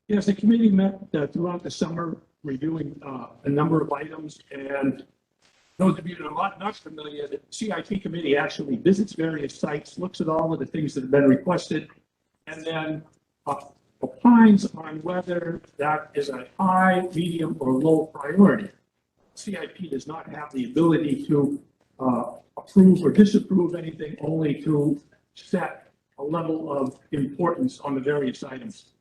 Yes, the committee met throughout the summer reviewing a number of items, and those of you that are not familiar, the CIP committee actually visits various sites, looks at all of the things that have been requested, and then opines on whether that is a high, medium, or low priority. CIP does not have the ability to approve or disapprove anything, only to set a level of importance on the various items.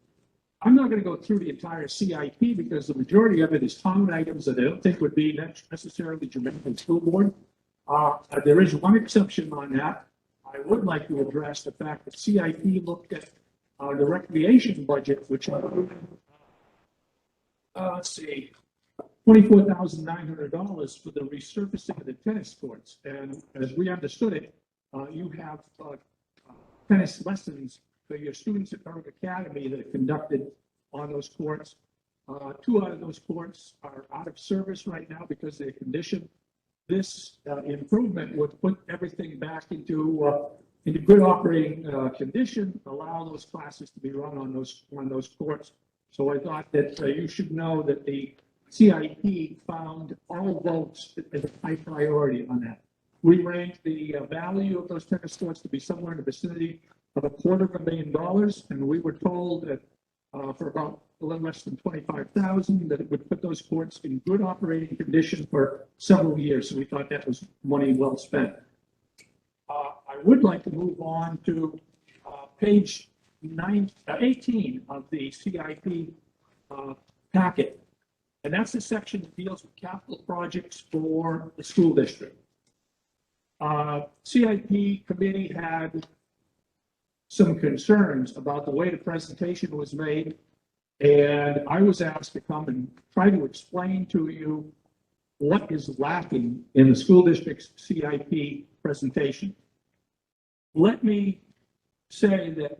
I'm not going to go through the entire CIP because the majority of it is common items that I don't think would be necessarily germane to the school board. There is one exception on that. I would like to address the fact that CIP looked at the recreation budget, which let's see, $24,900 for the resurfacing of the tennis courts. And as we understood it, you have tennis lessons for your students at Pembroke Academy that are conducted on those courts. 2 out of those courts are out of service right now because of their condition. This improvement would put everything back into good operating condition, allow those classes to be run on those courts. So I thought that you should know that the CIP found all votes as a high priority on that. We ranked the value of those tennis courts to be somewhere in the vicinity of $250,000, and we were told that for about a little less than $25,000 that it would put those courts in good operating condition for several years. So we thought that was money well spent. I would like to move on to page 18 of the CIP packet, and that's the section that deals with capital projects for the school district. CIP committee had some concerns about the way the presentation was made, and I was asked to come and try to explain to you what is lacking in the school district's CIP presentation. Let me say that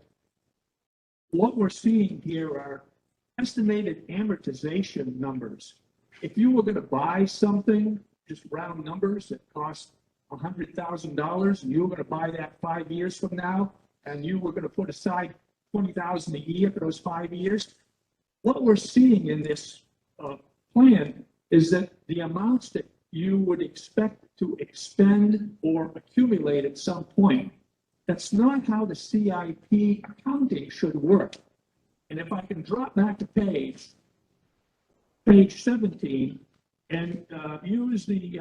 what we're seeing here are estimated amortization numbers. If you were going to buy something, just round numbers, that cost $100,000, and you were going to buy that 5 years from now, and you were going to put aside $20,000 a year for those 5 years, what we're seeing in this plan is that the amounts that you would expect to expend or accumulate at some point, that's not how the CIP accounting should work. And if I can drop back to page 17 and use the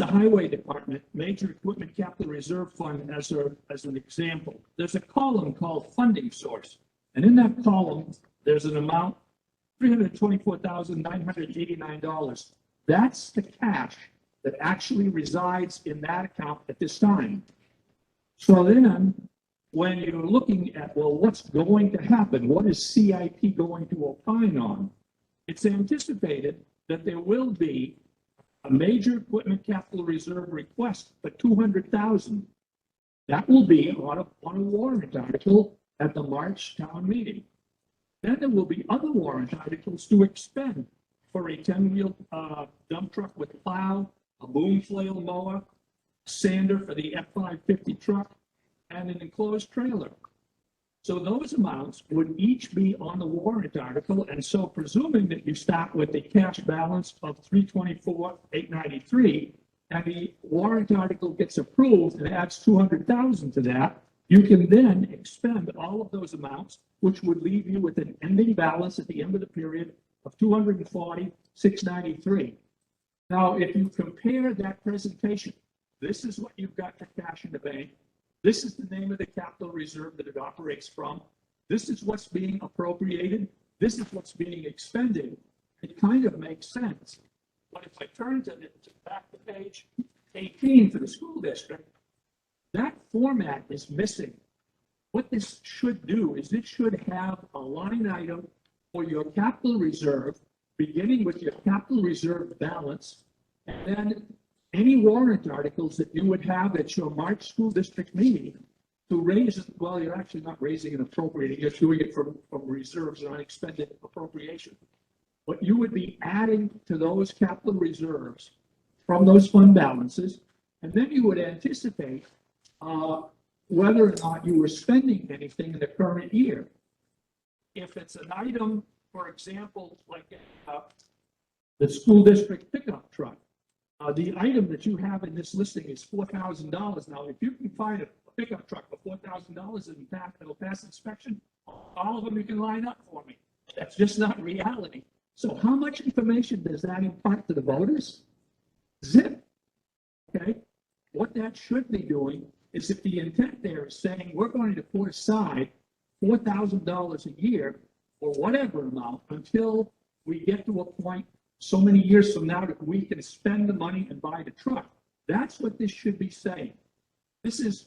highway department major equipment capital reserve fund as an example. There's a column called funding source, and in that column there's an amount $324,989. That's the cash that actually resides in that account at this time. So then when you're looking at, well, what's going to happen, what is CIP going to opine on, it's anticipated that there will be a major equipment capital reserve request for $200,000. That will be on a warrant article at the March town meeting. Then there will be other warrant articles to expend for a 10-wheel dump truck with plow, a boom flail mower, sander for the F-550 truck, and an enclosed trailer. So those amounts would each be on the warrant article, and so presuming that you start with a cash balance of $324,893, and the warrant article gets approved and adds $200,000 to that, you can then expend all of those amounts, which would leave you with an ending balance at the end of the period of $240,693. Now, if you compare that presentation, this is what you've got for cash in the bank. This is the name of the capital reserve that it operates from. This is what's being appropriated. This is what's being expended. It kind of makes sense. But if I turn to back to page 18 for the school district, that format is missing. What this should do is it should have a line item for your capital reserve, beginning with your capital reserve balance, and then any warrant articles that you would have at your March school district meeting to raise, well, you're actually not raising and appropriating, you're doing it from reserves and unexpended appropriation. But you would be adding to those capital reserves from those fund balances, and then you would anticipate whether or not you were spending anything in the current year. if it's an item, for example, like the school district pickup truck, the item that you have in this listing is $4,000. Now, if you can find a pickup truck for $4,000 and it'll pass inspection, all of them you can line up for me. That's just not reality. So how much information does that impart to the voters? Zip. Okay. What that should be doing is, if the intent there is saying we're going to put aside $4,000 a year or whatever amount until we get to a point so many years from now that we can spend the money and buy the truck. That's what this should be saying. This is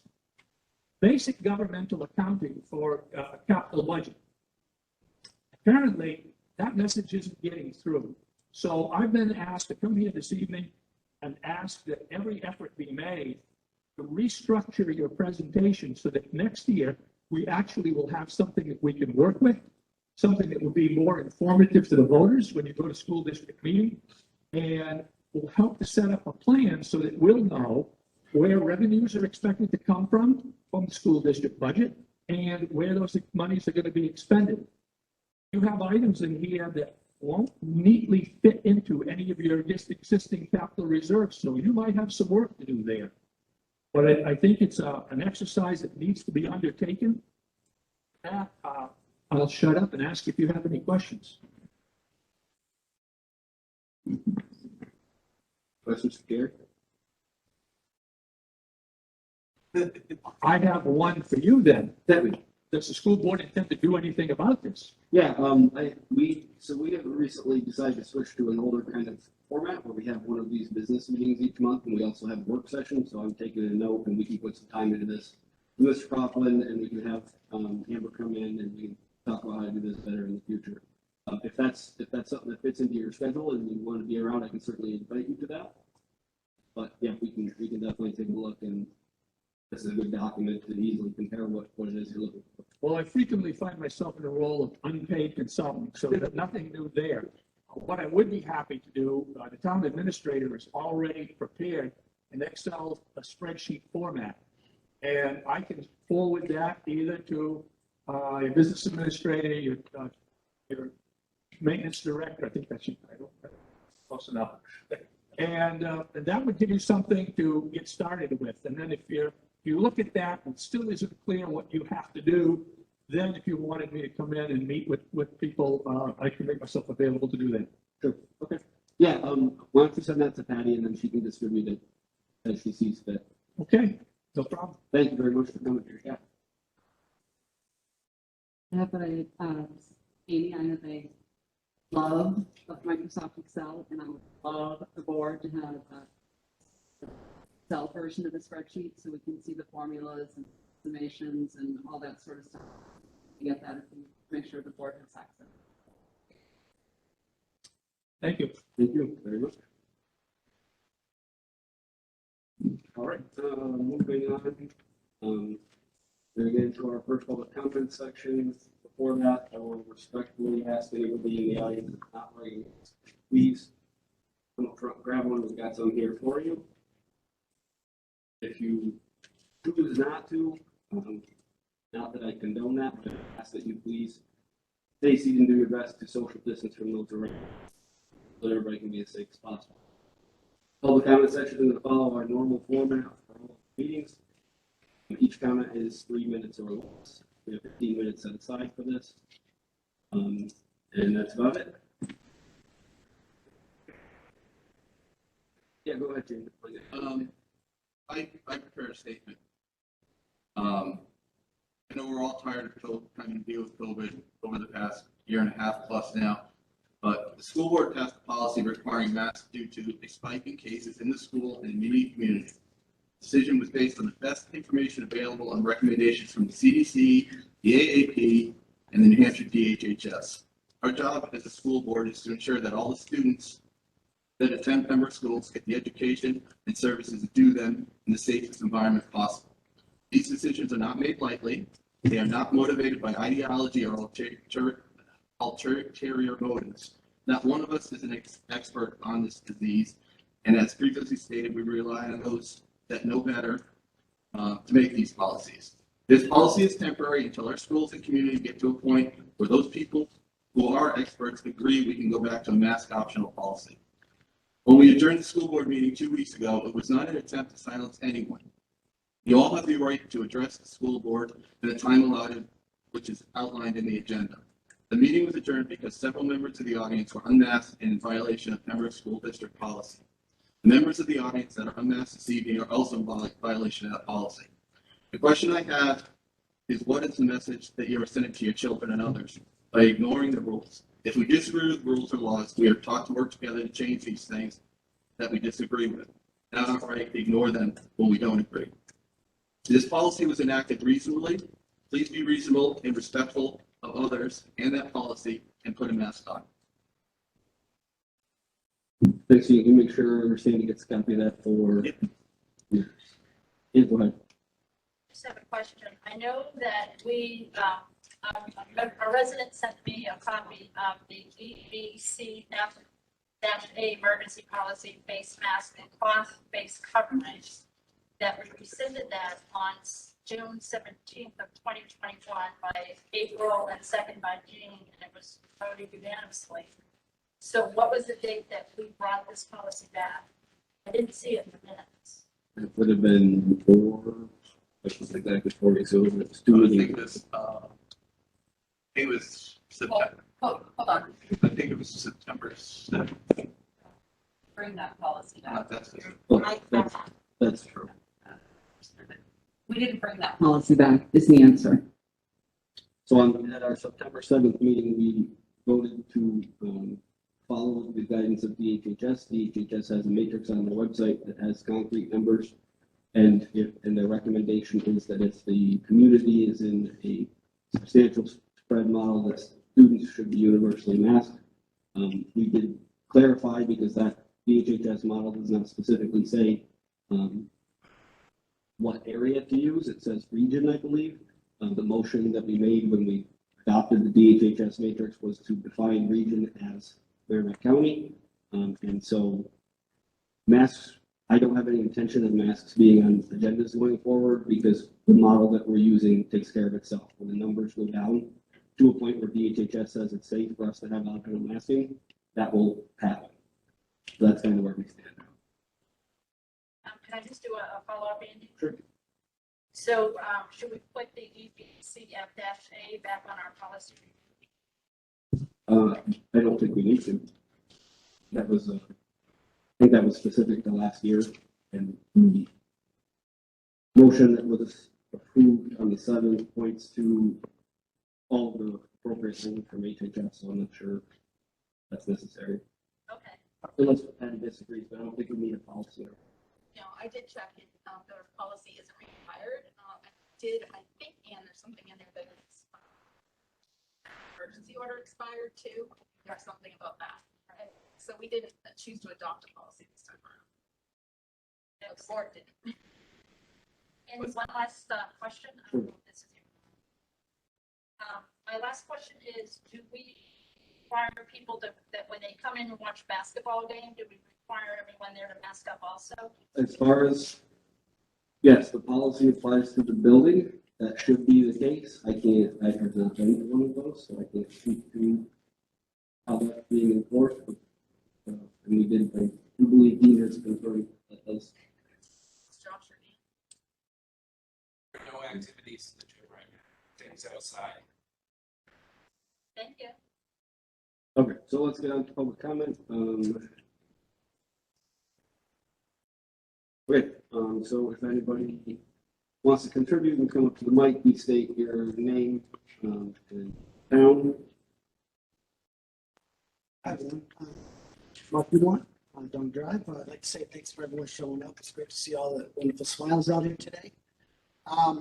basic governmental accounting for a capital budget. Apparently, that message isn't getting through. So I've been asked to come here this evening and ask that every effort be made to restructure your presentation so that next year we actually will have something that we can work with, something that will be more informative to the voters when you go to school district meeting, and will help to set up a plan so that we'll know where revenues are expected to come from the school district budget and where those monies are going to be expended. You have items in here that won't neatly fit into any of your existing capital reserves, so you might have some work to do there. But I think it's an exercise that needs to be undertaken. I'll shut up and ask if you have any questions. Questions, Gary? I have one for you then. Does the school board intend to do anything about this? Yeah, we have recently decided to switch to an older kind of format where we have one of these business meetings each month, and we also have work sessions. So I'm taking a note, and we can put some time into this. Mr. Coughlin, and we can have Amber come in, and we can talk about how to do this better in the future. If that's something that fits into your schedule and you want to be around, I can certainly invite you to that. But yeah, we can definitely take a look, and this is a good document to easily compare what it is you're looking for. Well, I frequently find myself in a role of unpaid consultant, so there's nothing new there. What I would be happy to do, the town administrator has already prepared an Excel spreadsheet format, and I can forward that either to your business administrator, your maintenance director. I think that's your title. Close enough. And that would give you something to get started with. And then if you look at that and still isn't clear what you have to do, then if you wanted me to come in and meet with people, I can make myself available to do that. Sure. Okay. Yeah. Why don't you send that to Patty, and then she can distribute it as she sees fit. Okay. No problem. Thank you very much for coming here. Yeah. Amy, I have a love of Microsoft Excel, and I would love the board to have a Excel version of the spreadsheet so we can see the formulas and summations and all that sort of stuff. You get that, and make sure the board has access. Thank you. Thank you very much. All right, moving on. We're getting to our first public comment section. Before that, I will respectfully ask anybody in the audience that's not writing, please come up front, grab one. We've got some here for you. If you choose not to, not that I condone that, but I ask that you please stay seated and do your best to social distance from those around, so everybody can be as safe as possible. Public comment section is going to follow our normal format for all meetings. Each comment is 3 minutes or less. We have 15 minutes set aside for this. And that's about it. Yeah, go ahead, James. I prepared a statement. I know we're all tired of trying to deal with COVID over the past year and a half plus now, but the school board passed a policy requiring masks due to a spike in cases in the school and immediate community. The decision was based on the best information available and recommendations from the CDC, the AAP, and the New Hampshire DHHS. Our job as a school board is to ensure that all the students that attend Pembroke schools get the education and services due them in the safest environment possible. These decisions are not made lightly. They are not motivated by ideology or ulterior motives. Not one of us is an expert on this disease, and as previously stated, we rely on those that know better to make these policies. This policy is temporary until our schools and community get to a point where those people who are experts agree we can go back to a mask optional policy. When we adjourned the school board meeting 2 weeks ago, it was not an attempt to silence anyone. You all have the right to address the school board in the time allotted, which is outlined in the agenda. The meeting was adjourned because several members of the audience were unmasked and in violation of Pembroke School District policy. The members of the audience that are unmasked this evening are also in violation of that policy. The question I have is, what is the message that you are sending to your children and others by ignoring the rules? If we disagree with rules or laws, we are taught to work together to change these things that we disagree with. Not our right to ignore them when we don't agree. This policy was enacted reasonably. Please be reasonable and respectful of others and that policy and put a mask on. Thanks, you can make sure Sandy gets a copy of that for. Yep. Yeah, go ahead. Just have a question. I know that a resident sent me a copy of the EBCF-A emergency policy face mask and cloth-based coverings that we rescinded that on June 17th of 2021 by April and second by Jean, and it was voted unanimously. So what was the date that we brought this policy back? I didn't see it in the minutes. It would have been exactly 4 weeks ago. It was September. Hold on, I think it was September 7th. bring that policy back. That's true. We didn't bring that policy back, is the answer. So at our September 7th meeting, we voted to follow the guidance of DHHS. DHHS has a matrix on their website that has concrete numbers. And their recommendation is that if the community is in a substantial spread model, that students should be universally masked. We did clarify, because that DHHS model does not specifically say what area to use. It says region, I believe. The motion that we made when we adopted the DHHS matrix was to define region as Pembroke County. And so masks, I don't have any intention of masks being on agendas going forward, because the model that we're using takes care of itself. When the numbers go down to a point where DHHS says it's safe for us to have outdoor masking, that will happen. So that's kind of where we stand now. Can I just do a follow-up, Andy? Sure. So should we put the EBCF-A back on our policy? I don't think we need to. That was, I think that was specific to last year, and the motion that was approved on the 7th points to all of the appropriate things from HHS, so I'm not sure that's necessary. Okay. Unless Patty disagrees, but I don't think we need a policy. No, I did check it. The policy isn't required. I think, Ann, there's something in there that is emergency order expired too. There's something about that. Right? So we didn't choose to adopt a policy this time around. No, the board didn't. And one last question. I don't know if this is my last question is, do we require people that when they come in and watch basketball game, do we require everyone there to mask up also? As far as, yes, the policy applies to the building. That should be the case. I have not been to one of those, so I can't speak to how that's being enforced. But, and we did, I do believe Dean has confirmed that does. Josh or Dean? No activities in the gym right now. Things outside. Thank you. Okay, so let's get on to public comment. Great. So if anybody wants to contribute and come up to the mic, please state your name and town. Hi, everyone. Mark Dumont on Dung Drive. I'd like to say thanks for everyone showing up. It's great to see all the wonderful smiles out here today. I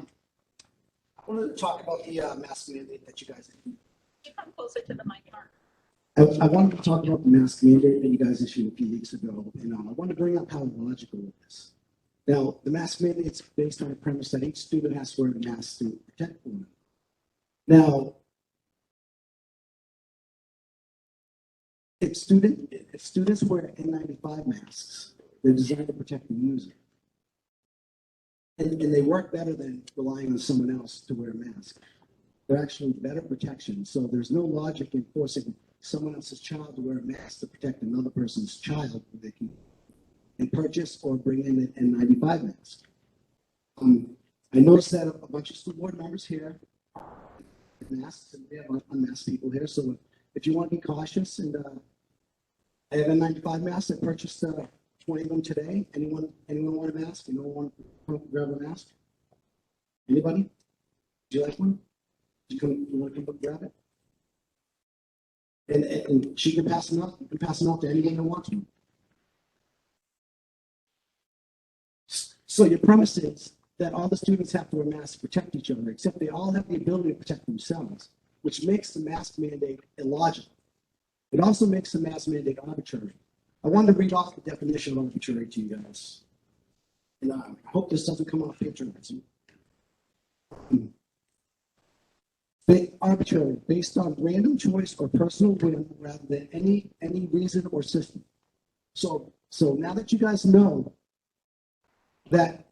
wanted to talk about the mask mandate that you guys did. You come closer to the mic, Mark. I wanted to talk about the mask mandate that you guys issued a few weeks ago, and I want to bring up how logical it is. Now, the mask mandate is based on the premise that each student has to wear a mask to protect them. Now, if students wear N95 masks, they're designed to protect the user. And they work better than relying on someone else to wear a mask. They're actually better protection. So there's no logic in forcing someone else's child to wear a mask to protect another person's child when they can and purchase or bring in an N95 mask. I noticed that a bunch of school board members here have masks, and we have unmasked people here. So if you want to be cautious, and I have N95 masks. I purchased 20 of them today. Anyone want a mask? Anyone want to grab a mask? Anybody? Do you like one? You want to come grab it? And she can pass them out. You can pass them out to anyone who wants one. So your premise is that all the students have to wear masks to protect each other, except they all have the ability to protect themselves, which makes the mask mandate illogical. It also makes the mask mandate arbitrary. I wanted to read off the definition of arbitrary to you guys. And I hope this doesn't come off patronizing. Arbitrary, based on random choice or personal whim rather than any reason or system. So now that you guys know that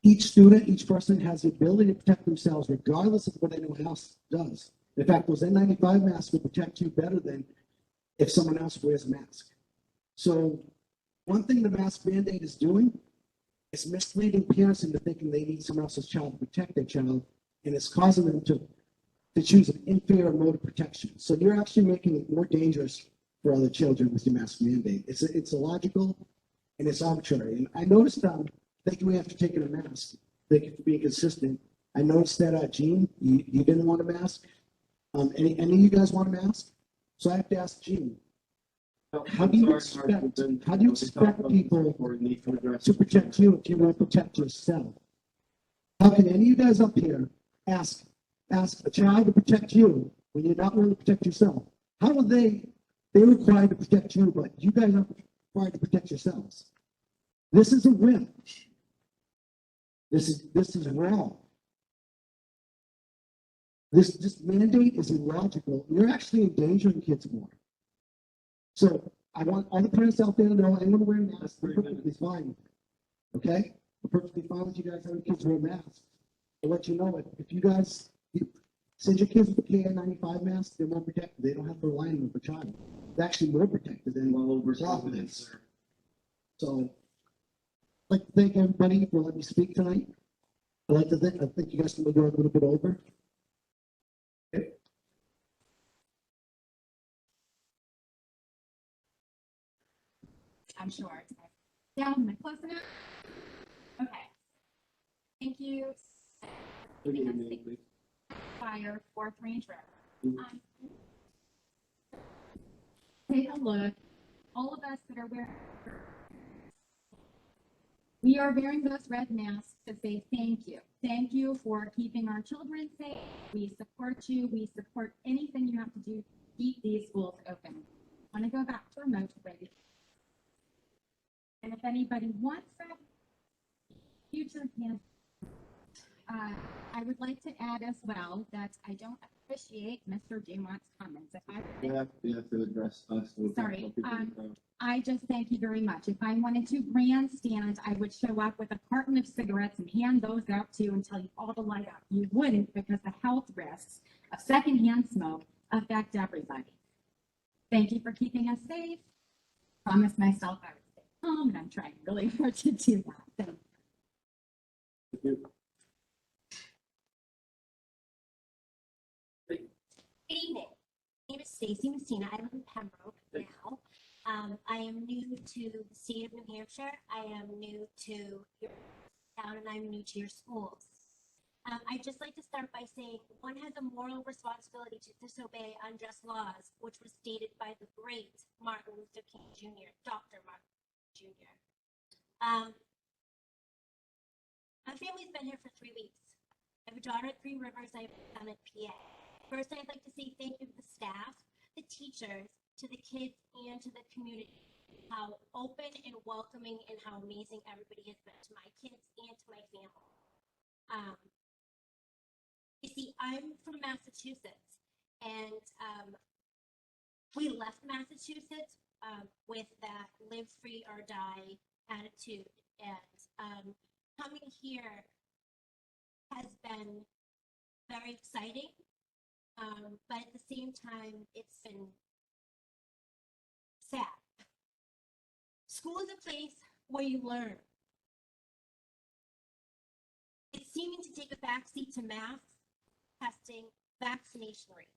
each student, each person has the ability to protect themselves regardless of what anyone else does. In fact, those N95 masks will protect you better than if someone else wears a mask. So one thing the mask mandate is doing is misleading parents into thinking they need someone else's child to protect their child, and it's causing them to choose an inferior mode of protection. So you're actually making it more dangerous for other children with your mask mandate. It's illogical and it's arbitrary. And I noticed, thank you after taking a mask. Thank you for being consistent. I noticed that, Gene, you didn't want a mask. Any of you guys want a mask? So I have to ask Gene, how do you expect people to protect you if you won't protect yourself? How can any of you guys up here ask a child to protect you when you're not willing to protect yourself? How are they're required to protect you, but you guys aren't required to protect yourselves? This is a whim. This is wrong. This mandate is illogical. You're actually endangering kids more. So I want all the parents out there to know anyone wearing masks are perfectly fine. Okay? We're perfectly fine with you guys having kids wear masks. I'll let you know if you guys send your kids with a KN95 mask, they're more protected. They don't have to rely on them for child. They're actually more protected than Well over confidence. So I'd like to thank everybody for letting me speak tonight. I think you guys can go a little bit over. Okay. I'm sure. Down, am I close enough? Okay. Thank you. Fire, 4th Range Road. Take a look. All of us that are wearing, we are wearing those red masks to say thank you. Thank you for keeping our children safe. We support you. We support anything you have to do to keep these schools open. I want to go back to remote ready. And if anybody wants that future can, I would like to add as well that I don't appreciate Mr. Dumont's comments. You have to address us. Sorry, I just thank you very much. If I wanted to grandstand, I would show up with a carton of cigarettes and hand those out to you and tell you all to light up. You wouldn't, because the health risks of secondhand smoke affect everybody. Thank you for keeping us safe. Promised myself I would stay home, and I'm trying really hard to do that. Thank you. Good evening. My name is Stacy Messina. I live in Pembroke now. I am new to the state of New Hampshire. I am new to your town, and I'm new to your schools. I'd just like to start by saying one has a moral responsibility to disobey unjust laws, which was stated by the great Martin Luther King Jr., Dr. Martin Jr. My family's been here for 3 weeks. I have a daughter at 3 Rivers. I have a son at PA. First, I'd like to say thank you to the staff, the teachers, to the kids, and to the community. How open and welcoming and how amazing everybody has been to my kids and to my family. You see, I'm from Massachusetts, and we left Massachusetts with that live free or die attitude, and coming here has been very exciting But at the same time, it's been sad. School is a place where you learn. It's seeming to take a backseat to mass testing, vaccination rates.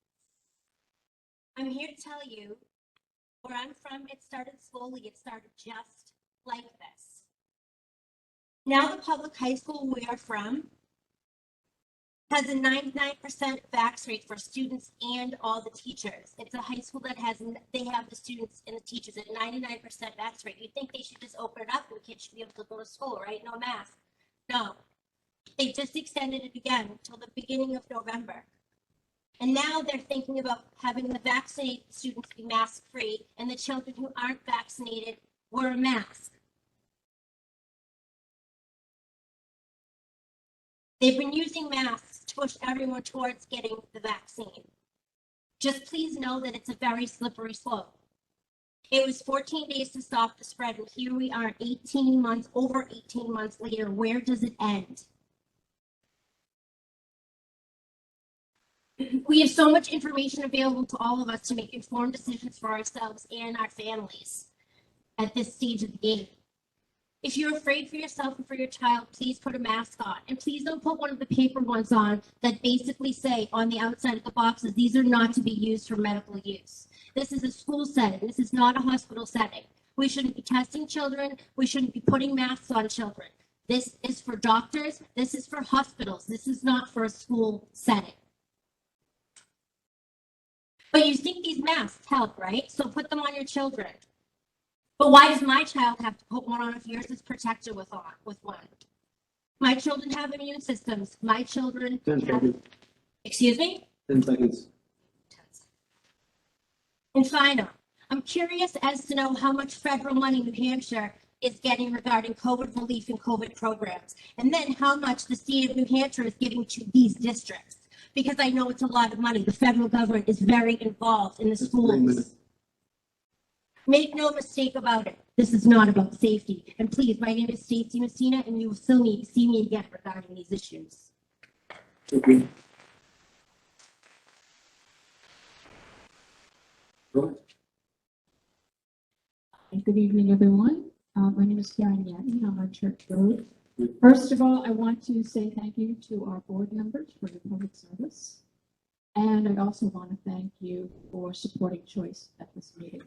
I'm here to tell you, where I'm from, it started slowly. It started just like this. Now the public high school we are from has a 99% vax rate for students and all the teachers. It's a high school that they have the students and the teachers at 99% vax rate. You'd think they should just open it up and kids should be able to go to school, right? No mask. No. They just extended it again until the beginning of November. And now they're thinking about having the vaccinated students be mask-free and the children who aren't vaccinated wear a mask. They've been using masks to push everyone towards getting the vaccine. Just please know that it's a very slippery slope. It was 14 days to stop the spread, and here we are over 18 months later. Where does it end? We have so much information available to all of us to make informed decisions for ourselves and our families at this stage of the game. If you're afraid for yourself and for your child, please put a mask on. And please don't put one of the paper ones on that basically say on the outside of the boxes, these are not to be used for medical use. This is a school setting. This is not a hospital setting. We shouldn't be testing children. We shouldn't be putting masks on children. This is for doctors. This is for hospitals. This is not for a school setting. But you think these masks help, right? So put them on your children. But why does my child have to put one on if yours is protected with one? My children have immune systems. My children 10 seconds. Excuse me? 10 seconds. And final, I'm curious as to know how much federal money New Hampshire is getting regarding COVID relief and COVID programs, and then how much the state of New Hampshire is giving to these districts. Because I know it's a lot of money. The federal government is very involved in the schools. Make no mistake about it. This is not about safety. And please, my name is Stacey Messina, and you will still see me again regarding these issues. Thank you. Go ahead. Good evening, everyone. My name is Karen Yatney. I'm on Church Road. First of all, I want to say thank you to our board members for your public service. And I also want to thank you for supporting choice at this meeting.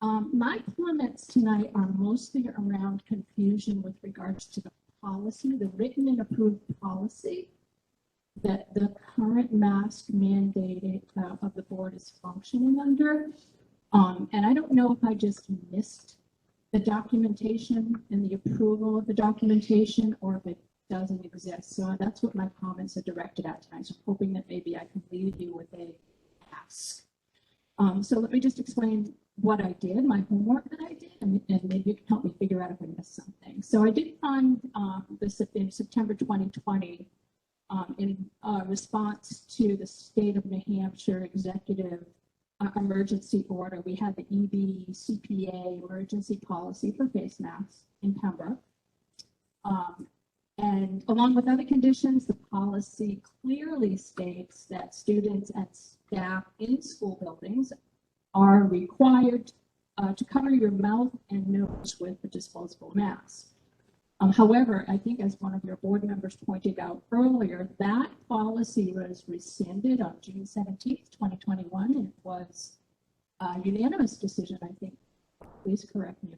My comments tonight are mostly around confusion with regards to the policy, the written and approved policy that the current mask mandate of the board is functioning under. And I don't know if I just missed the documentation and the approval of the documentation or if it doesn't exist. So that's what my comments are directed at tonight. So I'm hoping that maybe I can leave you with a ask. So let me just explain what I did, my homework that I did, and maybe you can help me figure out if I missed something. So I did find this in September 2020 in response to the state of New Hampshire executive emergency order. We had the EBCPA emergency policy for face masks in Pembroke. And along with other conditions, the policy clearly states that students and staff in school buildings are required to cover your mouth and nose with a disposable mask. However, I think as one of your board members pointed out earlier, that policy was rescinded on June 17th, 2021. It was a unanimous decision, I think. Please correct me.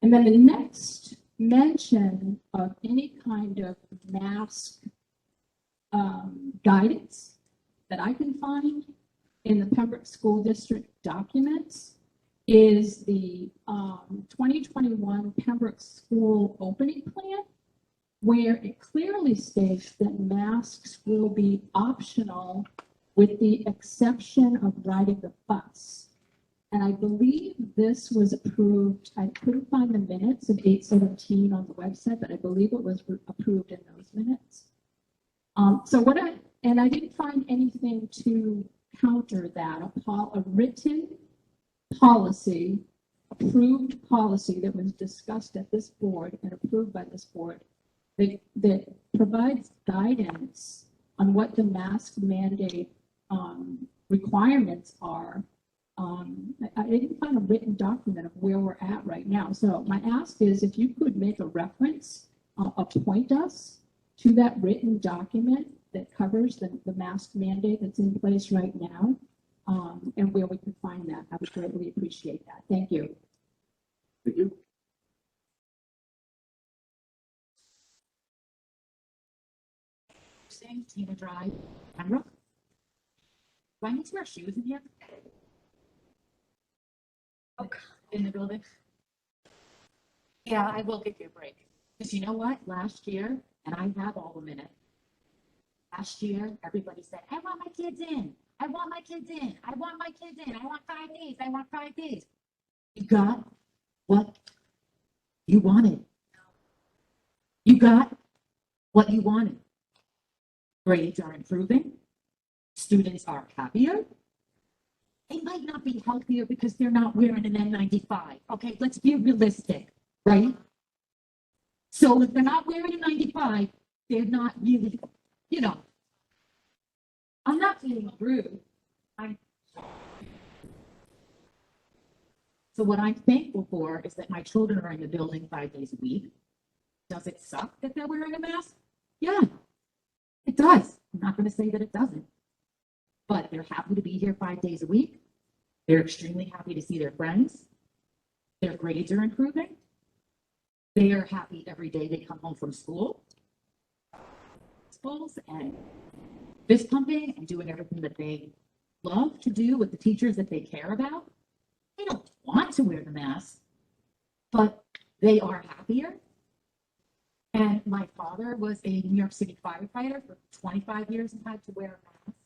And then the next mention of any kind of mask guidance that I can find in the Pembroke School District documents is the 2021 Pembroke School Opening Plan, where it clearly states that masks will be optional with the exception of riding the bus. And I believe this was approved, I couldn't find the minutes of 8/17 on the website, but I believe it was approved in those minutes. And I didn't find anything to counter that, a written policy, approved policy that was discussed at this board and approved by this board that provides guidance on what the mask mandate, requirements are. I didn't find a written document of where we're at right now. So my ask is if you could make a reference, appoint us to that written document that covers the mask mandate that's in place right now, and where we can find that. I would greatly appreciate that. Thank you. Thank you. Saying Tina Drive, Pembroke. Do I need to wear shoes in here? Oh, in the building? Yeah, I will give you a break. Because you know what? Last year, and I have all the minutes. Last year, everybody said, I want my kids in. I want my kids in. I want my kids in. I want 5 days. I want 5 days. You got what you wanted. You got what you wanted. Grades are improving. Students are happier. They might not be healthier because they're not wearing an N95. Okay, let's be realistic, right? So if they're not wearing a 95, they're not really, you know. I'm not being rude. So what I'm thankful for is that my children are in the building 5 days a week. Does it suck that they're wearing a mask? Yeah, it does. I'm not going to say that it doesn't. But they're happy to be here 5 days a week. They're extremely happy to see their friends. Their grades are improving. They are happy every day they come home from school. Schools and fist pumping and doing everything that they love to do with the teachers that they care about. They don't want to wear the mask, but they are happier. And my father was a New York City firefighter for 25 years and had to wear a mask.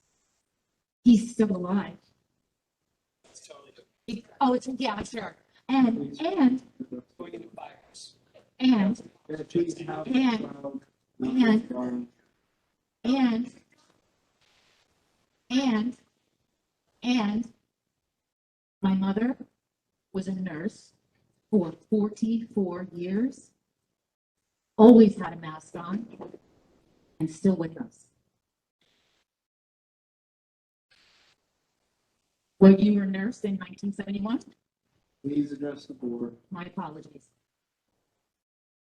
He's still alive. Oh, it's, yeah, sure. And and my mother was a nurse for 44 years, always had a mask on, and still with us. Well, you were a nurse in 1971? Please address the board. My apologies.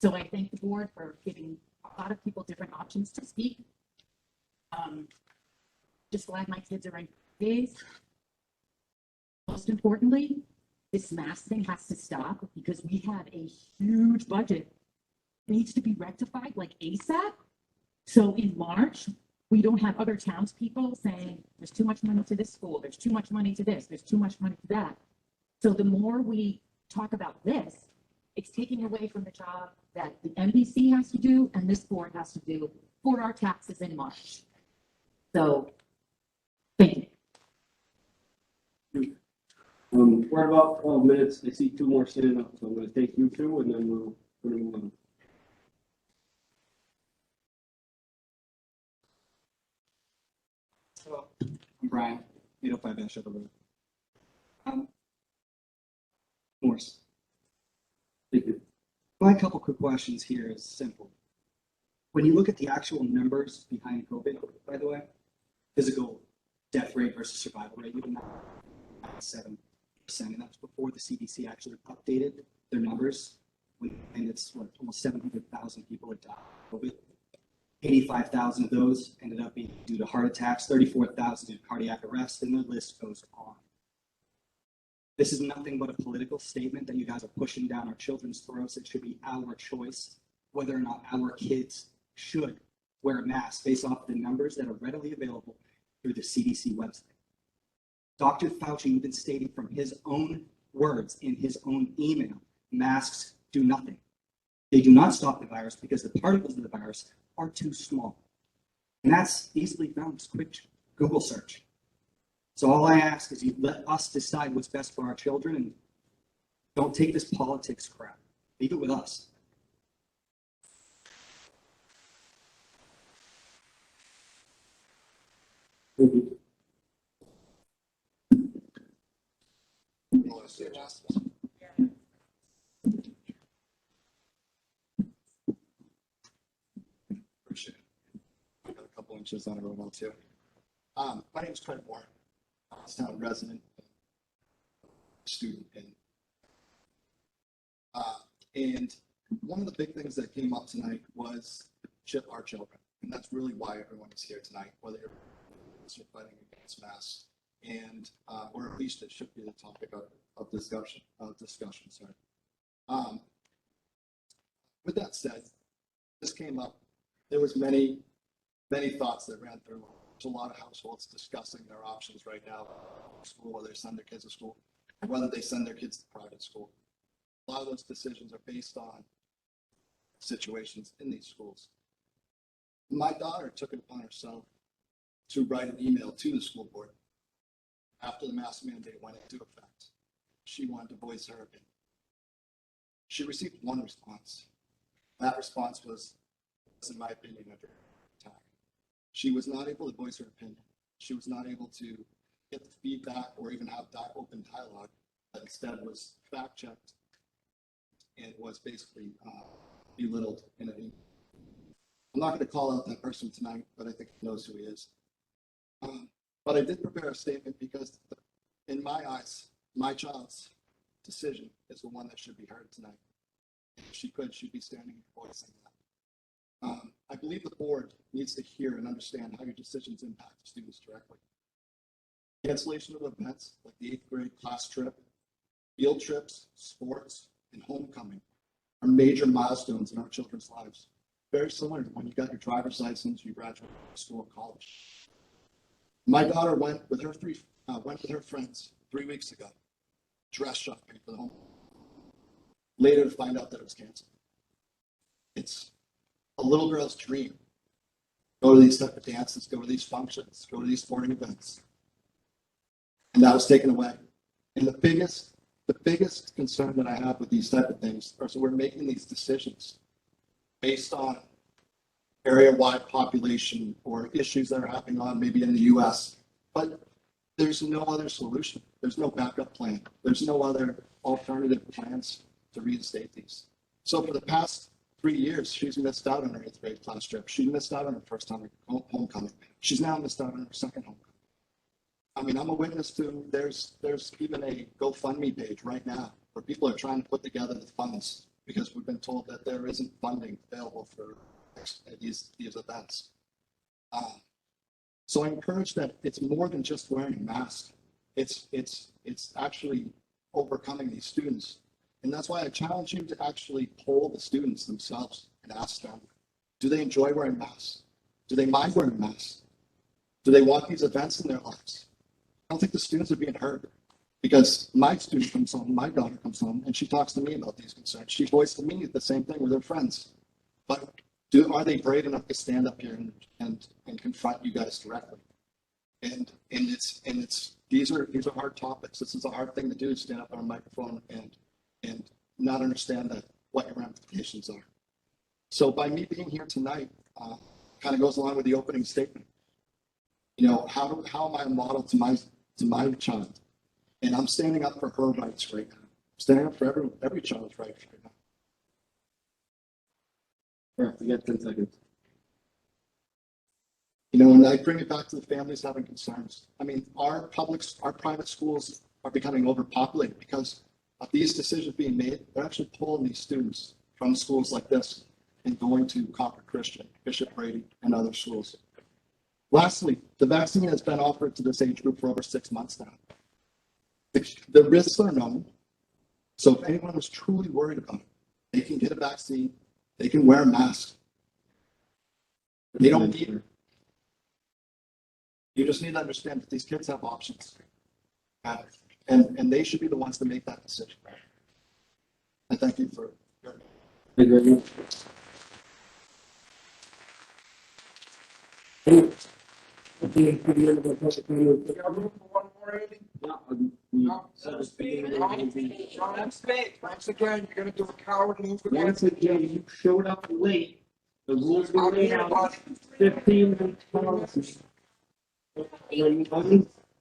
So I thank the board for giving a lot of people different options to speak. Just glad my kids are in days. Most importantly, this mask thing has to stop because we have a huge budget. It needs to be rectified like ASAP. So in March, we don't have other townspeople saying, there's too much money to this school, there's too much money to this, there's too much money to that. So the more we talk about this, it's taking away from the job that the NBC has to do and this board has to do for our taxes in March. So, thank you. We're about 12 minutes. I see 2 more standing up, so I'm going to take you 2 and then we'll move on. So, I'm Brian, 805 Ash Other Road. Morse. Thank you. My couple quick questions here is simple. When you look at the actual numbers behind COVID, by the way, physical death rate versus survival rate, even 7%, and that's before the CDC actually updated their numbers. And it's what, almost 700,000 people had died of COVID. 85,000 of those ended up being due to heart attacks, 34,000 due to cardiac arrest, and the list goes on. This is nothing but a political statement that you guys are pushing down our children's throats. It should be our choice whether or not our kids should wear a mask based off the numbers that are readily available through the CDC website. Dr. Fauci even stated from his own words in his own email, masks do nothing. They do not stop the virus because the particles of the virus are too small. And that's easily found, just quick Google search. So all I ask is you let us decide what's best for our children and don't take this politics crap. Leave it with us. Thank you. challenges on everyone else here. My name is Craig Moore. I'm a town resident, student, and one of the big things that came up tonight was our children, and that's really why everyone is here tonight, whether you're fighting against masks, and or at least it should be the topic of discussion. Sorry. With that said, this came up. There was many thoughts that ran through. There's a lot of households discussing their options right now, school, whether they send their kids to school, or whether they send their kids to private school. A lot of those decisions are based on situations in these schools. My daughter took it upon herself to write an email to the school board after the mask mandate went into effect. She wanted to voice her opinion. She received one response. That response was, in my opinion, a direct attack. She was not able to voice her opinion. She was not able to get the feedback or even have that open dialogue, but instead was fact-checked and was basically belittled in an email. I'm not going to call out that person tonight, but I think he knows who he is. But I did prepare a statement because in my eyes, my child's decision is the one that should be heard tonight. If she could, she'd be standing here voicing that. I believe the board needs to hear and understand how your decisions impact the students directly. Cancellation of events like the 8th grade class trip, field trips, sports, and homecoming are major milestones in our children's lives. Very similar to when you got your driver's license, you graduated from school or college. My daughter went with her friends 3 weeks ago, dress shopping for the home. Later to find out that it was canceled. It's a little girl's dream. Go to these type of dances, go to these functions, go to these sporting events. And that was taken away. And the biggest concern that I have with these type of things are so we're making these decisions based on area-wide population or issues that are happening on maybe in the US, but there's no other solution. There's no backup plan. There's no other alternative plans to reinstate these. So for the past 3 years, she's missed out on her 8th grade class trip. She missed out on her first time homecoming. She's now missed out on her second homecoming. I mean, I'm a witness to, there's even a GoFundMe page right now where people are trying to put together the funds because we've been told that there isn't funding available for these events. So I encourage that it's more than just wearing a mask. It's actually overcoming these students. And that's why I challenge you to actually poll the students themselves and ask them, do they enjoy wearing masks? Do they mind wearing masks? Do they want these events in their lives? I don't think the students are being heard because my student comes home, my daughter comes home, and she talks to me about these concerns. She voiced to me the same thing with her friends. But are they brave enough to stand up here and confront you guys directly? And these are hard topics. This is a hard thing to do, stand up on a microphone and not understand what your ramifications are. So by me being here tonight, kind of goes along with the opening statement. You know, how am I a model to my child? And I'm standing up for her rights right now. I'm standing up for every child's rights right now. All right, we got 10 seconds. You know, and I bring it back to the families having concerns. I mean, our private schools are becoming overpopulated because of these decisions being made. They're actually pulling these students from schools like this and going to Concord Christian, Bishop Brady, and other schools. Lastly, the vaccine has been offered to this age group for over 6 months now. The risks are known. So if anyone is truly worried about it, they can get a vaccine, they can wear a mask. They don't need it. You just need to understand that these kids have options. And they should be the ones to make that decision. I thank you for your. Thank you very much. Once again, you're gonna do a coward move. Once again, you showed up late. The rules were laid out 15 minutes policy.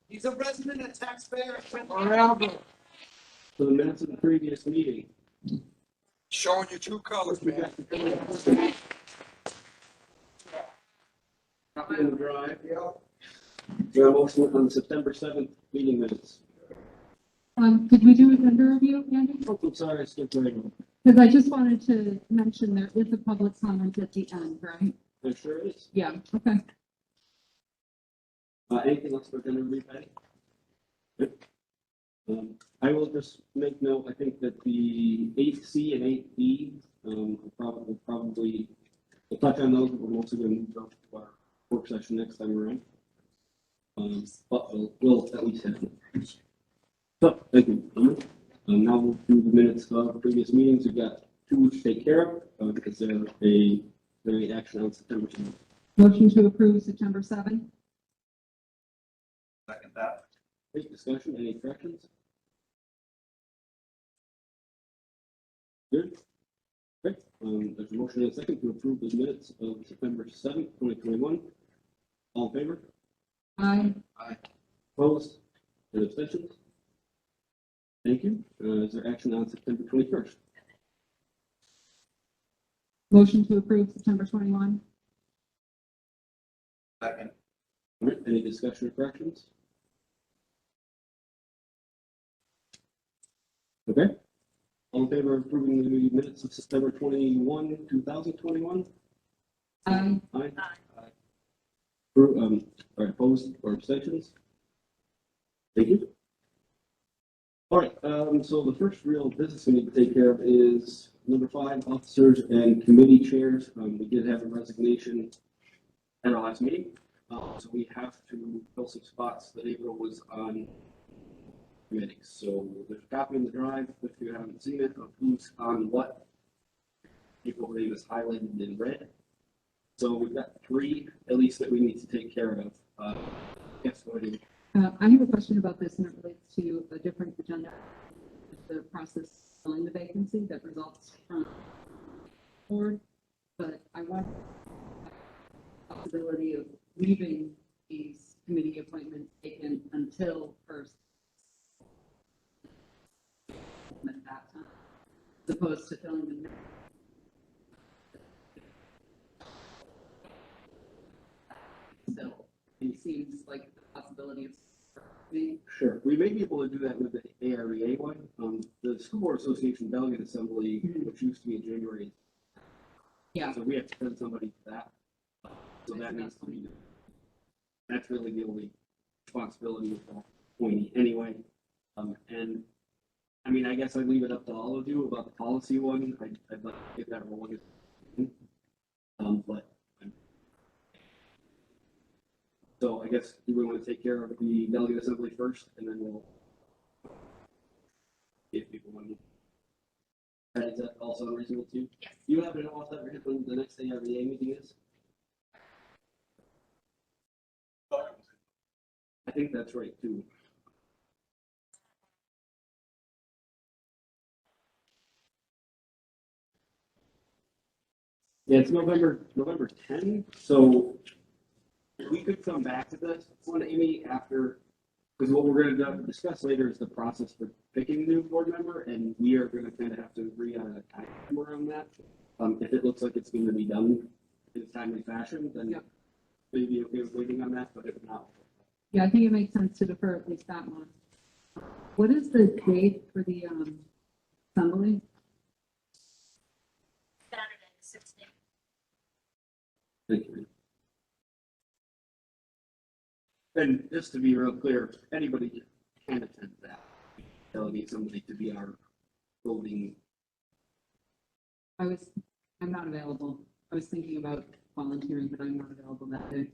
He's a resident and taxpayer. Forever. For the minutes of the previous meeting. Showing you true colors, man. copy in the drive. Do you have a motion on the September 7th meeting minutes? Could we do agenda review, Andy? Oh, I'm sorry, I skipped right over. Because I just wanted to mention there is a public comment at the end, right? There sure is. Yeah, okay. Anything else for agenda review, Patty? Good. I will just make note, I think that the 8C and 8D, probably, we'll touch on those, but we're mostly going to move up to our work session next time around. But we'll at least have it. So, thank you. Now we'll do the minutes of previous meetings. We've got two to take care of, because they're a very action on September 7th. Motion to approve September 7th. Second that. Great discussion, any corrections? Good. Great, there's a motion and a second to approve the minutes of September 7th, 2021. All in favor? Aye. Aye. Opposed? And abstentions? Thank you. Is there action on September 21st? Motion to approve September 21. Second. All right, any discussion or corrections? Okay. All in favor of approving the minutes of September 21, 2021? Aye. Aye. All right, opposed or abstentions? Thank you. All right, so the first real business we need to take care of is number 5, officers and committee chairs. We did have a resignation at our last meeting, so we have to fill some spots that April was on committees. So there's a copy in the drive, if you haven't seen it, of who's on what. April name is highlighted in red. So we've got 3, at least, that we need to take care of. Yes, go ahead. I have a question about this, and it relates to a different agenda. The process filling the vacancy that results from board, but I want the possibility of leaving these committee appointments taken until first at that time, as opposed to filling them. So it seems like the possibility of Sure, we may be able to do that with the AREA one. The School Board Association Delegate Assembly, which used to be in January. Yeah. So we have to send somebody to that. So that needs to be, that's really the only responsibility of that appointee anyway. And I mean, I guess I'd leave it up to all of you about the policy one. I'd like to get that rolling. But so I guess we want to take care of the delegate assembly first, and then we'll if people want to. Is that also reasonable to you? Yes. You happen to know off the top of your head when the next AREA meeting is? I think that's right too. Yeah, it's November 10th, so we could come back to this one, Amy, after, because what we're gonna discuss later is the process for picking a new board member, and we are gonna kind of have to agree on a time around that. If it looks like it's going to be done in a timely fashion, then maybe okay with waiting on that, but if not. Yeah, I think it makes sense to defer at least that one. What is the date for the assembly? Saturday, 16th. Thank you. And just to be real clear, anybody can attend that. Delegate somebody to be our voting. I'm not available. I was thinking about volunteering, but I'm not available that day.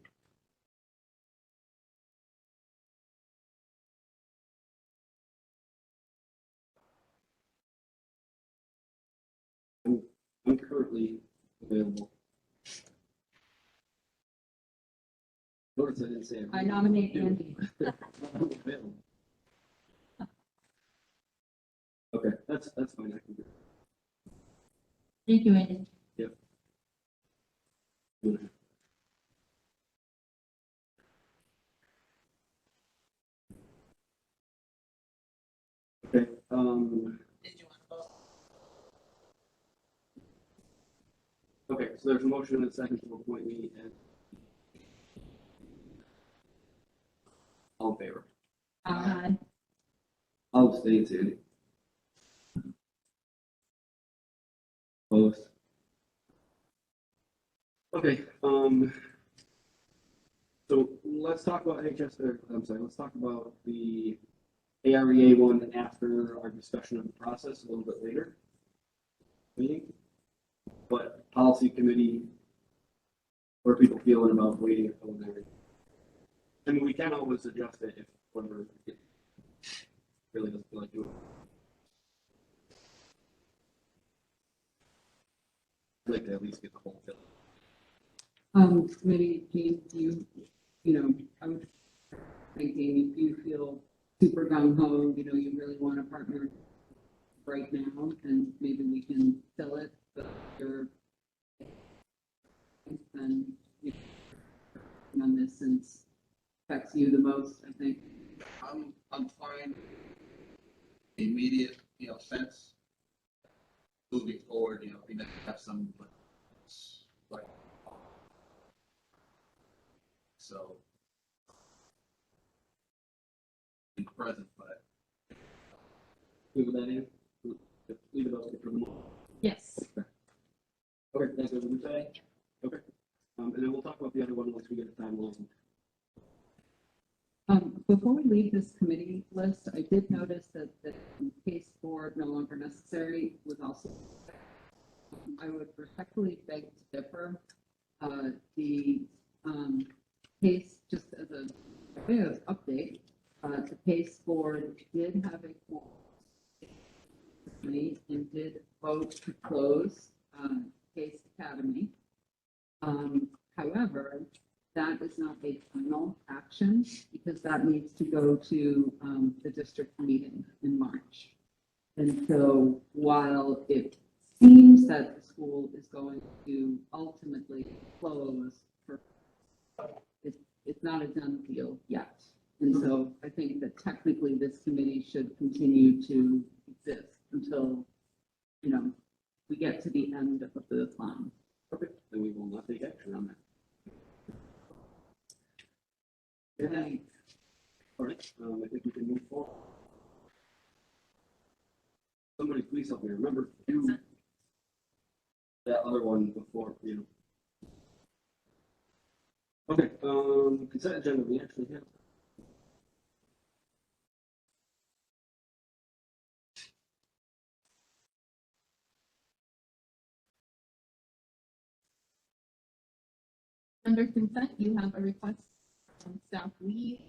I'm currently available. Notice I didn't say. I nominate Andy. I'm available. Okay, that's fine. I can do it. Thank you, Andy. Yep. Okay, Did you want to vote? okay, so there's a motion and a second to appoint me as All in favor? Aye. I'll abstain, Sandy. Opposed? Okay, so let's talk about let's talk about the AREA one after our discussion of the process a little bit later. Meeting. But policy committee, what are people feeling about waiting until there? I mean, we can always adjust it if whatever it really doesn't feel like doing. I'd like to at least get the whole bill. Maybe, Jean, I would think, Dean, if you feel super gung ho, you really want to partner right now, and maybe we can fill it, but you're, then, on this since affects you the most, I think. I'm fine. Immediate, sense. Moving forward, we might have some, like, so. In the present, but. Leave that in. Leave it open for the moment. Yes. Okay, that's what we say. Okay. And then we'll talk about the other one once we get the timeline. Before we leave this committee list, I did notice that the case board no longer necessary was also, I would respectfully beg to differ. The case, just as a bit of update, the case board did have a committee and did vote to close Case Academy. However, that is not a final action because that needs to go to the district meeting in March. And so while it seems that the school is going to ultimately close, it's not a done deal yet. And so I think that technically this committee should continue to exist until, we get to the end of the plan. Okay, then we will not take action on that. Right. All right, I think we can move forward. Somebody please help me remember to do that other one before, Okay, consent agenda, we actually have. Under consent, you have a request from staff leave.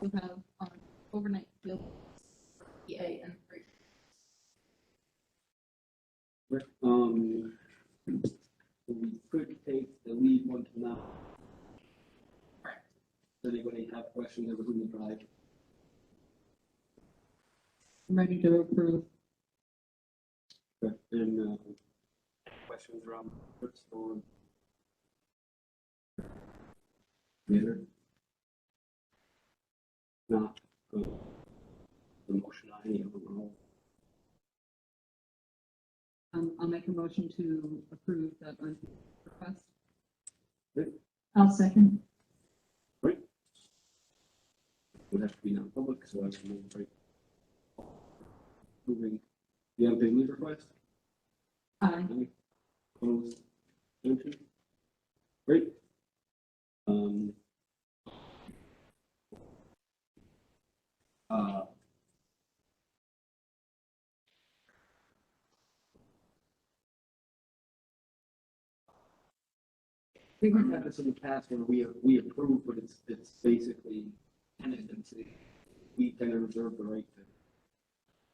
You have overnight field PA and free. We could take the lead one to now. Does anybody have questions that was in the drive? I'm ready to approve. Okay, and questions around what's on? Neither. Not the motion on any of them. I'll make a motion to approve that request. I'll second. Right. Would have to be non-public, so I will move right. Moving the unpaid leave request. Aye. Opposed? Motion. Great. I think we've had this in the past where we approve, but it's basically tendency. We kind of reserve the right to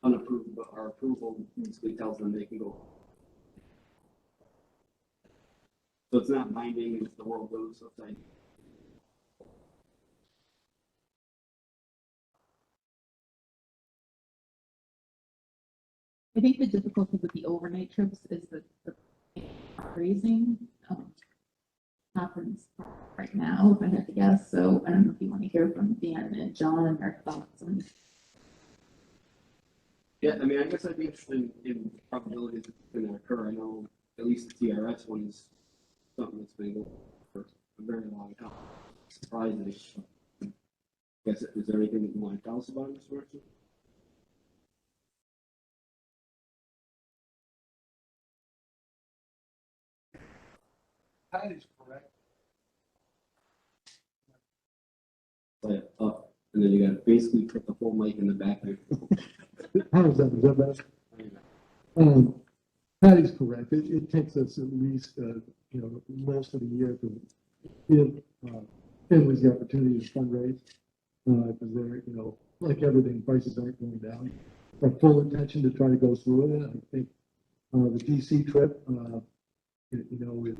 unapprove, but our approval basically tells them they can go. So it's not binding if the world goes upside. I think the difficulty with the overnight trips is that the freezing happens right now, if I had to guess. So I don't know if you want to hear from Dan and John their thoughts on. Yeah, I mean, I guess I'd be interested in probabilities it's going to occur. I know at least the TRS one is something that's been going for a very long time. Surprising. Yeah, guess, is there anything that you want to tell us about Mr. Mercer? That is correct. Play it up, and then you gotta basically put the whole mic in the back there. How is that better? That is correct. It takes us at least, most of the year to give, families the opportunity to fundraise. Because they're, like everything, prices aren't going down. Our full intention to try to go through it. I think, the DC trip, it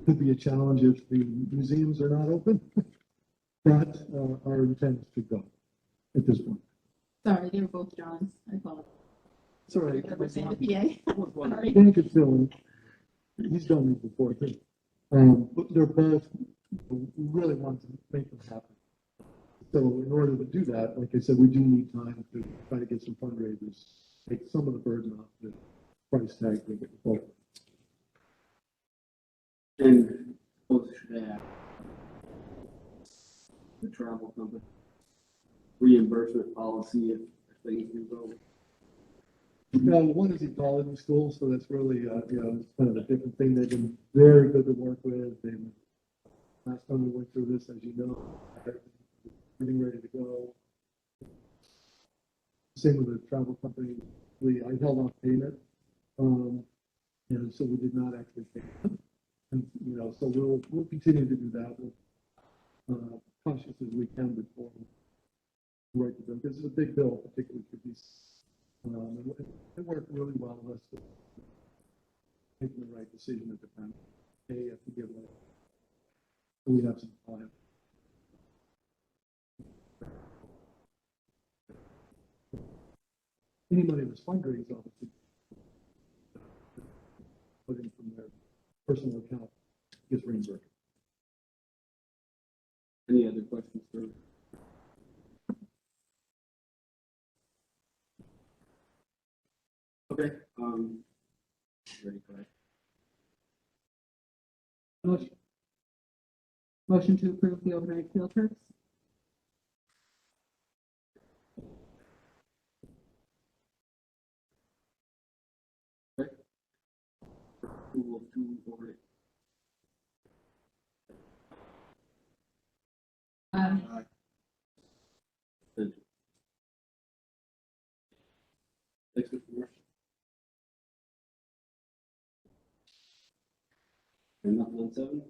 could be a challenge if the museums are not open. But, our intent is to go at this point. Sorry, they were both Johns. I apologize. It's all right. I was saying the PA. Sorry. Dan could fill in. He's done these before too. But they're both really want to make them happen. So in order to do that, like I said, we do need time to try to get some fundraisers, take some of the burden off the price tag we get forward. And both should have the travel company reimbursement policy if things do go. One is ecology school, so that's really, it's kind of a different thing. They've been very good to work with. Last time we went through this, as you know, getting ready to go. Same with the travel company. I held off payment. And so we did not actually pay them. And, so we'll continue to do that. We're cautious as we can before we write the bill. This is a big bill, particularly for these. It worked really well with us making the right decision at the time. Hey, have to give it. We have some time. Any money that's fundraised, obviously, put in from their personal account, gets reimbursed. Any other questions for? Okay, ready for it? Motion to approve the overnight field trips. Approval of 2 overnight. Aye. Thanks, Mr. Mercer. And nothing on 7?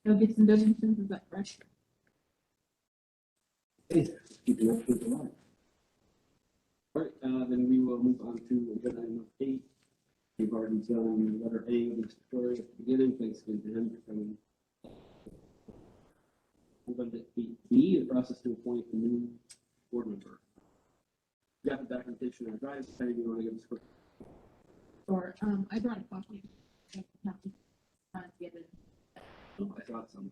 No gifts and donations, is that correct? Hey, keep the options alive. All right, then we will move on to agenda item 8. We've already done letter A with Mr. Story at the beginning. Thanks again to him for coming. Move on to 8B, the process to appoint a new board member. You got the documentation on drive. Penny, you want to give us a quick? Or, I brought a copy. I have to get it. Oh, I thought some.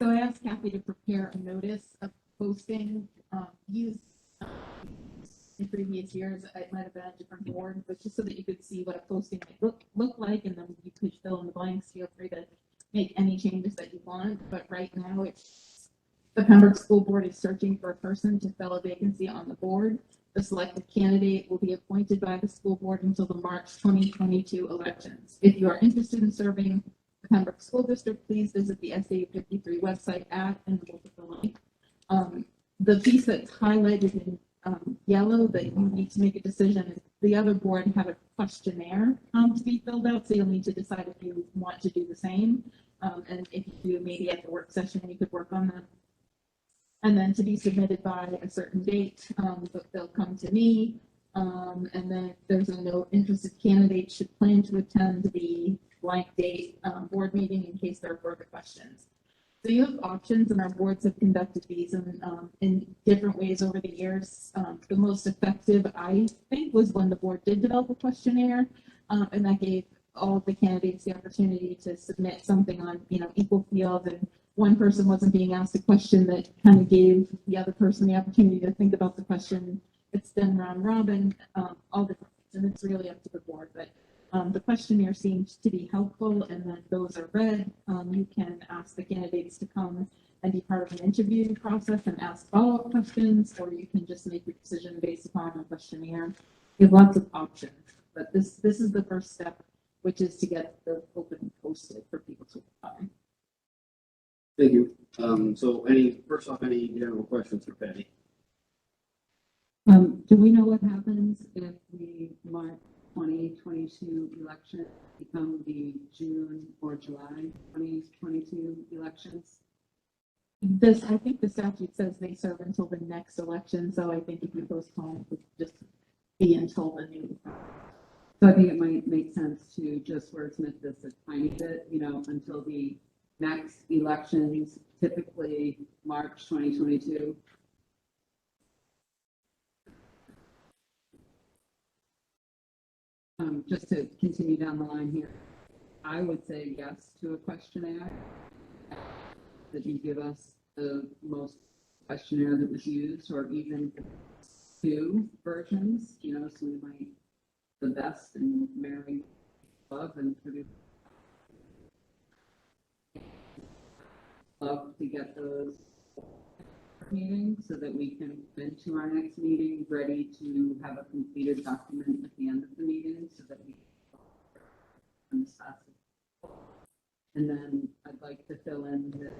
So I asked Kathy to prepare a notice of posting, used in previous years. It might have been a different board, but just so that you could see what a posting might look like, and then you could fill in the blanks. Feel free to make any changes that you want. But right now, it's the Pembroke School Board is searching for a person to fill a vacancy on the board. The selected candidate will be appointed by the school board until the March 2022 elections. If you are interested in serving the Pembroke School District, please visit the SAU 53 website and we'll put the link. The piece that's highlighted in yellow that you need to make a decision, the other board had a questionnaire to be filled out, so you'll need to decide if you want to do the same. And if you do, maybe at the work session, you could work on that. And then to be submitted by a certain date, they'll come to me. And then if there's a note, interested candidates should plan to attend the blank date board meeting in case there are further questions. So you have options, and our boards have conducted these in different ways over the years. The most effective, I think, was when the board did develop a questionnaire, and that gave all of the candidates the opportunity to submit something on, equal field, and one person wasn't being asked a question that kind of gave the other person the opportunity to think about the question. It's then round robin, all different. and it's really up to the board, but the questionnaire seems to be helpful, and then those are read. You can ask the candidates to come and be part of an interview process and ask follow-up questions, or you can just make your decision based upon the questionnaire. You have lots of options, but this is the first step, which is to get the open posted for people to apply. Thank you. So first off, any general questions for Patty? Do we know what happens if the March 2022 election become the June or July 2022 elections? I think the statute says they serve until the next election, so I think if you postpone, it would just be until the new. So I think it might make sense to just wordsmith this a tiny bit, until the next elections, typically March 2022. Just to continue down the line here, I would say yes to a questionnaire. That you give us the most questionnaire that was used, or even 2 versions, so we might the best and marry love and produce. Love to get those meetings so that we can go into our next meeting ready to have a completed document at the end of the meeting so that we can discuss it. And then I'd like to fill in the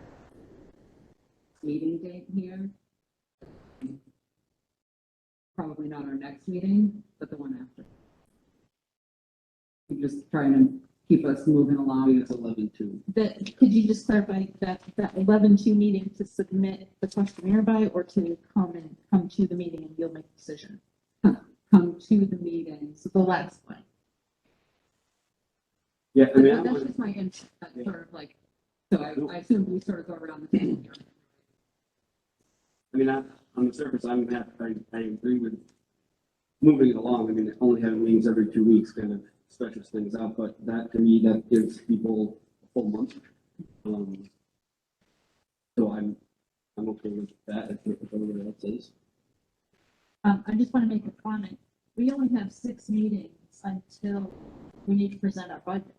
meeting date here. Probably not our next meeting, but the one after. We're just trying to keep us moving along. It's 11/2. Could you just clarify that 11/2 meeting to submit the questionnaire by, or to come to the meeting and you'll make a decision? Come to the meeting. So the last one. Yeah, I mean, that's just my input. That's sort of like, so I assume we sort of go around the table here. I mean, on the surface, I agree with moving it along. I mean, only having meetings every 2 weeks kind of stretches things out, but that, to me, that gives people a full month. So I'm okay with that, if everybody else is. I just want to make a comment. We only have 6 meetings until we need to present our budget.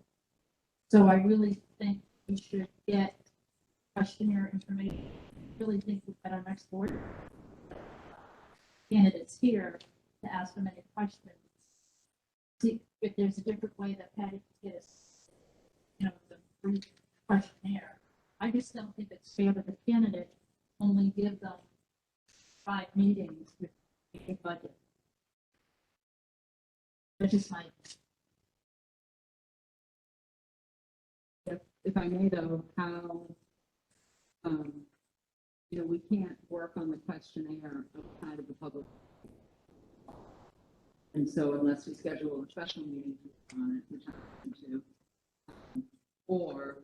So I really think we should get questionnaire information. I really think at our next board candidates here to ask them any questions. See if there's a different way that Patty can get us, the brief questionnaire. I just don't think it's fair to the candidate only give them 5 meetings with a budget. That's just my. If I may though, how, we can't work on the questionnaire outside of the public. And so unless we schedule a special meeting on it, which I'm to, or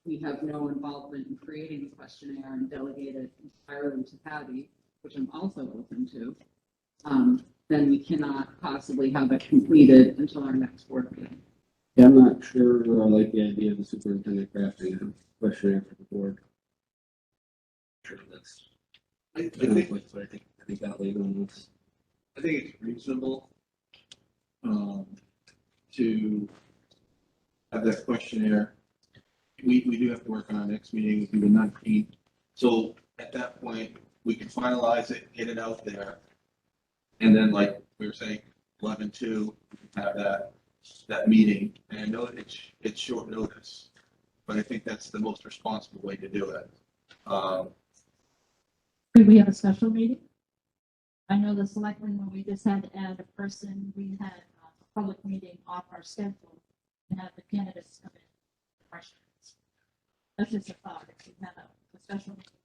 we have no involvement in creating the questionnaire and delegate it entirely to Patty, which I'm also open to, then we cannot possibly have it completed until our next board meeting. Yeah, I'm not sure I like the idea of the superintendent crafting a questionnaire for the board. Sure, that's. I think I think that legal on this. I think it's reasonable to have that questionnaire. We do have to work on our next meeting, it'll be the 19th. So at that point, we can finalize it, get it out there. And then, like we were saying, 11/2, we can have that meeting. And I know it's short notice, but I think that's the most responsible way to do it. Could we have a special meeting? I know the selectmen, when we just had to add a person, we had a public meeting off our schedule and have the candidates come in with questions. That's just a thought. If we have a special meeting.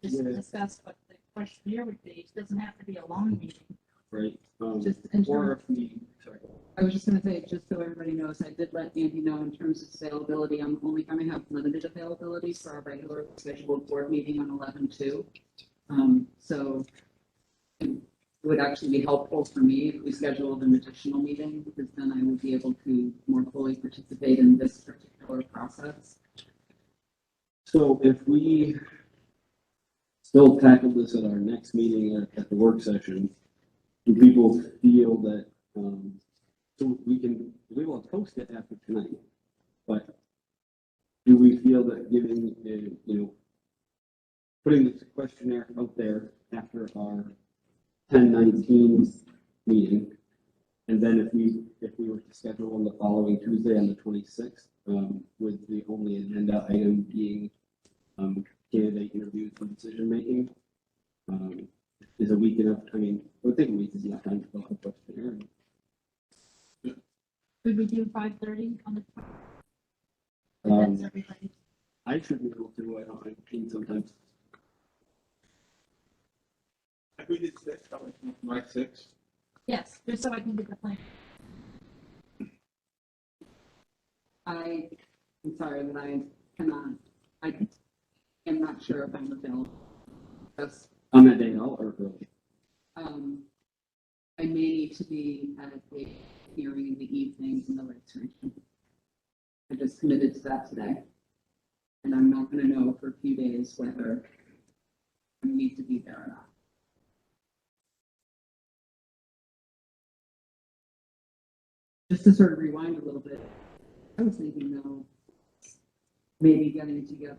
Just to discuss what the questionnaire would be. It doesn't have to be a long meeting. Right. Just in Or terms, if we, sorry. I was just going to say, just so everybody knows, I did let Andy know in terms of availability, I'm only going to have limited availability for our regular scheduled board meeting on 11/2. So it would actually be helpful for me if we scheduled an additional meeting, because then I would be able to more fully participate in this particular process. So if we still tackle this at our next meeting at the work session, do people feel that, so we will post it after tonight, but do we feel that giving, putting this questionnaire out there after our 10/19 meeting, and then if we were to schedule on the following Tuesday on the 26th, with the only agenda item being, candidate interviews and decision making, is a week enough? I mean, I would think a week is enough time to fill out a questionnaire. Could we do 5:30 on the? Um, That's everybody. I should be able to, I don't, I think sometimes. If we did six, that was my six. Yes, just so I can get the plan. I'm sorry that I cannot, I am not sure if I'm available. That's, On that day, or early. I may need to be at a hearing in the evening in the Lakes region. I just committed to that today. And I'm not gonna know for a few days whether I need to be there or not. Just to sort of rewind a little bit, I was thinking though, maybe getting together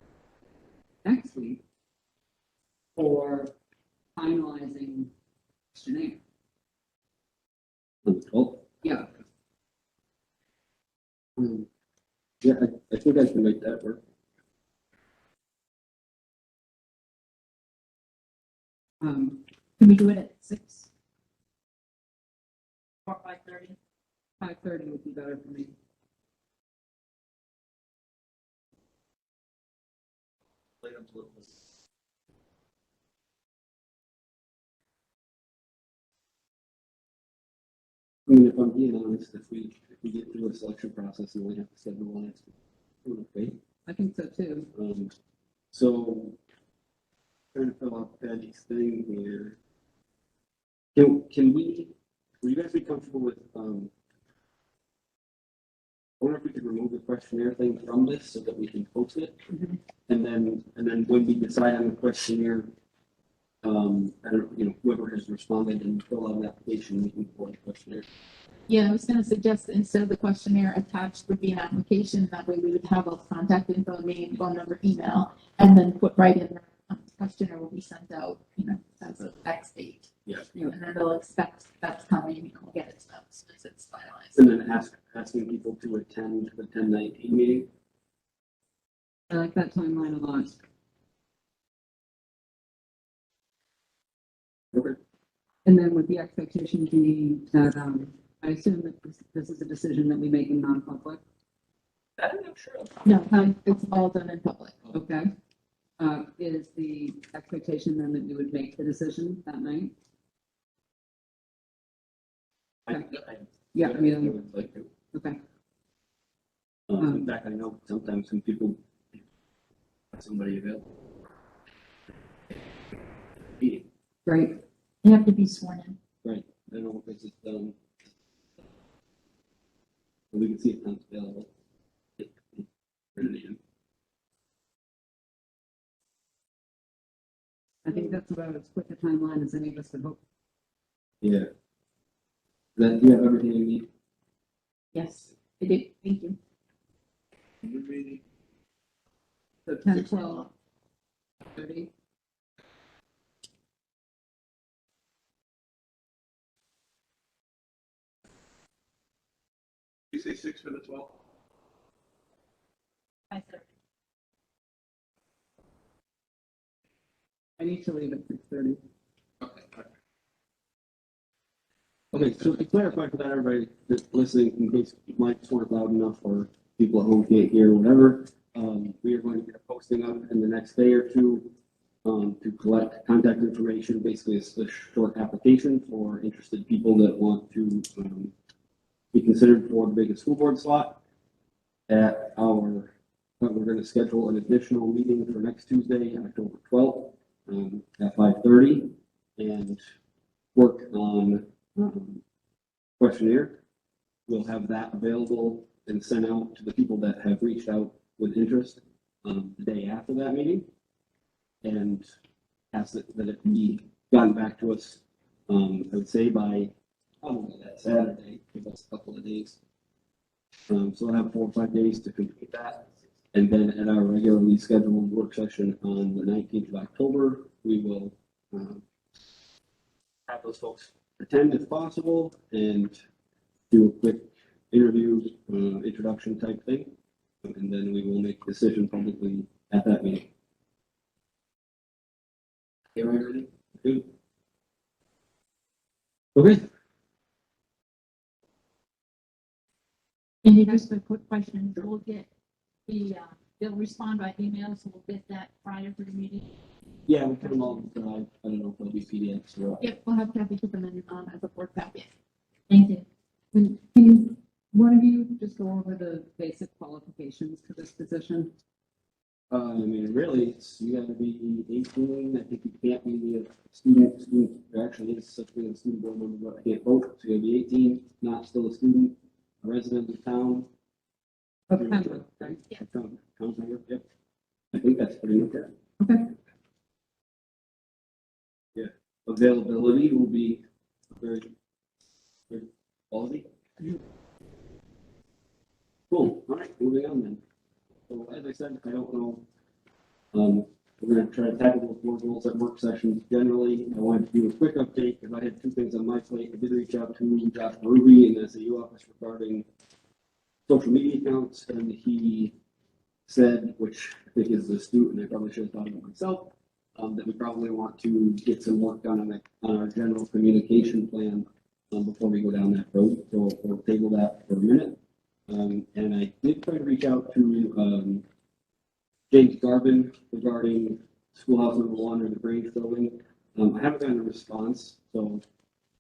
next week for finalizing questionnaire. On the 12th? Yeah, Yeah, I think I can make that work. Can we do it at 6? Or 5:30? 5:30 would be better for me. Late up a little bit. I mean, if I'm being honest, if we get through a selection process and we have to schedule one, it's okay. I think so too. So trying to fill out Patty's thing here. Can we, would you guys be comfortable with, I wonder if we could remove the questionnaire thing from this so that we can post it? And then when we decide on the questionnaire, I don't, whoever has responded and filled out an application, we can forward the questionnaire. Yeah, I was gonna suggest that instead of the questionnaire attached would be an application, that way we would have a contact info, name, phone number, email, and then put right in there, questionnaire will be sent out, as of X date. Yeah. And then they'll expect that's coming, we'll get it to them as soon as it's finalized. And then asking people to attend the 10/19 meeting. I like that timeline a lot. Okay. And then with the expectation being that, I assume that this is a decision that we make in non-public. I'm not sure. No, it's all done in public. Okay. Is the expectation then that we would make the decision that night? Yeah, I mean, I would like to. okay. In fact, I know sometimes some people have somebody available. Meeting. Right. They have to be sworn in. Right, I don't know if it's just, we can see if time's available. I think that's about as quick a timeline as any of us could hope. Yeah. That, you have everything you need? Yes, I do, thank you. So 10, 12, 30. You say 6 for the 12th? 5:30. I need to leave at 6:30. Okay. Okay, so to clarify for that, everybody that's listening, in case mics weren't loud enough or people at home can't hear, whatever, we are going to get a posting up in the next day or two to collect contact information. Basically, it's a short application for interested people that want to be considered for the biggest school board slot. We're going to schedule an additional meeting for next Tuesday, October 12th, at 5:30, and work on questionnaire. We'll have that available and sent out to the people that have reached out with interest the day after that meeting, and ask that it be gotten back to us I would say by probably that Saturday, give us a couple of days. So we'll have 4 or 5 days to complete that. And then at our regularly scheduled work session on the 19th of October, we will have those folks attend if possible and do a quick interview, introduction type thing. And then we will make a decision publicly at that meeting. Okay, right, ready? Good. Okay. And just a quick question, we'll get they'll respond by email, so we'll get that prior to the meeting. Yeah, we put them all, I don't know if they'll be PDFs or. Yep, we'll have Kathy put them in, as a board packet. Thank you. And can you, one of you just go over the basic qualifications for this position? I mean, really, you gotta be 18, I think you can't be a student, there actually is such a thing as a student board member, but I can't vote, so you gotta be 18, not still a student, a resident of town. Of Pembroke, right? Yeah. Town member, yep. I think that's pretty much it. Okay. Yeah, availability will be very quality. Cool, all right, moving on then. So as I said, I don't know, we're gonna try to tackle those board goals at work sessions generally. I wanted to do a quick update, because I had 2 things on my plate. I did reach out to Josh Ruby in the SAU office regarding social media accounts, and he said, which I think is astute, and I probably should have thought of it myself, that we probably want to get some work done on our general communication plan before we go down that road. So we'll table that for a minute. And I did try to reach out to James Garvin regarding Schoolhouse number 1 or the Grange building. I haven't gotten a response, so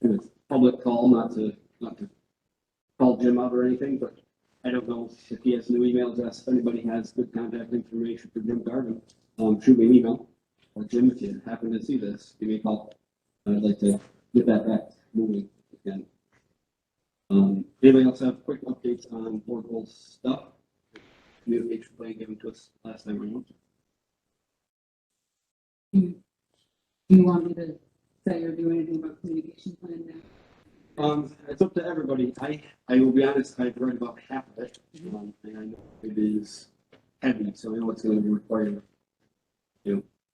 it's a public call, not to call Jim out or anything, but I don't know if he has new emails. If anybody has good contact information for Jim Garvin, shoot me an email. Or Jim, if you happen to see this, give me a call. I'd like to get that back moving again. Anybody else have quick updates on board goals stuff? Communication plan given to us last time around. Do you want me to say or do anything about communication plan now? It's up to everybody. I will be honest, I've read about half of it, and I know it is heavy, so I know it's going to require,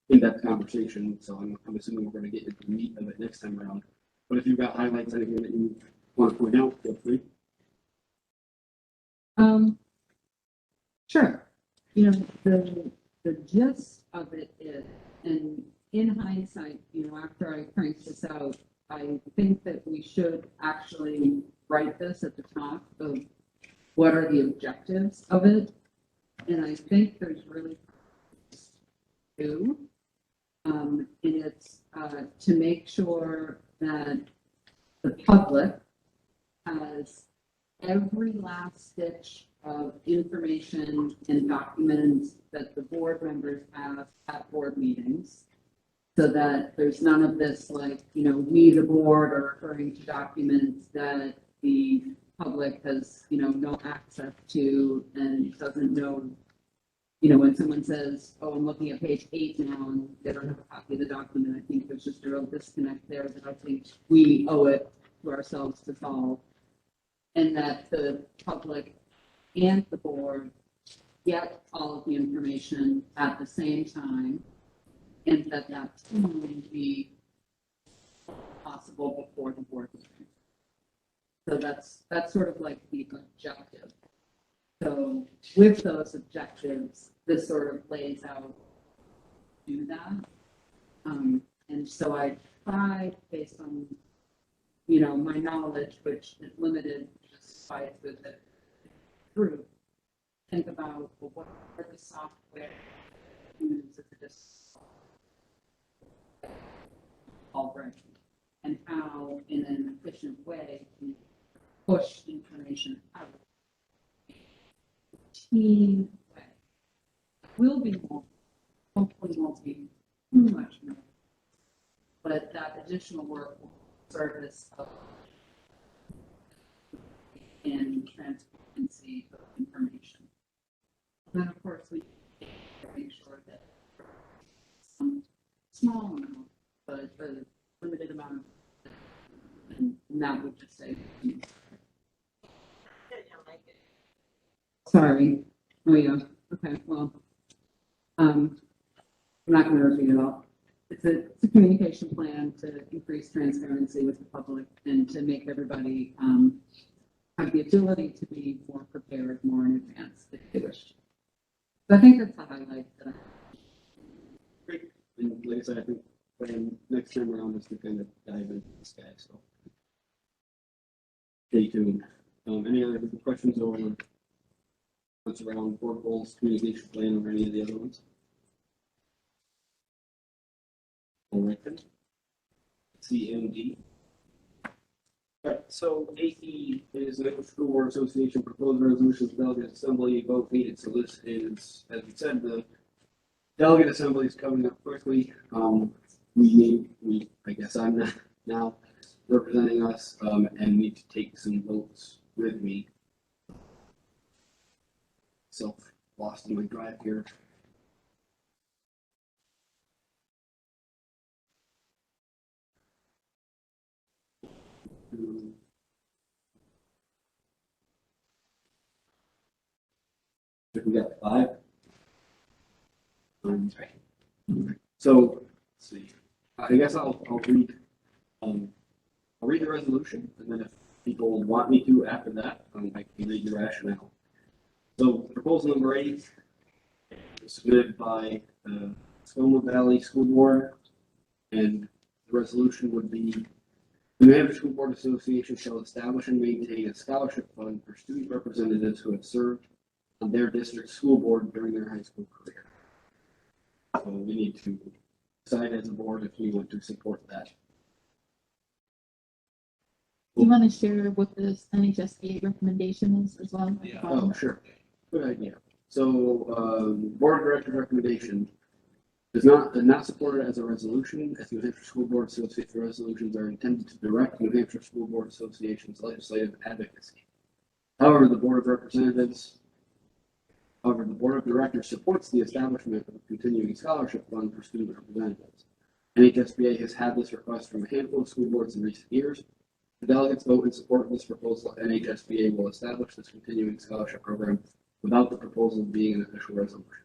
in-depth conversation. So I'm assuming we're going to get into the meat of it next time around. But if you've got highlights, anything that you want to point out, feel free. Sure. The gist of it is, and in hindsight, after I cranked this out, I think that we should actually write this at the top of what are the objectives of it. And I think there's really 2. And it's to make sure that the public has every last stitch of information and documents that the board members have at board meetings. So that there's none of this like, we the board are referring to documents that the public has, no access to and doesn't know. When someone says, oh, I'm looking at page 8 now and they don't have a copy of the document, I think there's just a real disconnect there that I think we owe it to ourselves to solve. And that the public and the board get all of the information at the same time. And that can be possible before the board meeting. So that's sort of like the objective. So with those objectives, this sort of lays out do that. And so I tried based on, my knowledge, which is limited just by the group, think about what are the software used as a already, and how in an efficient way to push information out. Team way. Will be more, hopefully won't be too much more. But that additional work will service of in transparency of information. Then of course we make sure that some small amount, but a limited amount of And that would just say. Sorry. Oh, yeah. Okay, well, I'm not gonna repeat it all. It's a communication plan to increase transparency with the public and to make everybody, have the ability to be more prepared, more in advance if they wish. So I think that's the highlight that Great. And like I said, I think when next time around is to kind of dive into this guy, so. Stay tuned. Any other questions or what's around board goals, communication plan, or any of the other ones? All right then. CMD. Alright, so AE is the National School Board Association proposed resolutions delegate assembly vote needed. So this is, as we said, the delegate assembly is coming up quickly. I guess I'm not now representing us, and need to take some votes with me. So lost in my drive here. We got 5. So let's see. I guess I'll read I'll read the resolution, and then if people want me to after that, I can read the rationale. So proposal number 8 was submitted by the Sonoma Valley School Board, and the resolution would be the New Hampshire School Board Association shall establish and maintain a scholarship fund for student representatives who have served on their district school board during their high school career. So we need to decide as a board if we want to support that. Do you want to share what this NHSBA recommendation is as well? Yeah. Oh, sure. Good idea. So, board of directors recommendation is not supported as a resolution, as New Hampshire School Board Association resolutions are intended to direct New Hampshire School Board Association's legislative advocacy. However, the Board of Directors supports the establishment of a continuing scholarship fund for student representatives. NHSBA has had this request from a handful of school boards in recent years. The delegates vote in support of this proposal. NHSBA will establish this continuing scholarship program without the proposal being an official resolution.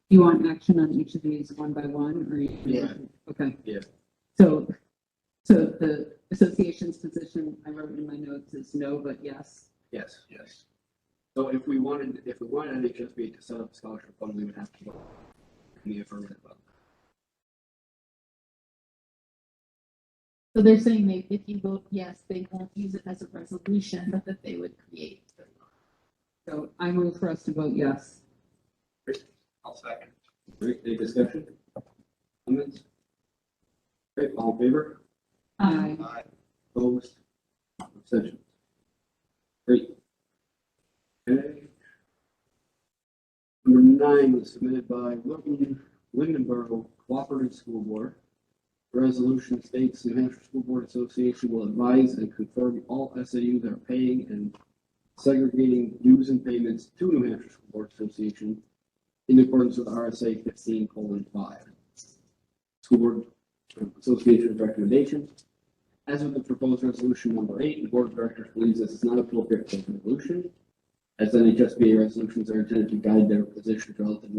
you want action on each of these one by one, or you? Yeah. Okay. Yeah. So the association's position, I wrote in my notes, is no, but yes. Yes. Yes. So if we wanted NHSBA to set up a scholarship fund, we would have to vote in the affirmative. So they're saying they, if you vote yes, they won't use it as a resolution, but that they would create. So I move for us to vote yes. I'll second. Great, any discussion? Comments? Great, all in favor? Aye. Aye. Opposed? Abstentions? Great. Okay. Number 9 was submitted by Lindenborough Cooperative School Board. The resolution states New Hampshire School Board Association will advise and confirm all SAUs are paying and segregating dues and payments to New Hampshire School Board Association in accordance with RSA 15:5. School Board Association's recommendation. As with the proposed resolution number 8, the Board of Directors believes this is not appropriate for resolution, as NHSBA resolutions are intended to guide their positions relative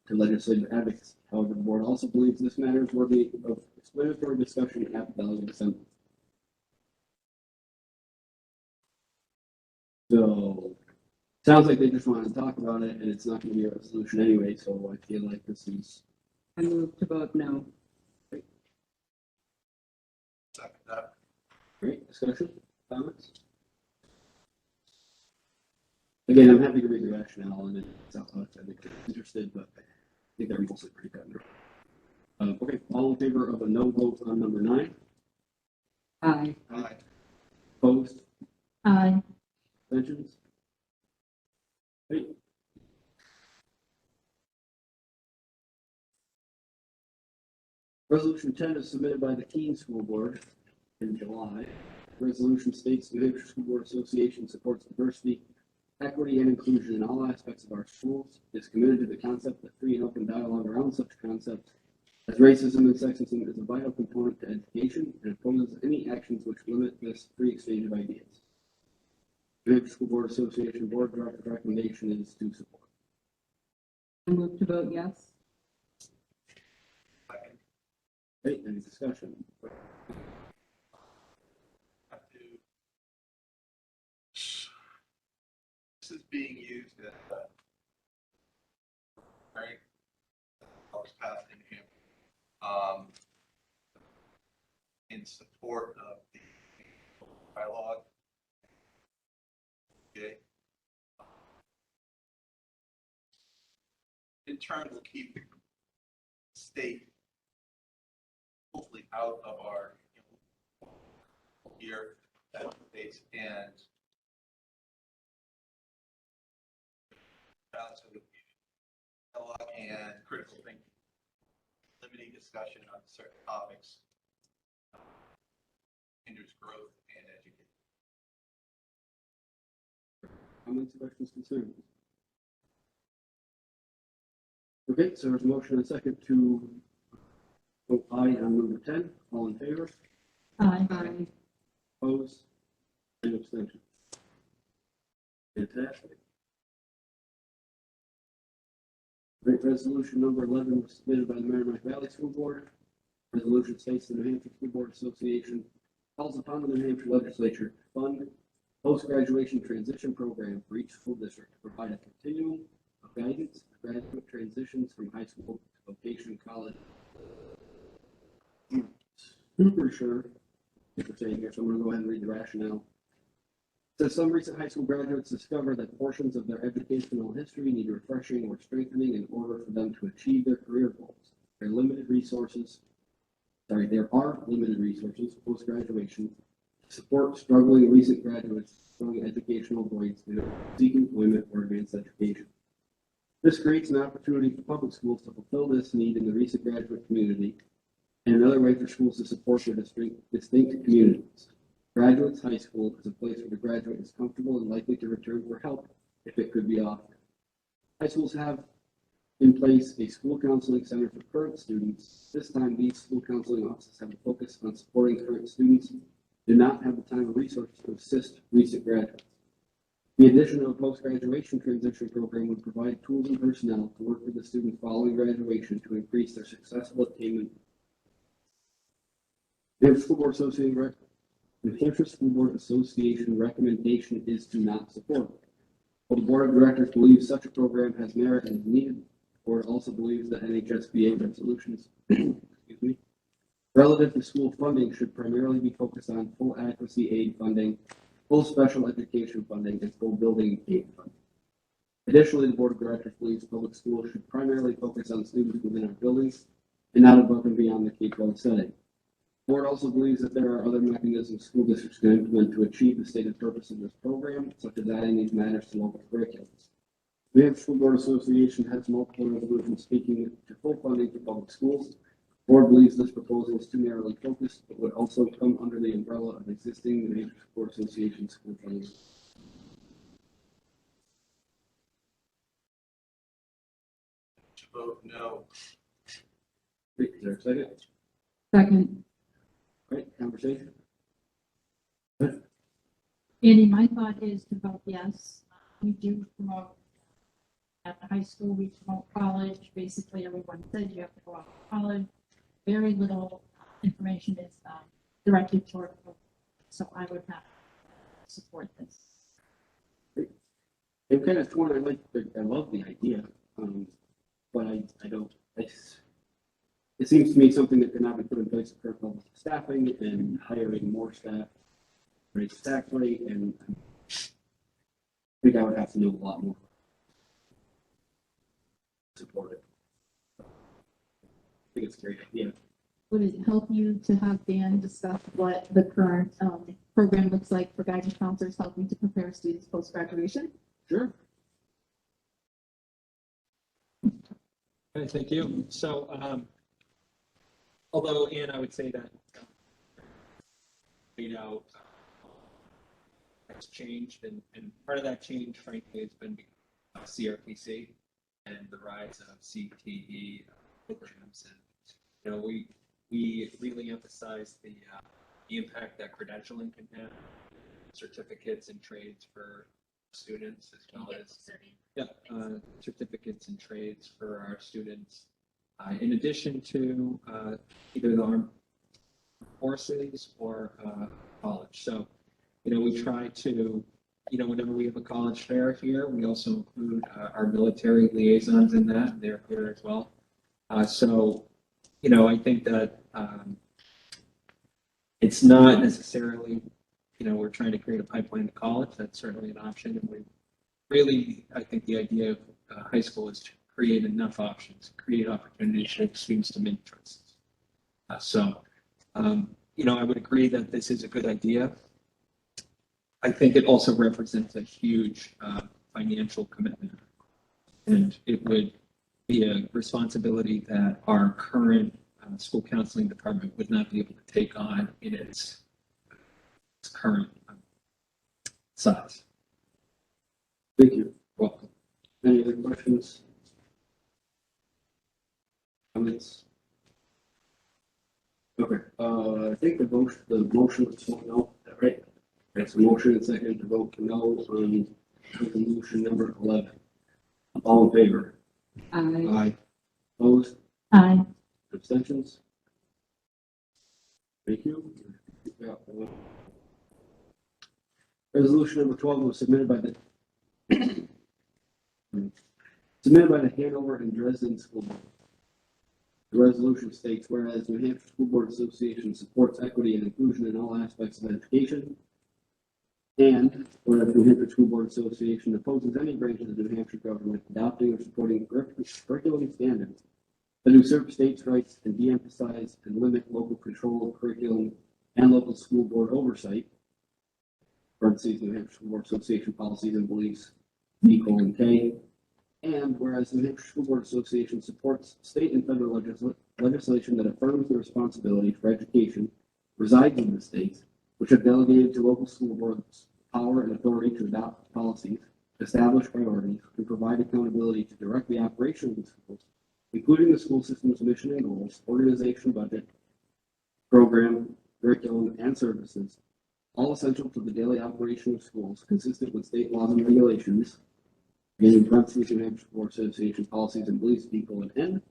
to legislative advocacy. However, the board also believes this matter is worthy of explanatory discussion at the delegate assembly. So, sounds like they just want to talk about it, and it's not going to be a resolution anyway, so I feel like this is. I move to vote no. Second that. Great, discussion, comments? Again, I'm happy to read the rationale, and it's out loud, I think they're interested, but I think they're mostly pretty good. Okay, all in favor of a no vote on number 9? Aye. Aye. Opposed? Aye. Abstentions? Great. Resolution 10 is submitted by the Keene School Board in July. The resolution states the New Hampshire School Board Association supports diversity equity and inclusion in all aspects of our schools, is committed to the concept that free and open dialogue around such concepts as racism and sexism is a vital component to education and opposes any actions which limit this free exchange of ideas. The New Hampshire School Board Association Board Director's recommendation is to support. I move to vote yes. Okay, any discussion? This is being used as right? Was passed in New Hampshire, in support of the dialogue. Okay. In turn, will keep the state hopefully out of our here states and balance of the dialogue and critical thinking, limiting discussion on certain topics hinders growth and education. Comments, questions, concerns? Okay, so there's a motion and a second to vote aye on number 10. All in favor? Aye. Aye. Opposed? And abstention. Fantastic. Great, resolution number 11 was submitted by the Merrimack Valley School Board. Resolution states the New Hampshire School Board Association calls upon the New Hampshire Legislature to fund post-graduation transition program for each school district to provide a continuum of guidance for graduate transitions from high school to vocation college. Super sure what we're saying here, so I'm going to go ahead and read the rationale. So some recent high school graduates discover that portions of their educational history need refreshing or strengthening in order for them to achieve their career goals. There are limited resources post-graduation to support struggling recent graduates filling educational voids in seeking employment or advanced education. This creates an opportunity for public schools to fulfill this need in the recent graduate community and another way for schools to support their distinct communities. Graduates High School is a place where the graduate is comfortable and likely to return for help if it could be offered. High schools have in place a school counseling center for current students. This time, these school counseling offices have a focus on supporting current students who do not have the time or resources to assist recent graduates. The addition of a post-graduation transition program would provide tools and personnel to work with the students following graduation to increase their successful attainment. The New Hampshire School Board Association recommendation is to not support. While the Board of Directors believes such a program has merit and is needed, the Board also believes that NHSBA resolutions relative to school funding should primarily be focused on full adequacy aid funding, full special education funding, and full building aid funding. Additionally, the Board of Directors believes public schools should primarily focus on students within our buildings and not above and beyond the K-12 setting. The Board also believes that there are other mechanisms school districts can implement to achieve the stated purpose of this program, such as adding these matters to local curriculums. The New Hampshire School Board Association has multiple resolutions speaking to full funding for public schools. The Board believes this proposal is too narrowly focused, but would also come under the umbrella of existing New Hampshire School Board Association school funding. To vote no. Is there a second? Second. Right, conversation? Andy, my thought is to vote yes. We do promote at the high school, we promote college. Basically, everyone says you have to go out to college. Very little information is directed toward, so I would have to support this. I'm kind of torn. I love the idea, but I don't. It seems to me something that cannot be put in place for current levels of staffing and hiring more staff, raise the tax rate, and I think I would have to know a lot more. Support it. I think it's a great idea. Would it help you to have Dan discuss what the current program looks like for guidance counselors helping to prepare students post-graduation? Sure. Okay, thank you. So, although, Ann, I would say that, has changed, and part of that change, frankly, has been CRPC and the rise of CTE programs. And, you know, we really emphasize the impact that credentialing can have, certificates and trades for students, as well as certificates and trades for our students, in addition to either the armed forces or college. So, you know, we try to, you know, whenever we have a college fair here, we also include our military liaisons in that. They're here as well. So, you know, I think that it's not necessarily, you know, we're trying to create a pipeline to college. That's certainly an option. And we really, I think the idea of high school is to create enough options, create opportunities for students to make choices. You know, I would agree that this is a good idea. I think it also represents a huge financial commitment, and it would be a responsibility that our current school counseling department would not be able to take on in its current size. Thank you. Welcome. Any other questions? Comments? Okay, I think the motion was to no, is that right? That's a motion and second to vote no on resolution number 11. All in favor? Aye. Opposed? Aye. Abstentions? Thank you. Resolution number 12 was submitted by the Hanover and Dresden School Board. The resolution states, whereas New Hampshire School Board Association supports equity and inclusion in all aspects of education, and whereas New Hampshire School Board Association opposes any branch of the New Hampshire government adopting or supporting curriculum standards that usurp states' rights and de-emphasize and limit local control of curriculum and local school board oversight, parentheses, New Hampshire School Board Association policies and beliefs, B:(K). And whereas the New Hampshire School Board Association supports state and federal legislation that affirms the responsibility for education resides in the states, which have delegated to local school boards power and authority to adopt policies, establish priorities, and provide accountability to direct the operation of the schools, including the school system's mission and goals, organization, budget, program, curriculum, and services, all essential to the daily operation of schools, consistent with state laws and regulations, and in parentheses, New Hampshire Board Association policies and beliefs, B:(N).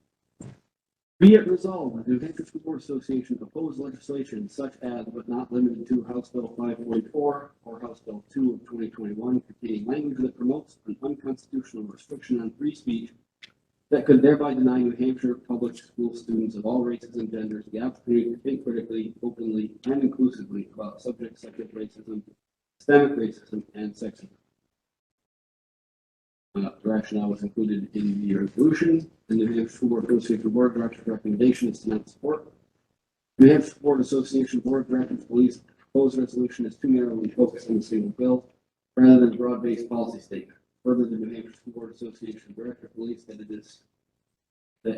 Be it resolved that the New Hampshire School Board Association oppose legislation such as, but not limited to, House Bill 544 or House Bill 2 of 2021, containing language that promotes an unconstitutional restriction on free speech that could thereby deny New Hampshire public school students of all races and genders the opportunity to think critically, openly, and inclusively about subjects such as racism, systemic racism, and sexism. The rationale was included in the resolution. The New Hampshire School Board Association Board of Directors' recommendation is to not support. The New Hampshire Board Association Board of Directors believes the proposed resolution is too narrowly focused on a single bill rather than a broad-based policy statement. Further, the New Hampshire School Board Association Director believes that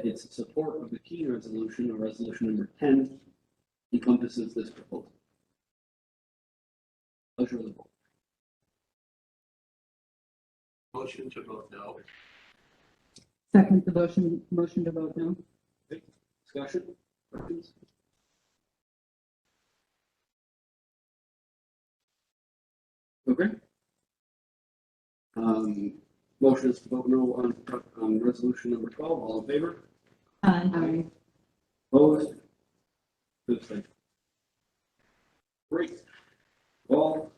its support of the key resolution, or resolution number 10, encompasses this proposal. Pleasure of the board. Motion to vote no. Second the motion to vote no. Discussion? Questions? Okay. Motion is to vote no on resolution number 12. All in favor? Aye. Opposed? Abstained. Great. All.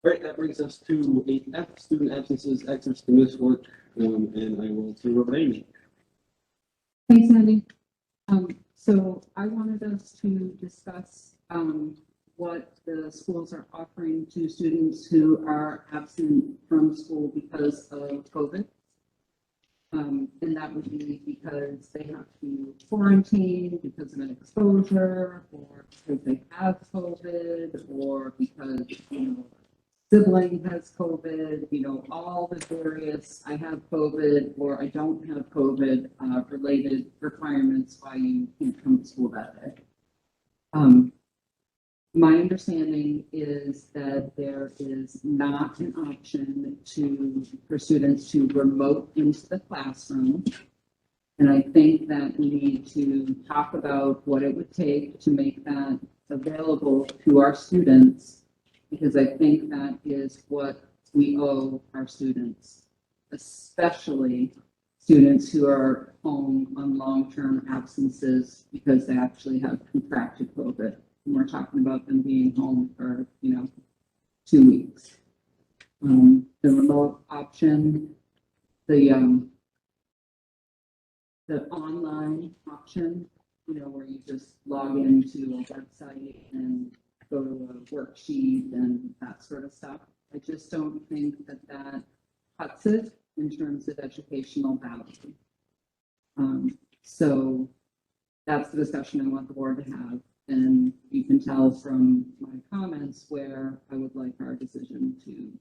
All right, that brings us to 8F, student absences, exits to miss work, and I will turn it over to Amy. Thanks, Andy. So I wanted us to discuss, what the schools are offering to students who are absent from school because of COVID. And that would be because they have to quarantine because of an exposure, or because they have COVID, or because, sibling has COVID, all the various, I have COVID or I don't have COVID related requirements why you can't come to school that day. My understanding is that there is not an option for students to remote into the classroom. And I think that we need to talk about what it would take to make that available to our students, because I think that is what we owe our students, especially students who are home on long-term absences because they actually have contracted COVID. And we're talking about them being home for, 2 weeks. The remote option, the online option, where you just log into a website and go to a worksheet and that sort of stuff. I just don't think that that cuts it in terms of educational value. So that's the discussion I want the board to have. And you can tell from my comments where I would like our decision to.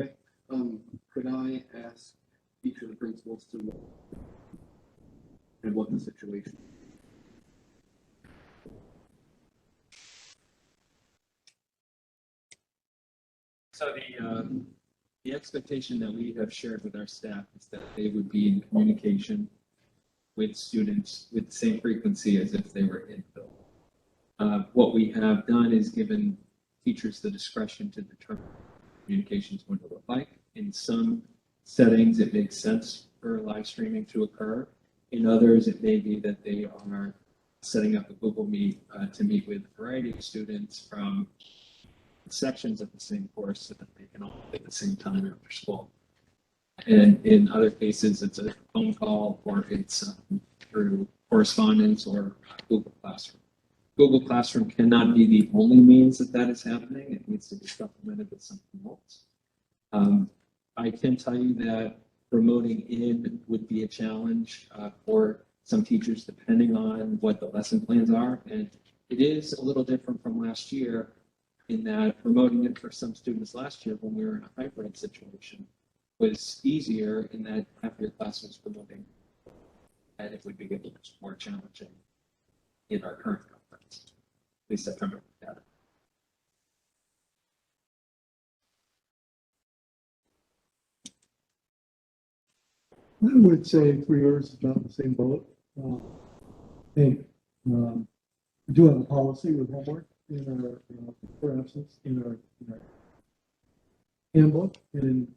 Okay, could I ask each of the principals to look and what the situation? So the expectation that we have shared with our staff is that they would be in communication with students with the same frequency as if they were in building. What we have done is given teachers the discretion to determine communication is going to look like. In some settings, it makes sense for live streaming to occur. In others, it may be that they are setting up a Google Meet to meet with a variety of students from sections of the same course so that they can all at the same time after school. And in other cases, it's a phone call or it's through correspondence or Google Classroom. Google Classroom cannot be the only means that that is happening. It needs to be supplemented with something else. I can tell you that remoting in would be a challenge for some teachers, depending on what the lesson plans are. And it is a little different from last year in that remoting in for some students last year when we were in a hybrid situation was easier in that half your class was promoting, and it would be a little more challenging in our current conference, at least at Pembroke data. I would say 3 years is about the same boat. I think we do have a policy with homework in our, for absence in our handbook. And,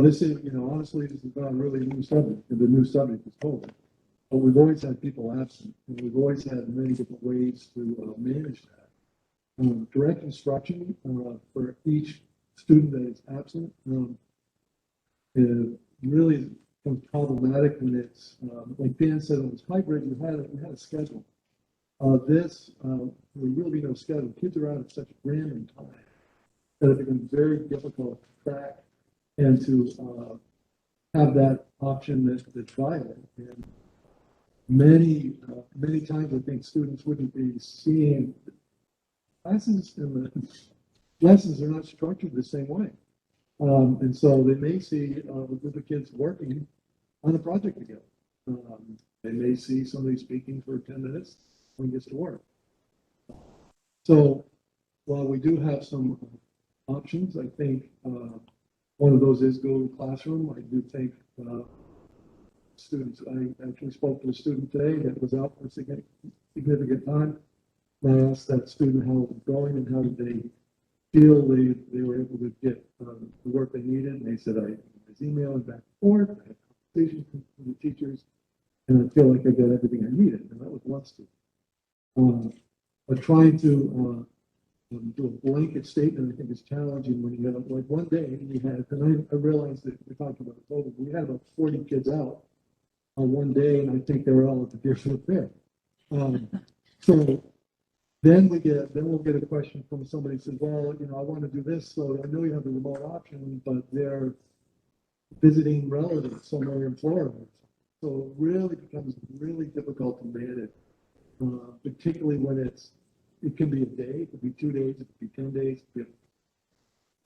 this is, honestly, this is not really a new subject. The new subject is COVID. But we've always had people absent, and we've always had many different ways to manage that. Direct instruction for each student that is absent really becomes problematic when it's, like Dan said, when it's hybrid, you had a schedule. There will be no schedule. Kids are out at such random time that it becomes very difficult to track and to have that option that's viable. And many times I think students wouldn't be seeing classes and the lessons are not structured the same way. And so they may see a group of kids working on a project together. They may see somebody speaking for 10 minutes when he gets to work. So while we do have some options, I think one of those is Google Classroom. I do think students, I actually spoke to a student today that was out for a significant time. And I asked that student how it was going and how did they feel they were able to get the work they needed. And they said, I was emailing back and forth, I had conversations with the teachers, and I feel like I got everything I needed. And that was one student. But trying to do a blanket statement, I think is challenging when you have, like one day we had, and I realized that we're talking about COVID, we had about 40 kids out on one day, and I think they were all at the Deerfield Fair. So then we'll get a question from somebody who says, well, I want to do this, so I know you have the remote option, but they're visiting relatives somewhere in Florida. So it really becomes really difficult to manage, particularly when it can be a day, it could be 2 days, it could be 10 days.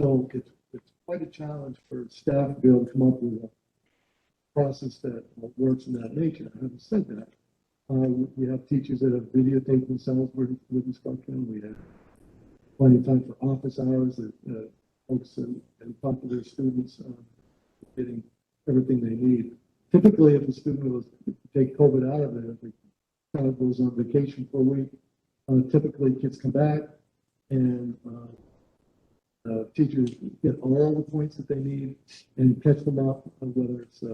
So it's quite a challenge for staff to be able to come up with a process that works in that nature. Having said that, We have teachers that have videotaped themselves with instruction. We have plenty of time for office hours that folks and talk to their students, getting everything they need. Typically, if a student was to take COVID out of it, if the child goes on vacation for a week, typically kids come back and teachers get all the points that they need and catch them up, whether it's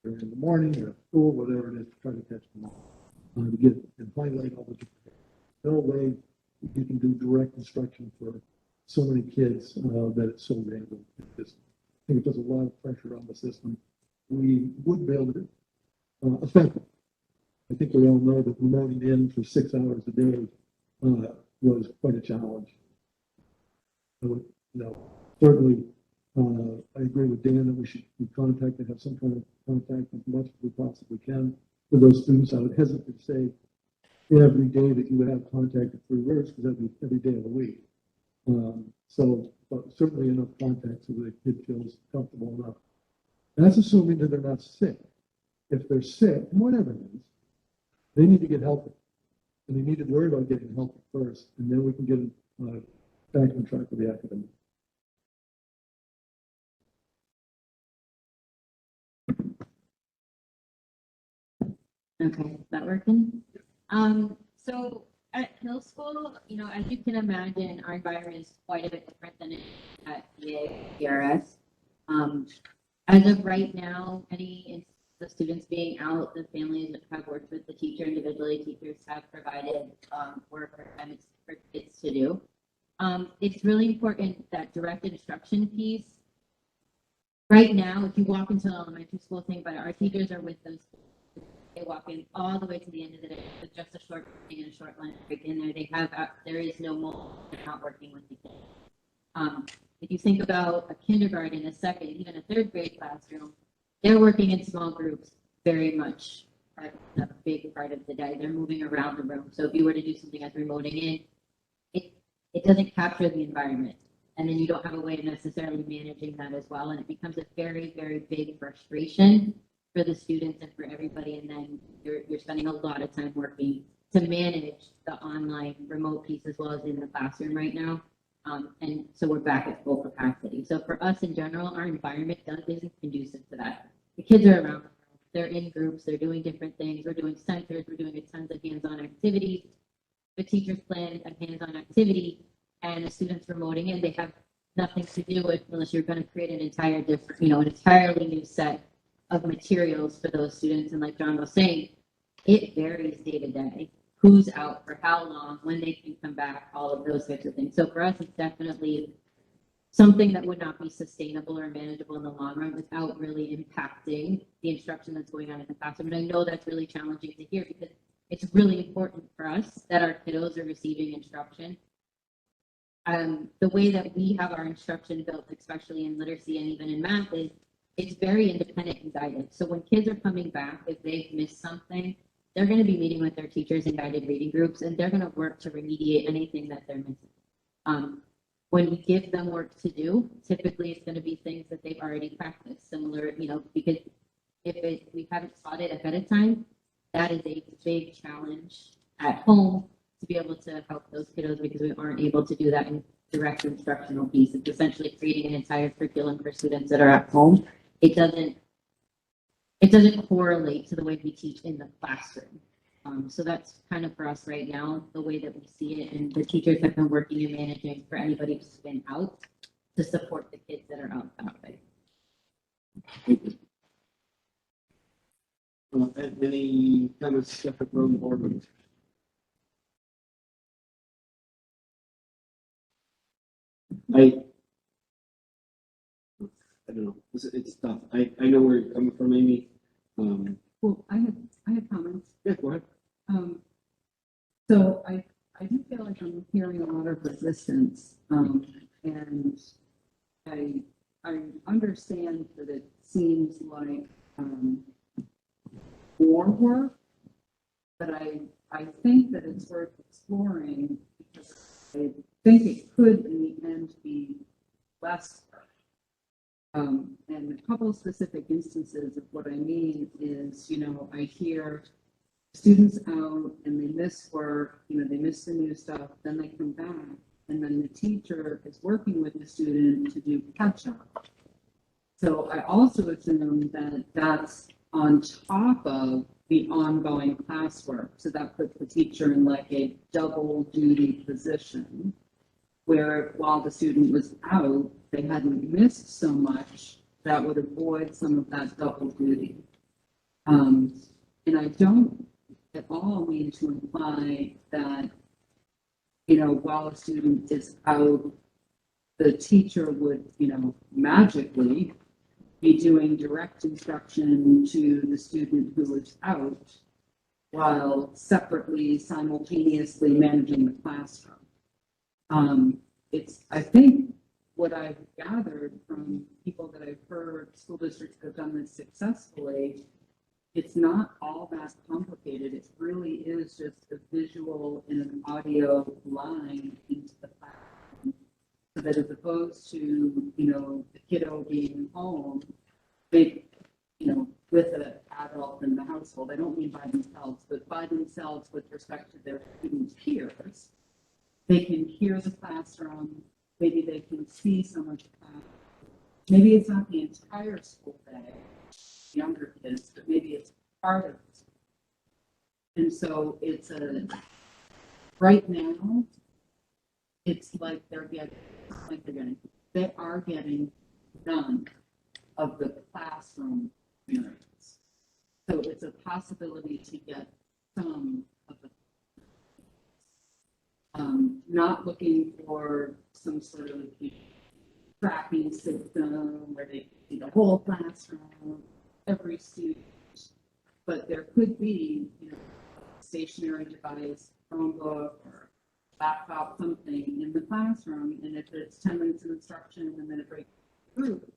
they're in the morning or at school, whatever it is, to try to catch them up. To get and highlight all the different. No way you can do direct instruction for so many kids that it's so random. I think it puts a lot of pressure on the system. We would be able to affect it. I think we all know that remoting in for 6 hours a day was quite a challenge. I would, certainly, I agree with Dan that we should be contacted, have some kind of contact as much as we possibly can with those students. I would hesitate to say every day that you would have contact at 3 words, because that'd be every day of the week. But certainly enough contact so that the kid feels comfortable enough. And that's assuming that they're not sick. If they're sick, whatever it is, they need to get help. And they need to worry about getting help first, and then we can get them back on track with the academic. Okay, is that working? So at Hill School, as you can imagine, our environment is quite a bit different than at PRS. As of right now, the students being out, the families have worked with the teacher individually. Teachers have provided work or assignments for kids to do. It's really important that direct instruction piece. Right now, if you walk into an elementary school, think about it, our teachers are with those. They walk in all the way to the end of the day with just a short break and a short lunch break in there. There is no more, they're not working with the kids. If you think about a kindergarten, a second, even a third grade classroom, they're working in small groups very much a big part of the day. They're moving around the room. So if you were to do something as remoting in, it doesn't capture the environment. And then you don't have a way of necessarily managing that as well. And it becomes a very, very big frustration for the students and for everybody. And then you're spending a lot of time working to manage the online remote piece as well as in the classroom right now. And so we're back at full capacity. So for us in general, our environment isn't conducive to that. The kids are around, they're in groups, they're doing different things. We're doing centers, we're doing tons of hands-on activities. The teachers plan a hands-on activity and the students remoting in, they have nothing to do with unless you're going to create an entire different, an entirely new set of materials for those students. And like John was saying, it varies day to day. Who's out for how long, when they can come back, all of those types of things. So for us, it's definitely something that would not be sustainable or manageable in the long run without really impacting the instruction that's going on in the classroom. And I know that's really challenging to hear because it's really important for us that our kiddos are receiving instruction. The way that we have our instruction built, especially in literacy and even in math, is it's very independent and guided. So when kids are coming back, if they've missed something, they're going to be meeting with their teachers in guided reading groups, and they're going to work to remediate anything that they're missing. When we give them work to do, typically it's going to be things that they've already practiced, similar, because if we haven't taught it ahead of time, that is a big challenge at home to be able to help those kiddos because we aren't able to do that in direct instructional piece. It's essentially creating an entire curriculum for students that are at home. It doesn't correlate to the way we teach in the classroom. So that's kind of for us right now, the way that we see it. And the teachers have been working and managing for anybody who's been out to support the kids that are out that way. Any comments from the board? I don't know. It's tough. I know where you're coming from, Amy. Well, I have comments. Yeah, go ahead. So I do feel like I'm hearing a lot of resistance, and I understand that it seems like more work, but I think that it's worth exploring because I think it could in the end be less work. And a couple of specific instances of what I mean is, I hear students out and they miss work, they miss the new stuff, then they come back, and then the teacher is working with the student to do catch up. So I also assume that that's on top of the ongoing classwork. So that puts the teacher in like a double duty position where while the student was out, they hadn't missed so much that would avoid some of that double duty. And I don't at all mean to imply that, while a student is out, the teacher would, magically be doing direct instruction to the student who is out while separately, simultaneously managing the classroom. I think what I've gathered from people that I've heard school districts have done this successfully, it's not all that complicated. It really is just a visual and an audio line into the classroom. So that as opposed to, the kiddo being home, they, with an adult in the household, I don't mean by themselves, but by themselves with respect to their student peers, they can hear the classroom, maybe they can see some of the class. Maybe it's not the entire school day, younger kids, but maybe it's part of it. And so right now, it's like they are getting none of the classroom experience. So it's a possibility to get some of the, not looking for some sort of tracking system where they see the whole classroom, every student, but there could be, a stationary device, Chromebook or laptop, something in the classroom, and if it's 10 minutes of instruction and then a break group,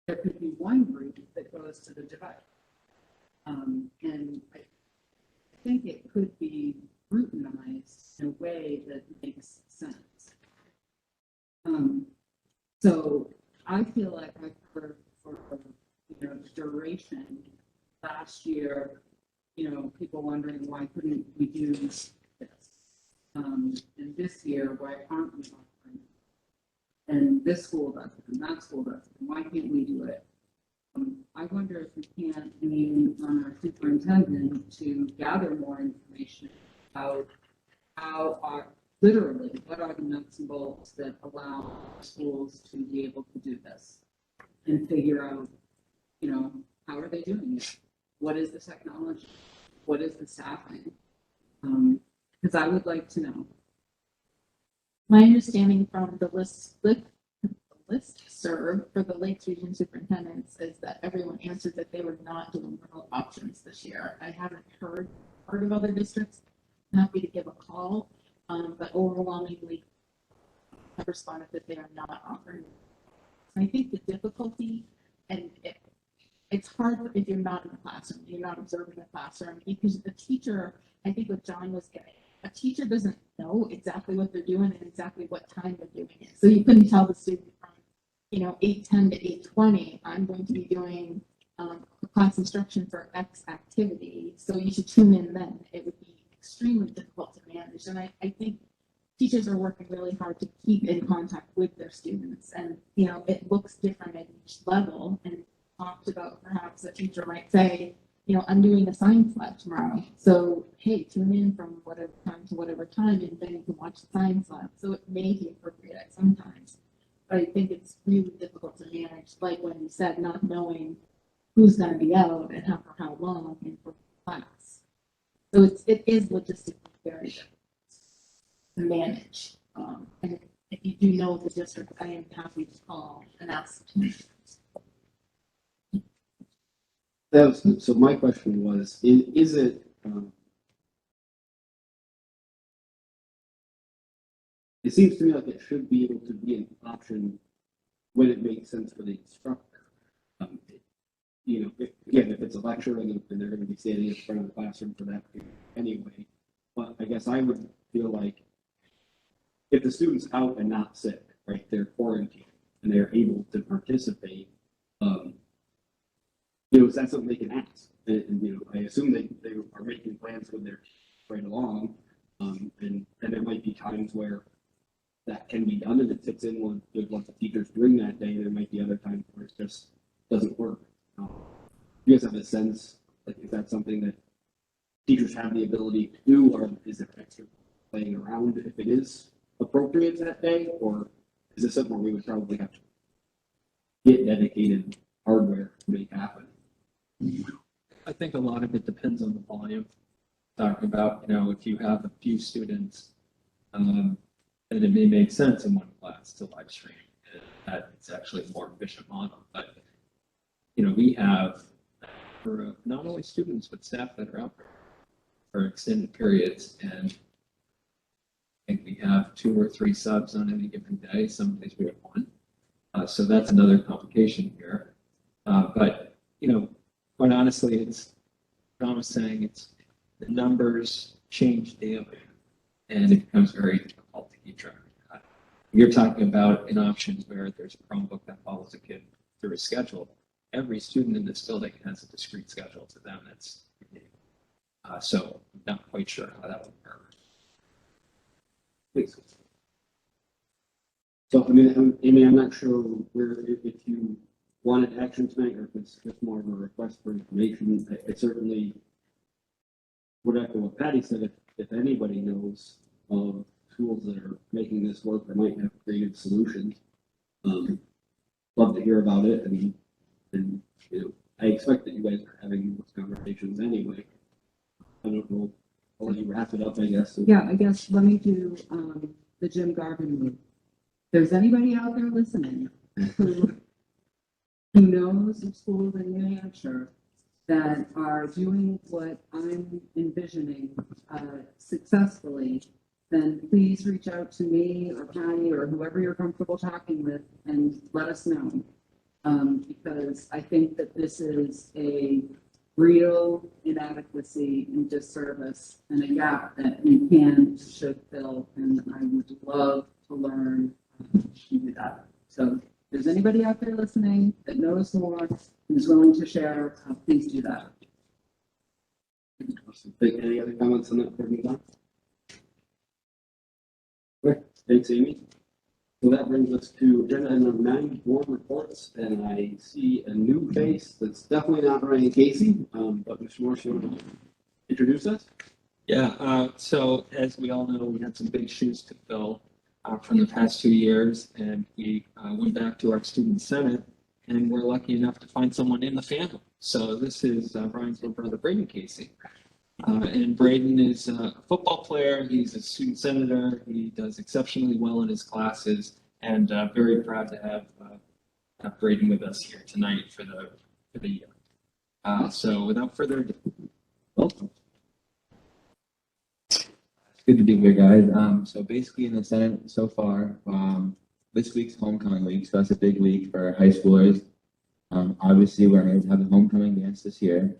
there could be one group that goes to the device. And I think it could be routinized in a way that makes sense. So I feel like I've heard for the duration last year, people wondering why couldn't we do this? And this year, why aren't we offering it? And this school does it, and that school does it, and why can't we do it? I wonder if we can't lean on our superintendent to gather more information about what are the nuts and bolts that allow schools to be able to do this and figure out, how are they doing it? What is the technology? What is the staffing? Because I would like to know. My understanding from the list served for the Lakes Region superintendents is that everyone answered that they were not doing remote options this year. I haven't heard of other districts. I'm happy to give a call, but overwhelmingly have responded that they are not offering. I think the difficulty, and it's hard if you're not in the classroom, you're not observing the classroom, because the teacher, I think what John was getting, a teacher doesn't know exactly what they're doing and exactly what time they're doing it. So you couldn't tell the student from, 8:10 to 8:20, I'm going to be doing class instruction for X activity. So you should tune in then. It would be extremely difficult to manage. And I think teachers are working really hard to keep in contact with their students. And, it looks different at each level. And talked about perhaps a teacher might say, I'm doing a science lab tomorrow. So, hey, tune in from whatever time to whatever time, and then you can watch the science lab. So it may be appropriate sometimes. But I think it's really difficult to manage, like when you said, not knowing who's going to be out and for how long and for class. So it is logistically very difficult to manage. And if you do know the district, I am happy to call and ask. So my question was, is it, it seems to me like it should be able to be an option when it makes sense for the instructor. If it's a lecture and they're going to be standing in front of the classroom for that anyway. But I guess I would feel like if the student's out and not sick, right, they're quarantined and they're able to participate, is that something they can ask? And I assume they are making plans with their right along. And there might be times where that can be done and it fits in with what the teacher's doing that day. There might be other times where it just doesn't work. You guys have a sense, like, if that's something that teachers have the ability to do, or is there extra playing around if it is appropriate that day, or is this something where we would probably have to get dedicated hardware to make happen? I think a lot of it depends on the volume. Talking about, if you have a few students, then it may make sense in one class to live stream. That's actually a more efficient model. But, we have for not only students, but staff that are out there for extended periods. And I think we have 2 or 3 subs on any given day. Some days we have 1. So that's another complication here. But, quite honestly, it's, what I was saying, it's the numbers change daily and it becomes very difficult to keep track of that. You're talking about an option where there's a Chromebook that follows a kid through a schedule. Every student in this building has a discrete schedule to them. That's so I'm not quite sure how that would work. Please. So, Amy, I'm not sure if you wanted action tonight or if it's just more of a request for information. I certainly would echo what Patty said. If anybody knows of schools that are making this work or might have creative solutions, love to hear about it. And I expect that you guys are having those conversations anyway. I don't know. I'll let you wrap it up, I guess. Yeah, I guess let me do the Jim Garvin move. If there's anybody out there listening who knows of schools in New Hampshire that are doing what I'm envisioning successfully, then please reach out to me or Patty or whoever you're comfortable talking with and let us know. Because I think that this is a real inadequacy and disservice and a gap that you should fill, and I would love to learn to do that. So if there's anybody out there listening that knows more and is willing to share, please do that. Any other comments on that before we move on? Okay, thanks, Amy. So that brings us to agenda item number 9, board reports, and I see a new face that's definitely not Ryan Casey, but Mr. Morse, you want to introduce us? Yeah, so as we all know, we had some big shoes to fill from the past 2 years, and we went back to our student senate, and we're lucky enough to find someone in the family. So this is Ryan's little brother, Braden Casey. And Braden is a football player. He's a student senator. He does exceptionally well in his classes, and very proud to have Braden with us here tonight for the year. So without further ado, welcome. It's good to be here, guys. So basically in the Senate so far, this week's homecoming week, so that's a big week for high schoolers. Obviously, we're going to have the homecoming dance this year,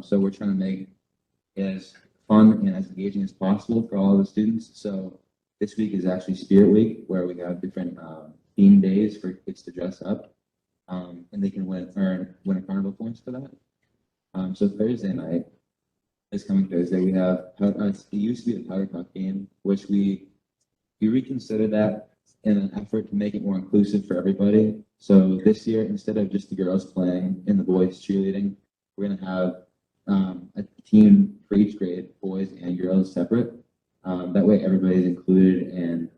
so we're trying to make as fun and as engaging as possible for all of the students. So this week is actually Spirit Week, where we have different theme days for kids to dress up, and they can win a carnival points for that. So Thursday night, this coming Thursday, we have it used to be the powder puff game, which we reconsidered that in an effort to make it more inclusive for everybody. So this year, instead of just the girls playing and the boys cheerleading, we're going to have a team for each grade, boys and girls separate. That way everybody's included, and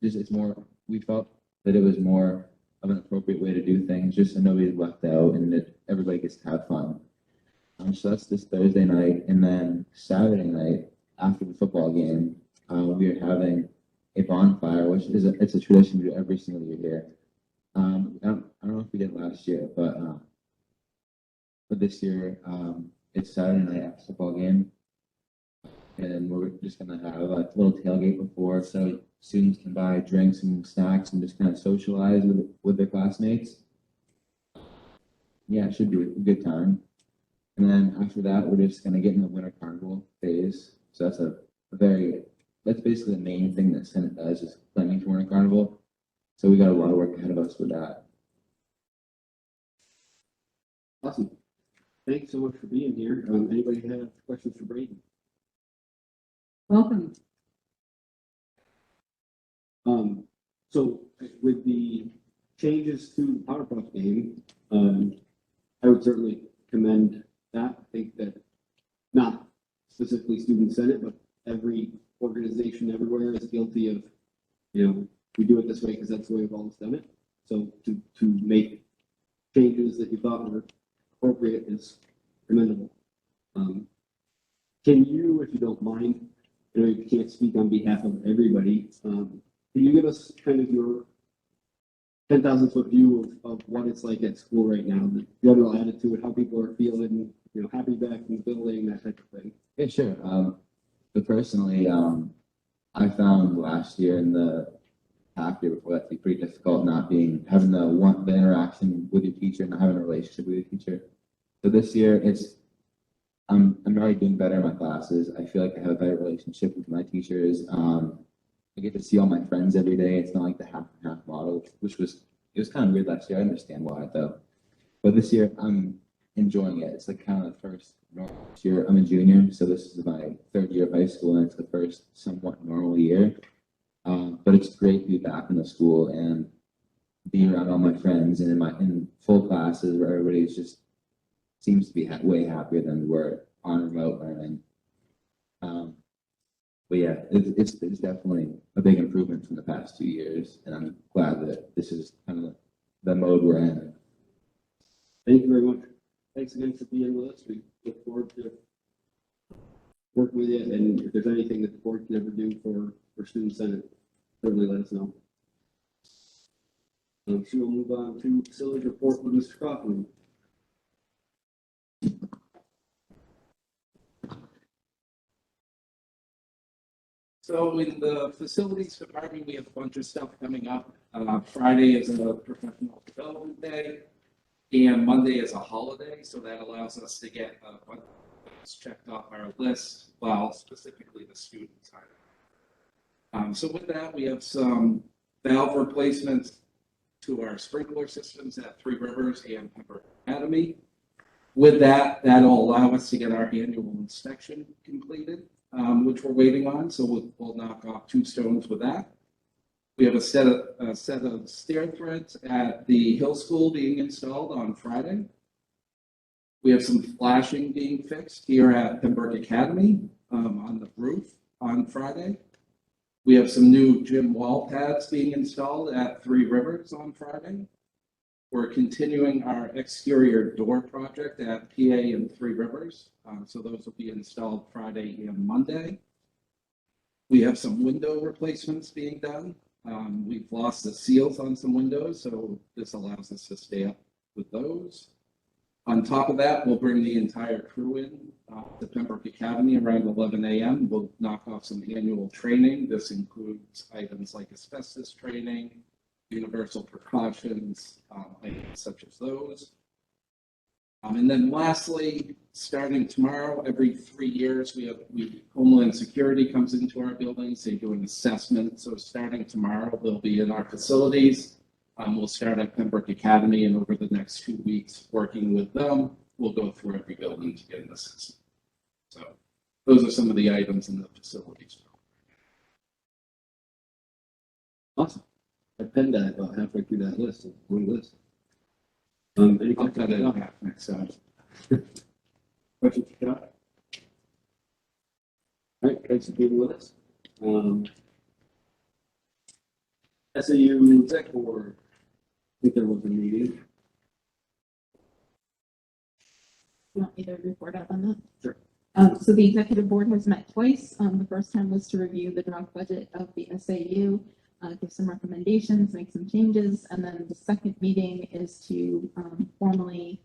it's more, we felt that it was more of an appropriate way to do things, just so nobody's left out and that everybody gets to have fun. So that's this Thursday night, and then Saturday night after the football game, we are having a bonfire, which is it's a tradition we do every single year here. I don't know if we did last year, but this year, it's Saturday night after the football game, and we're just gonna have a little tailgate before, so students can buy drinks and snacks and just kind of socialize with their classmates. Yeah, it should be a good time. And then after that, we're just gonna get in the winter carnival phase. So that's basically the main thing that Senate does, is planning for winter carnival. So we got a lot of work ahead of us with that. Awesome. Thanks so much for being here. Anybody have questions for Brayden? Welcome. So with the changes to the Powerpuff game, I would certainly commend that. I think that not specifically Student Senate, but every organization everywhere is guilty of, we do it this way because that's the way we've always done it. So to make changes that you thought were appropriate is commendable. Can you, if you don't mind, I know you can't speak on behalf of everybody, can you give us kind of your 10,000-foot view of what it's like at school right now, the general attitude, how people are feeling, happy back in the building, that type of thing? Yeah, sure. But personally, I found last year and the half year before that to be pretty difficult, not having the interaction with your teacher, not having a relationship with your teacher. So this year, I'm already doing better in my classes. I feel like I have a better relationship with my teachers. I get to see all my friends every day. It's not like the half and half model, it was kind of weird last year. I understand why though. But this year I'm enjoying it. It's like kind of the first normal year. I'm a junior, so this is my third year of high school, and it's the first somewhat normal year. But it's great to be back in the school and be around all my friends and in full classes where everybody's just seems to be way happier than we were on remote learning. But yeah, it's definitely a big improvement from the past 2 years, and I'm glad that this is kind of the mode we're in. Thank you very much. Thanks again for being with us. We look forward to working with you, and if there's anything that the board can ever do for Student Senate, certainly let us know. So we'll move on to facilities report with Mr. Kaufman. So in the facilities department, we have a bunch of stuff coming up. Friday is a professional development day, and Monday is a holiday, so that allows us to get a bunch of things checked off our list, while specifically the student time. So with that, we have some valve replacements to our sprinkler systems at Three Rivers and Pembroke Academy. With that, that'll allow us to get our annual inspection completed, which we're waiting on. So we'll knock off 2 stones with that. We have a set of stair threads at the Hill School being installed on Friday. We have some flashing being fixed here at Pembroke Academy on the roof on Friday. We have some new gym wall pads being installed at Three Rivers on Friday. We're continuing our exterior door project at PA and Three Rivers. So those will be installed Friday and Monday. We have some window replacements being done. We've lost the seals on some windows, so this allows us to stay up with those. On top of that, we'll bring the entire crew in to Pembroke Academy around 11 a.m. We'll knock off some annual training. This includes items like asbestos training, universal precautions, items such as those. And then lastly, starting tomorrow, every 3 years, Homeland Security comes into our buildings. They do an assessment. So starting tomorrow, they'll be in our facilities. We'll start at Pembroke Academy, and over the next 2 weeks, working with them, we'll go through every building to get an assessment. So those are some of the items in the facilities. Awesome. I penned that about halfway through that list, one list. Any I'll cut it up next time. questions for Scott? All right, thanks for being with us. SAU Exec Board, I think there was a meeting. You want me to report out on that? Sure. So the executive board has met twice. The first time was to review the draft budget of the SAU, give some recommendations, make some changes, and then the second meeting is to formally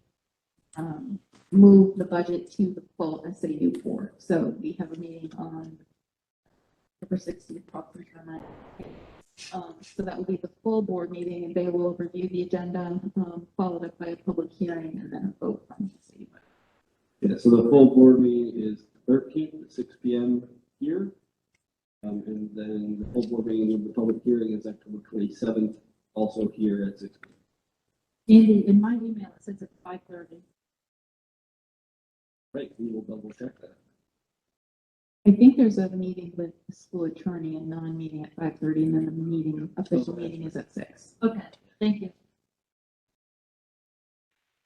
move the budget to the full SAU board. So we have a meeting on November 16th, probably tonight. So that will be the full board meeting, and they will review the agenda, followed up by a public hearing and then a vote from the SAU. Yeah, so the full board meeting is 13th at 6 p.m. here. And then the full board meeting of the public hearing is October 27th, also here at 6 p.m. Andy, in my email, it says it's 5:30. Right, we will double check that. I think there's a meeting with the school attorney and non-meeting at 5:30, and then the official meeting is at 6. Okay, thank you.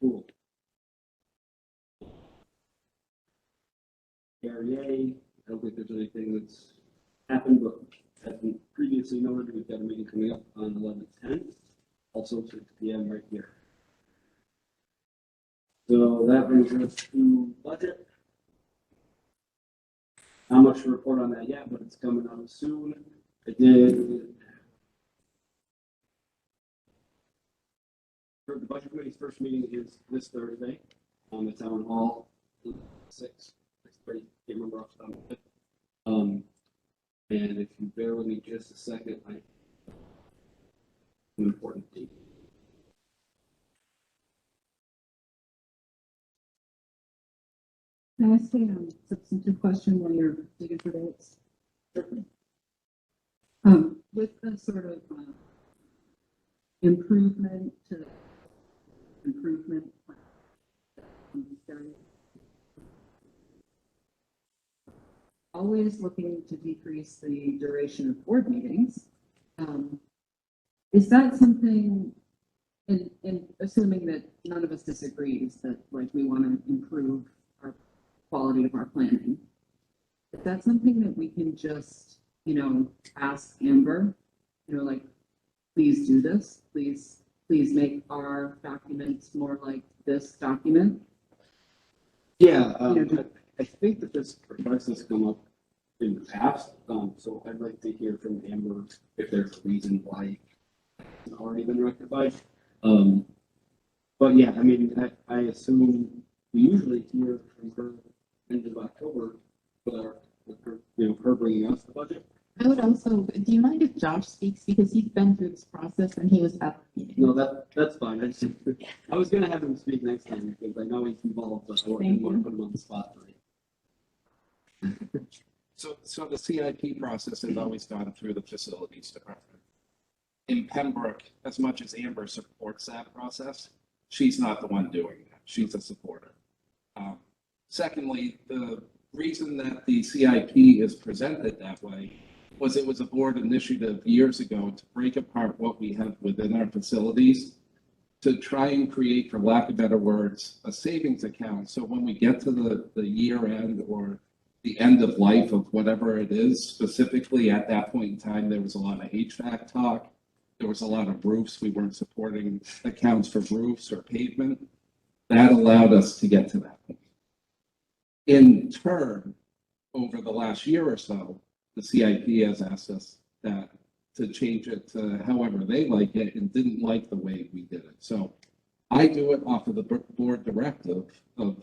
Cool. REA, I don't think there's anything that's happened, but as we previously noted, we've got a meeting coming up on 11/10, also 6 PM right here. So that brings us to budget. Not much to report on that yet, but it's coming out soon. I did. For the budget committee's first meeting is this Thursday on the town hall, 6:30, can't remember off the top of my head. And if you bear with me just a second, an important date. Can I ask a substantive question while you're digging for dates? With the sort of improvement to improvement. Always looking to decrease the duration of board meetings. Is that something, and assuming that none of us disagrees that like we want to improve our quality of our planning, is that something that we can just, ask Amber, like, please do this, please make our documents more like this document? Yeah, I think that this request has come up in the past, so I'd like to hear from Amber if there's a reason why it's already been rectified. But yeah, I mean, I assume we usually hear from her end of October with her, her bringing us the budget. I would also, do you mind if Josh speaks, because he's been through this process and he was at the meeting? No, that's fine. I was gonna have him speak next time because I know he's involved, but I didn't want to put him on the spot. So the CIP process has always gone through the facilities department. In Pembroke, as much as Amber supports that process, she's not the one doing that. She's a supporter. Secondly, the reason that the CIP is presented that way was it was a board initiative years ago to break apart what we have within our facilities to try and create, for lack of better words, a savings account. So when we get to the year end or the end of life of whatever it is, specifically at that point in time, there was a lot of HVAC talk. There was a lot of roofs. We weren't supporting accounts for roofs or pavement. That allowed us to get to that point. In turn, over the last year or so, the CIP has asked us that to change it to however they like it and didn't like the way we did it. So I do it off of the board directive of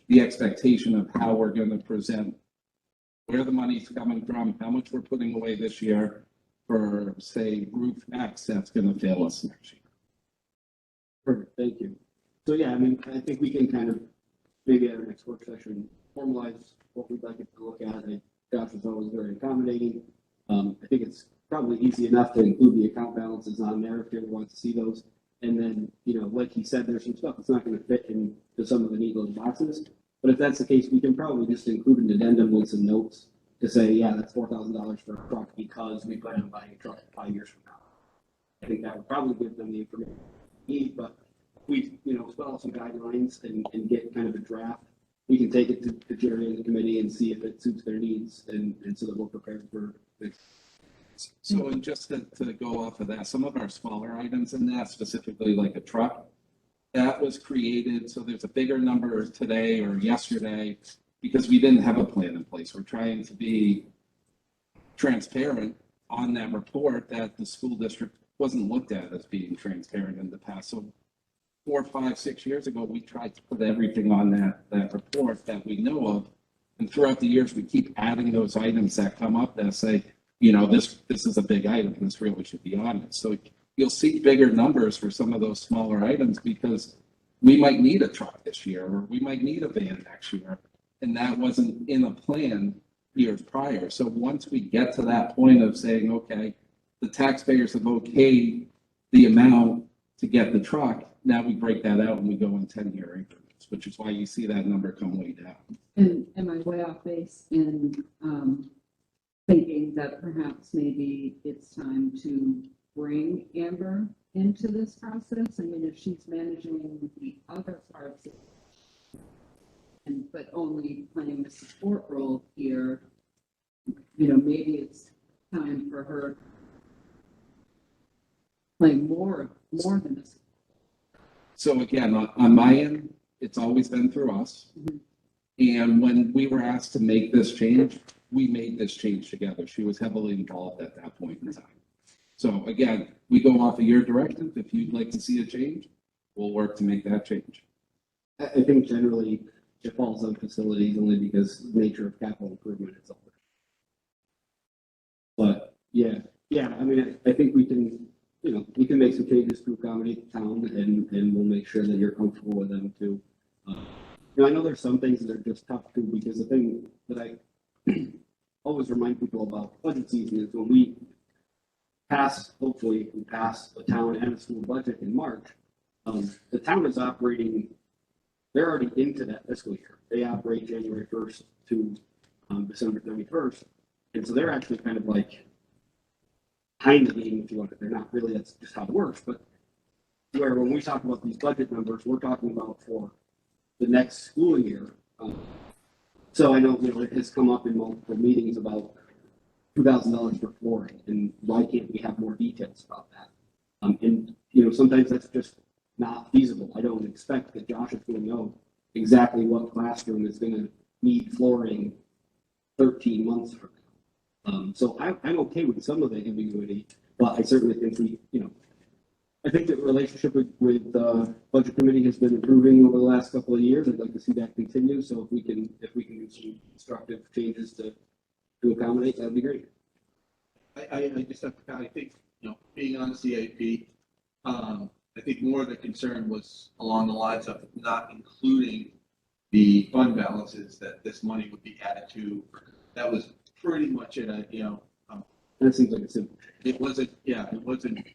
the expectation of how we're going to present where the money's coming from, how much we're putting away this year for, say, roof X that's going to fail us next year. Perfect, thank you. So yeah, I mean, I think we can kind of maybe at our next work session formalize what we'd like it to look at. Josh is always very accommodating. I think it's probably easy enough to include the account balances on there if you ever want to see those. And then, like he said, there's some stuff that's not going to fit into some of the neat little boxes. But if that's the case, we can probably just include an addendum with some notes to say, yeah, that's $4,000 for a truck because we plan on buying a truck 5 years from now. I think that would probably give them the information they need, but we, spell out some guidelines and get kind of a draft. We can take it to Jerry and the committee and see if it suits their needs and so that we're prepared for it. So, and just to go off of that, some of our smaller items in that, specifically like a truck, that was created, so there's a bigger number today or yesterday because we didn't have a plan in place. We're trying to be transparent on that report that the school district wasn't looked at as being transparent in the past. So 4, 5, 6 years ago, we tried to put everything on that report that we know of. And throughout the years, we keep adding those items that come up that say, this is a big item, this really should be on it. So you'll see bigger numbers for some of those smaller items because we might need a truck this year or we might need a van next year. And that wasn't in a plan years prior. So once we get to that point of saying, okay, the taxpayers have okayed the amount to get the truck, now we break that out and we go in 10-year increments. schools, which is why you see that number come way down. And am I way off base in, thinking that perhaps maybe it's time to bring Amber into this process? I mean, if she's managing the other parts and, but only playing the support role here, you know, maybe it's time for her playing more than this. So again, on my end, it's always been through us. And when we were asked to make this change, we made this change together. She was heavily involved at that point in time. So again, we go off of your directive. If you'd like to see a change, we'll work to make that change. I think generally it falls on facilities only because the nature of capital improvement is all. But yeah, I mean, I think we can, you know, we can make some changes to accommodate the town and we'll make sure that you're comfortable with them too. You know, I know there's some things that are just tough too, because the thing that I always remind people about budget season is when we pass, hopefully we pass a town and a school budget in March, the town is operating, they're already into that fiscal year. They operate January 1st to December 31st. And so they're actually kind of like behind the game, if you want it. They're not really, that's just how it works. But where when we talk about these budget numbers, we're talking about for the next school year. So I know, you know, it has come up in multiple meetings about $2,000 for flooring, and why can't we have more details about that? And you know, sometimes that's just not feasible. I don't expect that Josh is going to know exactly what classroom is going to need flooring 13 months from now. So I'm okay with some of the ambiguity, but I certainly think we, you know, I think the relationship with budget committee has been improving over the last couple of years. I'd like to see that continue. So if we can do some constructive changes to accommodate, that'd be great. I just have to, I think, you know, being on CIP, I think more of the concern was along the lines of not including the fund balances that this money would be added to. That was pretty much it, you know. That seems like a simple change. It wasn't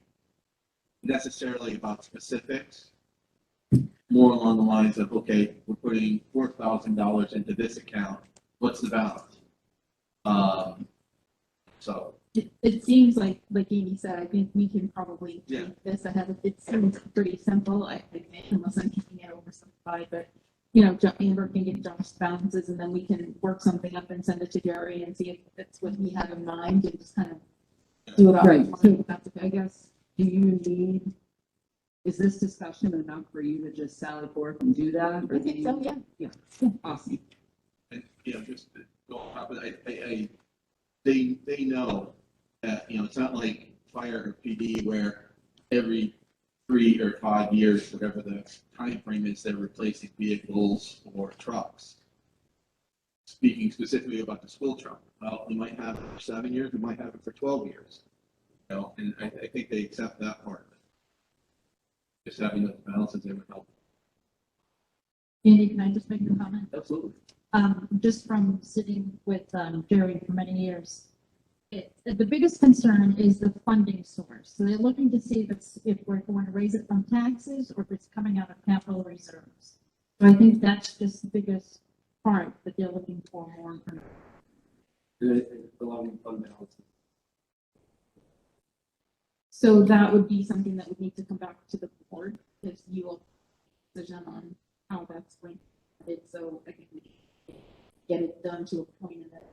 necessarily about specifics. More along the lines of, okay, we're putting $4,000 into this account. What's the balance? So. It seems like Amy said, I think we can probably take this ahead of, it seems pretty simple, I think, unless I'm keeping it oversimplified, but you know, Amber can get Josh's balances and then we can work something up and send it to Jerry and see if that's what he had in mind and just kind of do it all. Right. So that's, I guess. Do you need, is this discussion enough for you to just sally forth and do that? I think so, yeah. Yeah, awesome. And, you know, just to go on top of that, they know that, you know, it's not like fire or PD where every 3 or 5 years, whatever the time frame is, they're replacing vehicles or trucks. Speaking specifically about the school truck, well, we might have it for 7 years, we might have it for 12 years. You know, and I think they accept that part of it. Just having those balances, they would help. Andy, can I just make a comment? Absolutely. Just from sitting with Jerry for many years, the biggest concern is the funding source. So they're looking to see if we're going to raise it from taxes or if it's coming out of capital reserves. So I think that's just the biggest part that they're looking for more information. Allowing fund balances. So that would be something that would need to come back to the board if you will decision on how that's going to be. So I think we can get it done to a point of it.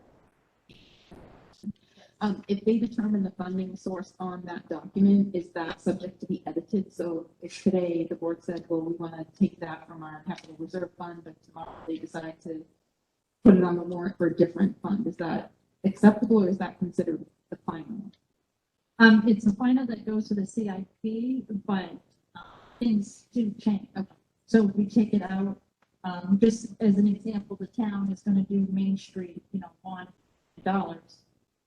If they determine the funding source on that document, is that subject to be edited? So if today the board said, well, we want to take that from our capital reserve fund, but tomorrow they decide to put it on the warrant for a different fund, is that acceptable or is that considered the final? It's the final that goes to the CIP, but things do change. Okay. So if we take it out, just as an example, the town is going to do Main Street, you know, $1.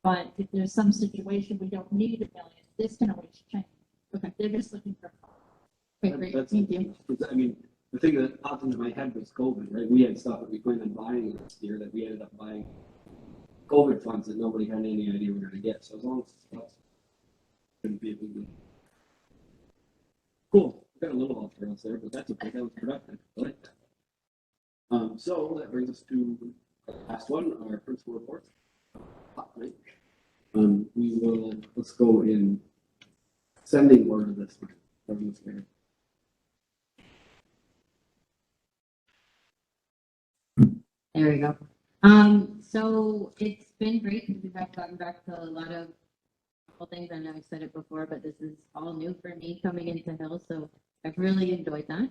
But if there's some situation we don't need $1 million, this can always change. Okay, they're just looking for. Okay, great. Thank you. I mean, the thing that popped into my head was COVID, right? We had stuff that we planned on buying last year that we ended up buying COVID funds that nobody had any idea we were going to get. So as long as that's going to be a big deal. Cool. We got a little off trails there, but that's okay. That was productive. I like that. So that brings us to the last one, our principal report. Right. We will, let's go in sending order this one. From this mayor. There we go. So it's been great because we've gotten back to a lot of things. I know I've said it before, but this is all new for me coming into Hill, so I've really enjoyed that.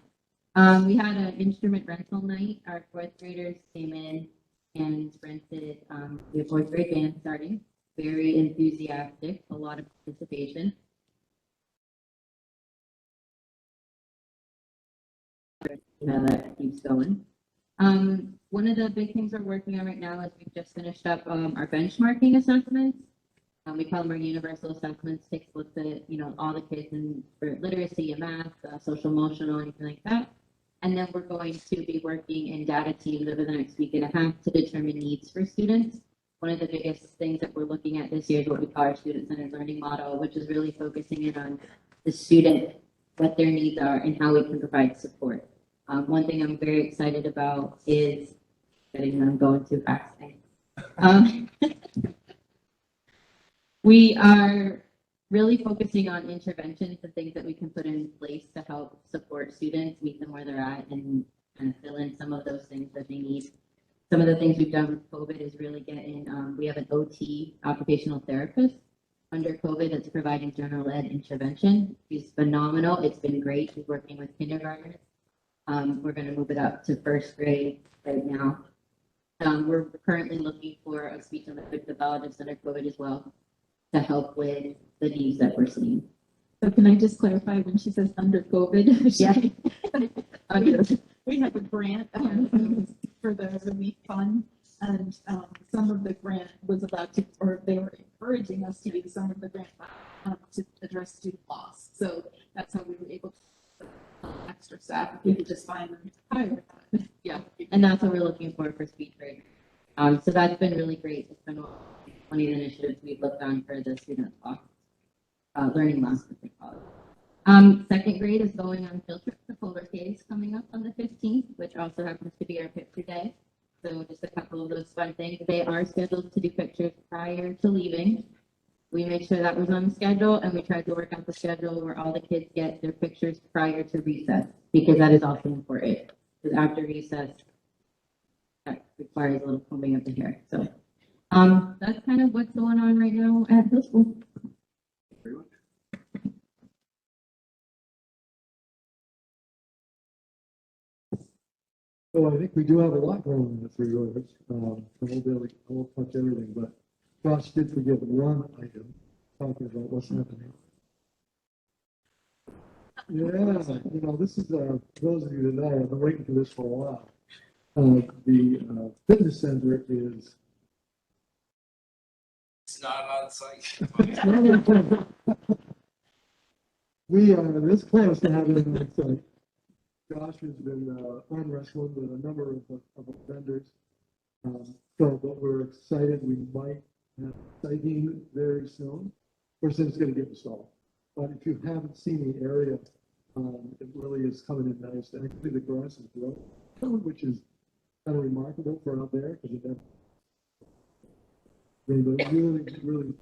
We had an instrument rental night. Our fourth graders came in and rented the fourth grade band starting. Very enthusiastic, a lot of participation. That keeps going. One of the big things we're working on right now is we've just finished up our benchmarking assessments. We call them our universal assessments. Takes a look at all the kids in for literacy and math, social emotional, anything like that. And then we're going to be working in data teams over the next week and a half to determine needs for students. One of the biggest things that we're looking at this year is what we call our student-centered learning model, which is really focusing in on the student, what their needs are, and how we can provide support. One thing I'm very excited about is I'm going too fast. We are really focusing on interventions and things that we can put in place to help support students, meet them where they're at, and kind of fill in some of those things that they need. Some of the things we've done with COVID is really getting, we have an OT, occupational therapist, under COVID that's providing general ed intervention. She's phenomenal. It's been great. She's working with kindergartners. We're going to move it up to first grade right now. We're currently looking for a speech and language pathologist under COVID as well to help with the needs that we're seeing. So can I just clarify when she says under COVID? Yeah. We have a grant for the relief fund, and some of the grant was about to, or they were encouraging us to use some of the grant to address student loss. So that's how we were able to extra staff. We could just find them higher. Yeah, and that's what we're looking for speech rate. So that's been really great. It's been one of the initiatives we've looked on for the student loss, learning loss, as they call it. Second grade is going on field trip to Polar Caves coming up on the 15th, which also happens to be our picture day. So just a couple of those fun things. They are scheduled to do pictures prior to leaving. We made sure that was on the schedule, and we tried to work out the schedule where all the kids get their pictures prior to recess, because that is also important. Because after recess, that requires a little combing of the hair. So that's kind of what's going on right now at the school. So I think we do have a lot going on in the 3 rivers. I won't touch everything, but Josh did forget one item, talking about what's happening. Yeah, this is, those of you that know, I've been waiting for this for a while. The fitness center is. It's not on site. We are this close to having it on site. Josh has been arm wrestling with a number of vendors. But we're excited we might have sighting very soon. First thing, it's going to get installed. But if you haven't seen the area, it really is coming in nice. Actually, the grass is growing, which is kind of remarkable for out there because it really.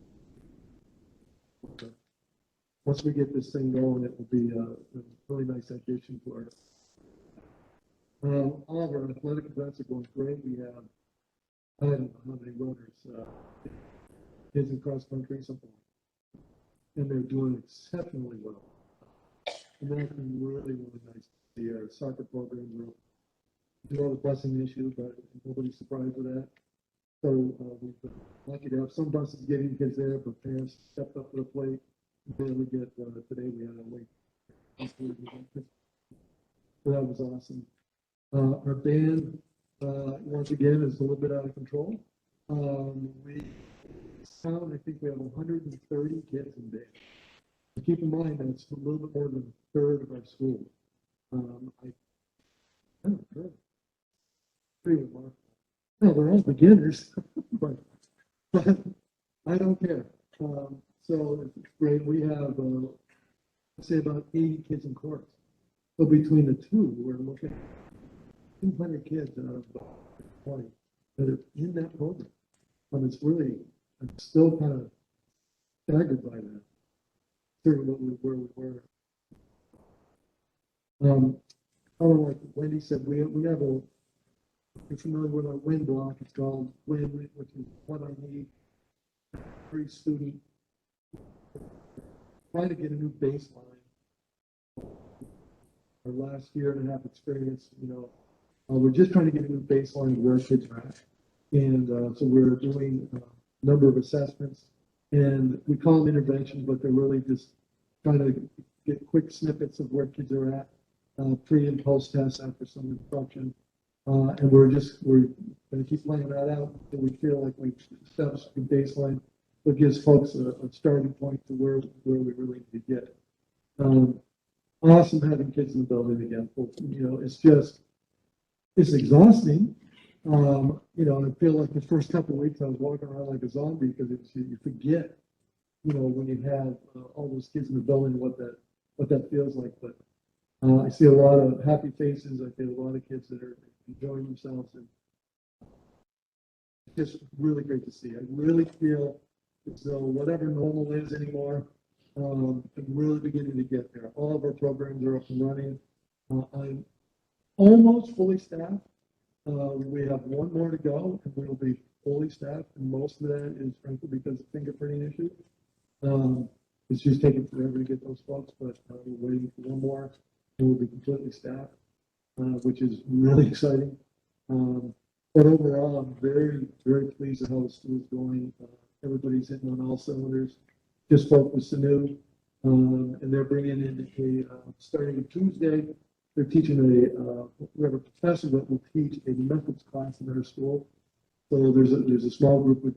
Once we get this thing going, it will be a really nice addition to our. All of our athletic events are going great. We have, I don't know how many runners, kids in cross country, something. And they're doing exceptionally well. And that's been really nice to see. Our soccer program will do all the busing issue, but nobody's surprised with that. So we've been lucky to have some buses getting kids there, but parents stepped up to the plate. Then we get, today we had a late. So that was awesome. Our band, once again, is a little bit out of control. I think we have 130 kids in band. Keep in mind that's a little bit more than a third of our school. Pretty remarkable. No, they're all beginners, but I don't care. So it's great. We have, say, about 80 kids in course. So between the two, we're looking 200 kids out of 20 that are in that program. It's really, I'm still kind of staggered by that. Certainly where we were. Like Wendy said, we have a, you're familiar with our WIN block. It's called WIN, which is what I need. Every student trying to get a new baseline. Our last year and a half experience, we're just trying to get a new baseline of where kids are at. And so we're doing a number of assessments, and we call them interventions, but they're really just trying to get quick snippets of where kids are at, pre and post tests after some instruction. And we're going to keep laying that out until we feel like we've established a baseline that gives folks a starting point to where we really need to get. Awesome having kids in the building again. It's exhausting. I feel like the first couple of weeks I was walking around like a zombie because you forget, when you have all those kids in the building, what that feels like. But I see a lot of happy faces. I see a lot of kids that are enjoying themselves, and it's just really great to see. I really feel as though whatever normal is anymore, I'm really beginning to get there. All of our programs are up and running. I'm almost fully staffed. We have one more to go, and we'll be fully staffed, and most of that is frankly because of fingerprinting issues. It's just taking forever to get those folks, but we're waiting for one more, and we'll be completely staffed, which is really exciting. But overall, I'm very, very pleased with how the school's going. Everybody's hitting on all cylinders. Just spoke with Sanu, and they're bringing in starting Tuesday, they're teaching we have a professor that will teach a methods class in our school. So there's a small group of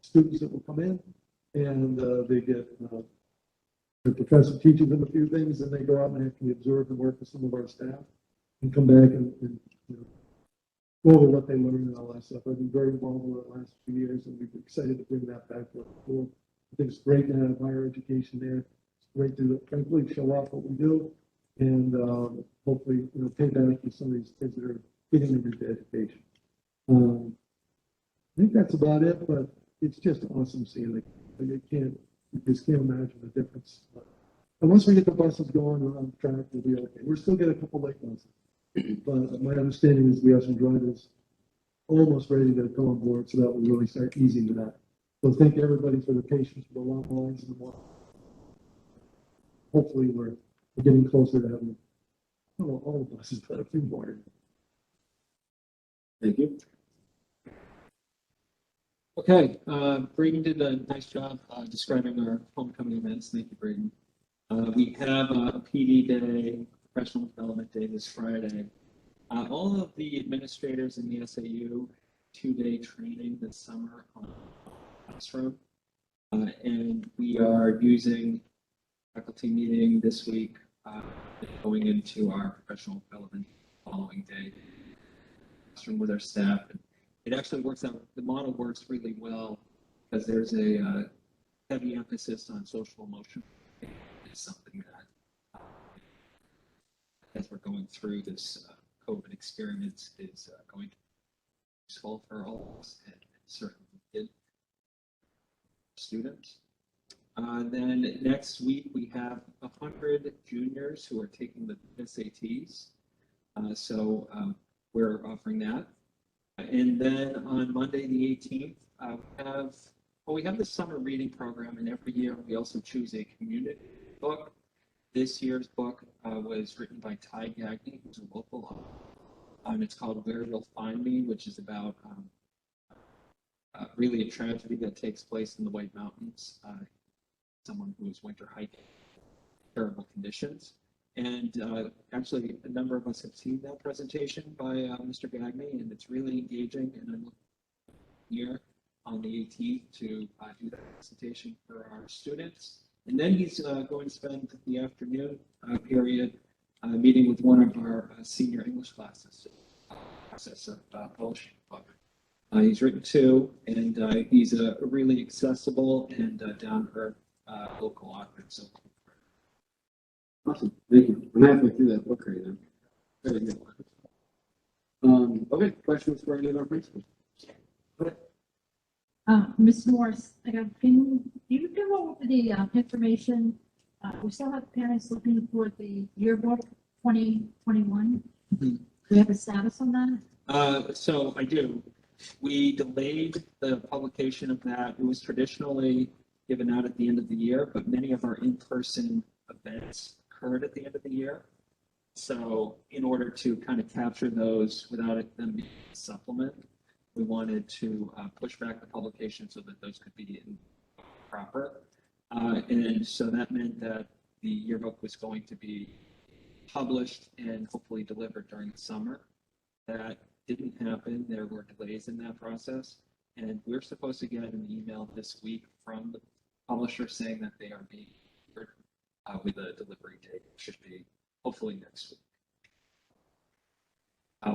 students that will come in, and they get, the professor teaches them a few things, and they go out and actually observe and work with some of our staff and come back and go over what they learned and all that stuff. I've been very involved over the last few years, and we're excited to bring that back to our school. I think it's great to have higher education there. It's great to frankly show off what we do, and hopefully, pay back to some of these kids that are getting into education. I think that's about it, but it's just awesome seeing it. You just can't imagine the difference. And once we get the buses going on track, we'll be okay. We're still getting a couple late buses, but my understanding is we have some drivers almost ready to come on board, so that will really start easing that. So thank everybody for the patience for the long lines and the more. Hopefully we're getting closer to having all the buses, but a few more. Thank you. Okay, Braden did a nice job describing our homecoming events. Thank you, Braden. We have a PD day, professional development day this Friday. All of the administrators in the SAU 2-day training this summer on classroom. And we are using faculty meeting this week, going into our professional development following day classroom with our staff. And it actually works out, the model works really well because there's a heavy emphasis on social emotion. It's something that, as we're going through this COVID experience, is going to be useful for all of us, and certainly did students. Then next week we have 100 juniors who are taking the SATs. So we're offering that. And then on Monday the 18th, we have the summer reading program, and every year we also choose a community book. This year's book was written by Ty Gagne, who's a local author. It's called Where You'll Find Me, which is about really a tragedy that takes place in the White Mountains. Someone who is winter hiking, terrible conditions. And actually, a number of us have seen that presentation by Mr. Gagne, and it's really engaging. And I'm here on the 18th to do that presentation for our students. And then he's going to spend the afternoon period meeting with one of our senior English classes, process of publishing a book. He's written 2, and he's a really accessible and down-to-earth local author. So. Awesome, thank you. I'm halfway through that book right now. Very good. Okay, questions for any of our principals? Ms. Morse, can you go over the information? We still have parents looking for the yearbook 2021. Mhm. We have a status on that? So I do. We delayed the publication of that. It was traditionally given out at the end of the year, but many of our in-person events occurred at the end of the year. So in order to kind of capture those without them being a supplement, we wanted to push back the publication so that those could be in proper. And so that meant that the yearbook was going to be published and hopefully delivered during the summer. That didn't happen. There were delays in that process. And we're supposed to get an email this week from the publisher saying that they are being delivered with a delivery date. It should be hopefully next week.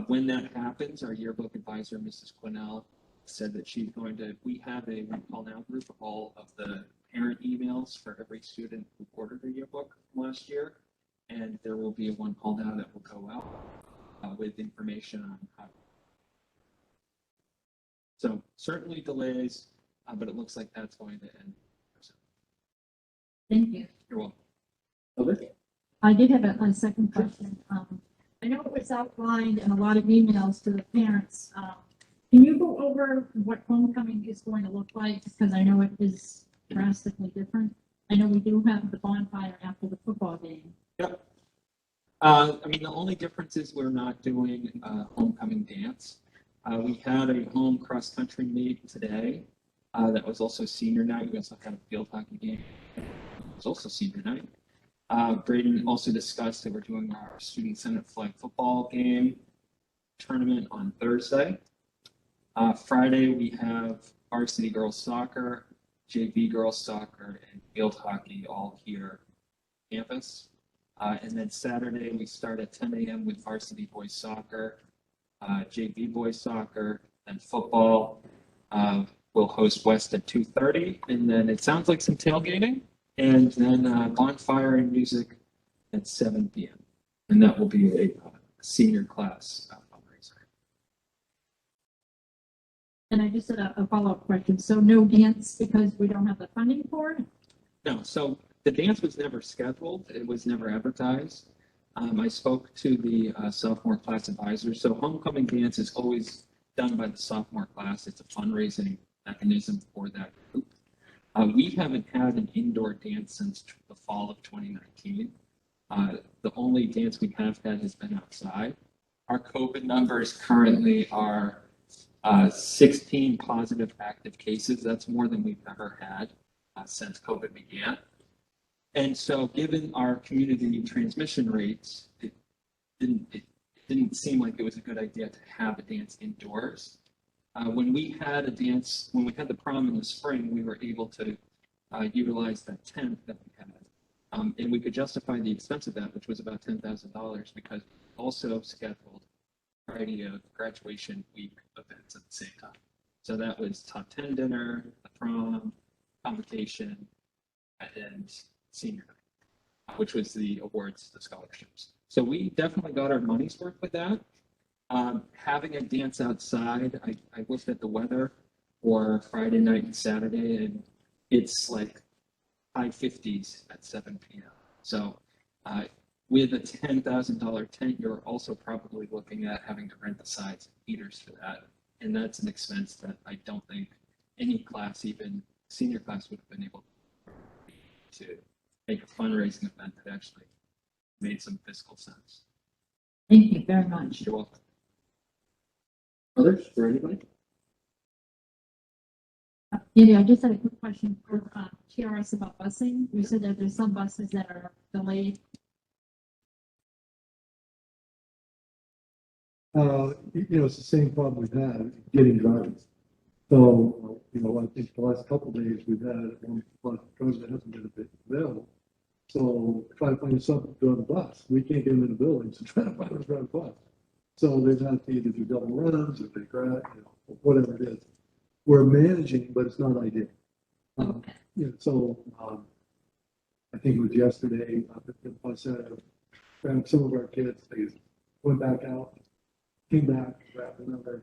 When that happens, our yearbook advisor, Mrs. Quinnell, said that she's going to, we have a one call now group of all of the parent emails for every student who ordered a yearbook last year. And there will be a one call now that will go out with information on how. So certainly delays, but it looks like that's going to end. Thank you. You're welcome. Okay. I did have a second question. I know it was outlined in a lot of emails to the parents. Can you go over what homecoming is going to look like? Because I know it is drastically different. I know we do have the bonfire after the football game. Yep. I mean, the only difference is we're not doing homecoming dance. We had a home cross-country meet today. That was also senior night. We also had a field hockey game. It was also senior night. Braden also discussed that we're doing our student senate flag football game tournament on Thursday. Friday, we have varsity girls soccer, JV girls soccer, and field hockey all here on campus. And then Saturday, we start at 10 a.m. with varsity boys soccer, JV boys soccer, and football. We'll host West at 2:30, and then it sounds like some tailgating, and then bonfire and music at 7 p.m. And that will be a senior class fundraiser. And I just had a follow-up question. So no dance because we don't have the funding for it? No, so the dance was never scheduled. It was never advertised. I spoke to the sophomore class advisor. So homecoming dance is always done by the sophomore class. It's a fundraising mechanism for that group. We haven't had an indoor dance since the fall of 2019. The only dance we have had has been outside. Our COVID numbers currently are 16 positive active cases. That's more than we've ever had since COVID began. And so given our community transmission rates, it didn't seem like it was a good idea to have a dance indoors. When we had the prom in the spring, we were able to utilize that tent that we had. And we could justify the expense of that, which was about $10,000, because we also scheduled a variety of graduation week events at the same time. So that was top 10 dinner, the prom, convocation, and senior night, which was the awards, the scholarships. So we definitely got our money's worth with that. Having a dance outside, I looked at the weather for Friday night and Saturday, and it's like high 50s at 7 p.m. So with a $10,000 tent, you're also probably looking at having to rent the sides and heaters for that. And that's an expense that I don't think any class, even senior class, would have been able to make a fundraising event that actually made some fiscal sense. Thank you very much. You're welcome. Others for anybody? Andy, I just had a quick question for TRS about busing. You said that there's some buses that are delayed. It's the same problem we've had getting drivers. So, I think the last couple of days we've had one bus driver that hasn't been available. So try to find something to drive the bus. We can't get them in the building, so try to find them to drive the bus. So they've had to either do double runs or they grab, whatever it is. We're managing, but it's not ideal. So I think it was yesterday, the bus had grabbed some of our kids, they went back out, came back, grabbed another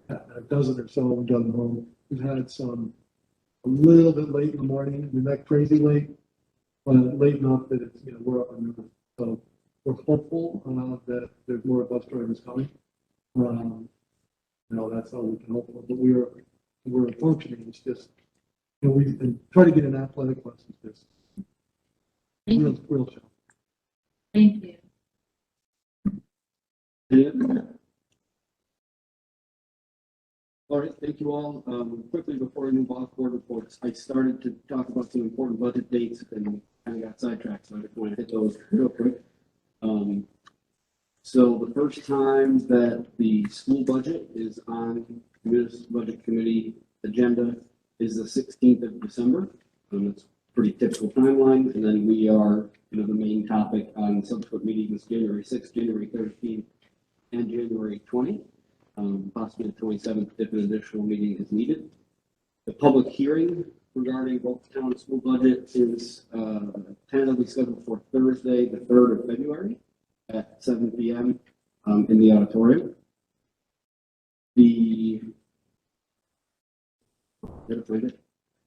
a dozen or so and done home. We've had some a little bit late in the morning, we're not crazy late, but late enough that it's, we're up and moving. So we're hopeful that there's more bus drivers coming. That's all we can hope for, but we're functioning. It's just, we've been trying to get an athletic bus. It's just real show. Thank you. All right, thank you all. Quickly before we move off board reports, I started to talk about some important budget dates and kind of got sidetracked, so I just want to hit those real quick. So the first time that the school budget is on the municipal budget committee agenda is the 16th of December. It's a pretty typical timeline, and then we are, the main topic on subsequent meetings, January 6th, January 13th, and January 20th. Possibly the 27th if an additional meeting is needed. The public hearing regarding both the town and school budget is tentatively scheduled for Thursday, the 3rd of February at 7 p.m. In the auditorium. The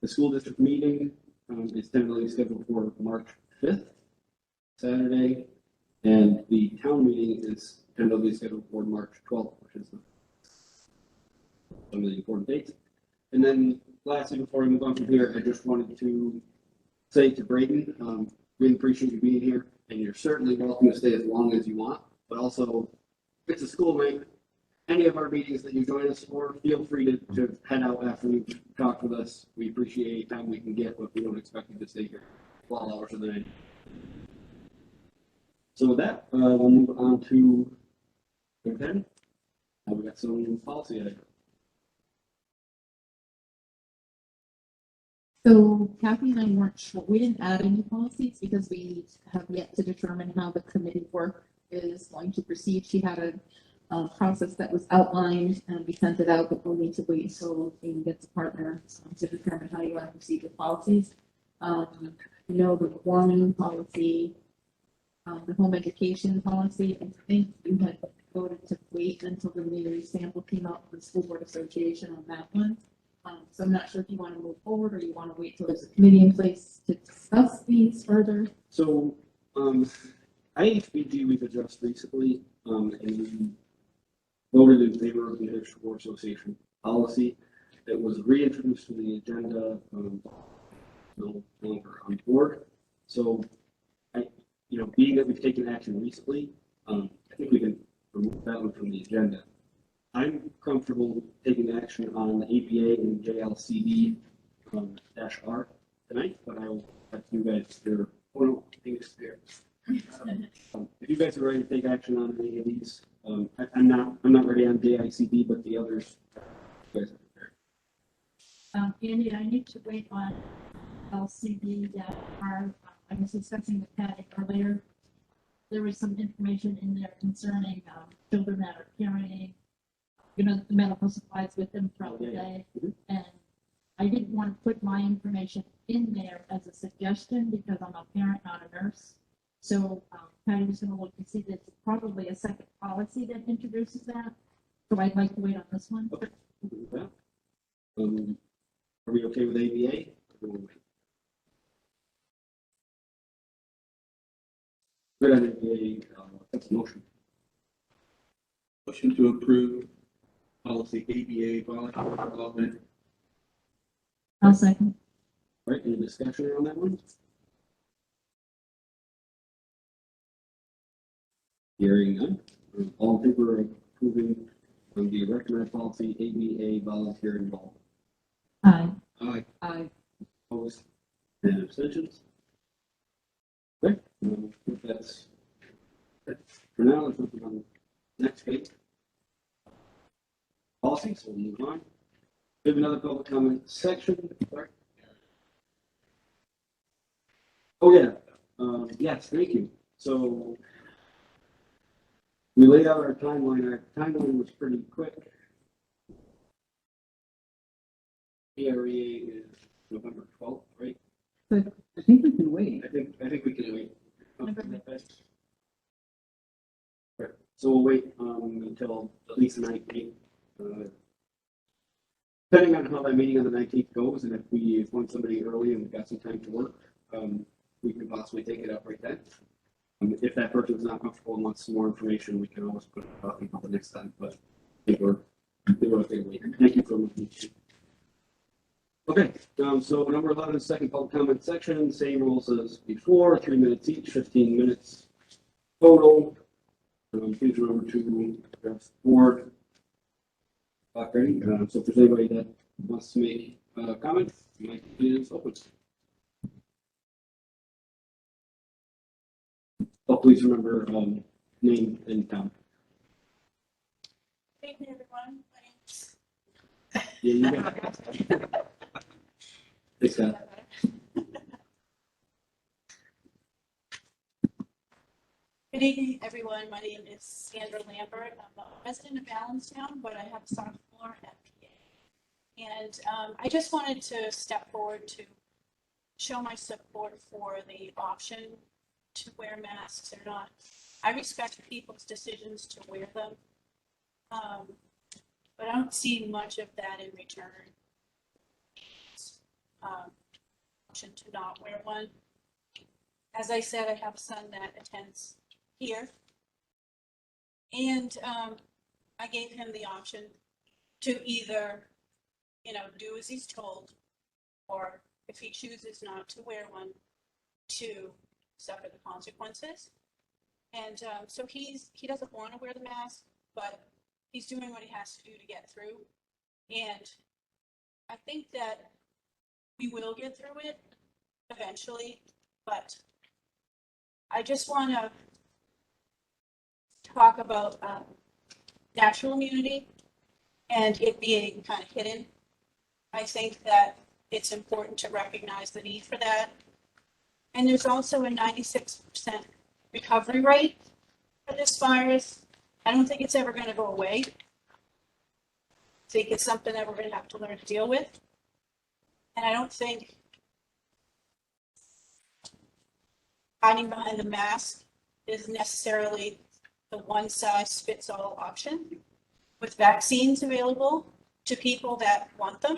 school district meeting is tentatively scheduled for March 5th, Saturday, and the town meeting is tentatively scheduled for March 12th, which is some of the important dates. And then lastly, before we move on from here, I just wanted to say to Braden, really appreciate you being here, and you're certainly welcome to stay as long as you want, but also it's a school night. Any of our meetings that you join us for, feel free to head out after you've talked with us. We appreciate any time we can get, but we don't expect you to stay here 12 hours of the night. So with that, we'll move on to number 10. We got some policy items. So Kathy and I weren't sure, we didn't add any policies because we have yet to determine how the committee work is going to proceed. She had a process that was outlined and we sent it out, but we'll need to wait until we get the partner to determine how you want to proceed with policies. The one policy, the home education policy, I think you had voted to wait until the new sample came out from the School Board Association on that one. So I'm not sure if you want to move forward or you want to wait till there's a committee in place to discuss these further. So, IHBG we've addressed recently, and we voted in favor of the New Hampshire Board Association policy that was reintroduced to the agenda, no longer on board. So, being that we've taken action recently, I think we can remove that one from the agenda. I'm comfortable taking action on the APA and JLCD -R tonight, but I will let you guys hear. Oh no, I think it's there. If you guys are ready to take action on any of these, I'm not ready on JICD, but the others, you guys are prepared. Andy, I need to wait on LCD that I was discussing with Patty earlier. There was some information in there concerning children that are carrying the medical supplies with them throughout the day. And I didn't want to put my information in there as a suggestion because I'm a parent, not a nurse. So Patty was going to look to see that it's probably a second policy that introduces that. So I'd like to wait on this one. Okay. Are we okay with ABA? Good on ABA. That's a motion. Motion to approve policy ABA volunteer development. I'll second. All right, any discussion on that one? Hearing none. All in favor of approving the recommended policy ABA volunteer involvement? Aye. Aye. Aye. Opposed? And abstentions? Okay, I think that's it. For now, let's move on to the next page. Policy, so we'll move on. We have another public comment section. Sorry. Oh, yeah. Yes, thank you. So we laid out our timeline. Our timeline was pretty quick. ERA is November 12th, right? But I think we can wait. I think we can wait. November. Right. So we'll wait, until at least the 19th. Depending on how that meeting on the 19th goes, and if we want somebody early and we've got some time to work, we can possibly take it up right then. If that person's not comfortable and wants some more information, we can always put it off until the next time, but I think we're okay. Thank you for listening. Okay, so number 11, second public comment section, same rules as before, 3 minutes each, 15 minutes total. Please remember to address the board. Okay, so if there's anybody that wants to make a comment, the mic is open. Oh, please remember, name and town. Good evening, everyone. My name's Yeah, you got it. Thanks, Scott. Good evening, everyone. My name is Sandra Lambert. I'm a resident of Allenstown, but I have a soft floor at PA. And I just wanted to step forward to show my support for the option to wear masks or not. I respect people's decisions to wear them, but I don't see much of that in return. Option to not wear one. As I said, I have a son that attends here. And I gave him the option to either, do as he's told, or if he chooses not to wear one, to suffer the consequences. And so he doesn't want to wear the mask, but he's doing what he has to do to get through. And I think that we will get through it eventually, but I just want to talk about natural immunity and it being kind of hidden. I think that it's important to recognize the need for that. And there's also a 96% recovery rate for this virus. I don't think it's ever going to go away. I think it's something that we're going to have to learn to deal with. And I don't think hiding behind the mask is necessarily the one-size-fits-all option. With vaccines available to people that want them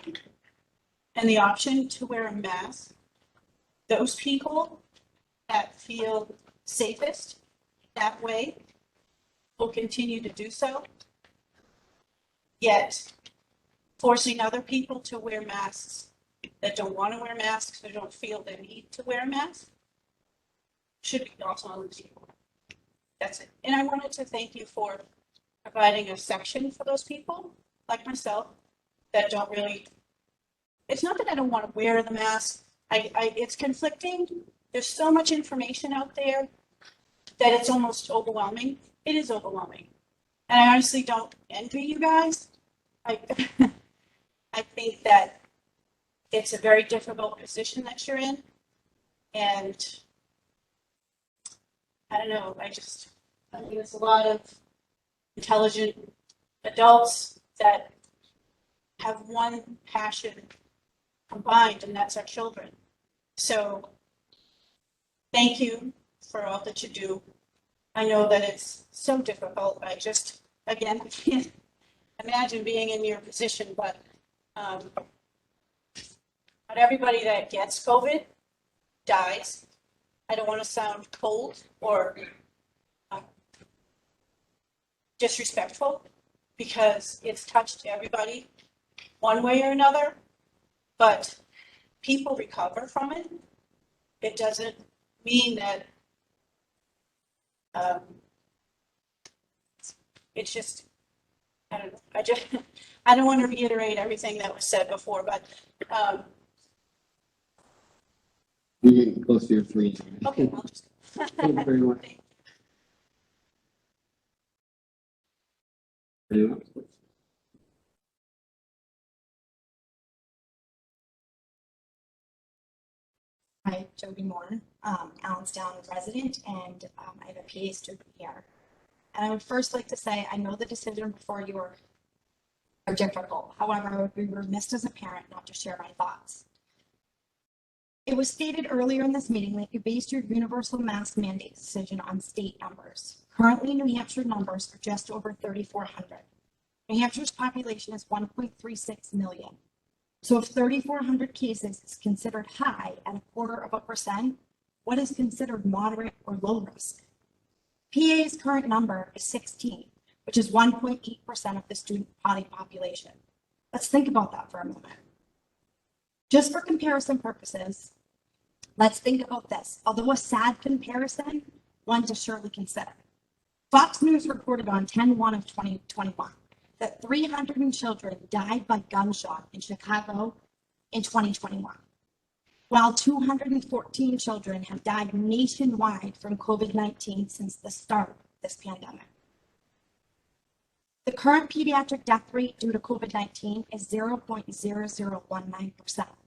and the option to wear a mask, those people that feel safest that way will continue to do so. Yet forcing other people to wear masks that don't want to wear masks or don't feel the need to wear a mask should be also on the table. That's it. And I wanted to thank you for providing a section for those people like myself that don't really, it's not that I don't want to wear the mask. It's conflicting. There's so much information out there that it's almost overwhelming. It is overwhelming. And I honestly don't envy you guys. I think that it's a very difficult position that you're in. And I don't know, I think there's a lot of intelligent adults that have one passion combined, and that's our children. So thank you for all that you do. I know that it's so difficult. I can't imagine being in your position, but not everybody that gets COVID dies. I don't want to sound cold or disrespectful because it's touched everybody one way or another, but people recover from it. It doesn't mean that it's just, I don't know. I don't want to reiterate everything that was said before, but You're getting close to your 3. okay, I'll just. Thank you very much. Anyone else? Hi, Jody Moore, Allenstown resident, and I have a PA student here. And I would first like to say, I know the decision before you are difficult. However, I would be remiss as a parent not to share my thoughts. It was stated earlier in this meeting that you based your universal mask mandate decision on state numbers. Currently, New Hampshire numbers are just over 3,400. New Hampshire's population is 1.36 million. So if 3,400 cases is considered high at 0.25%, what is considered moderate or low risk? PA's current number is 16, which is 1.8% of the student body population. Let's think about that for a moment. Just for comparison purposes, let's think about this. Although a sad comparison, one to surely consider. Fox News reported on 10/1 of 2021 that 300 children died by gunshot in Chicago in 2021, while 214 children have died nationwide from COVID-19 since the start of this pandemic. The current pediatric death rate due to COVID-19 is 0.0019%.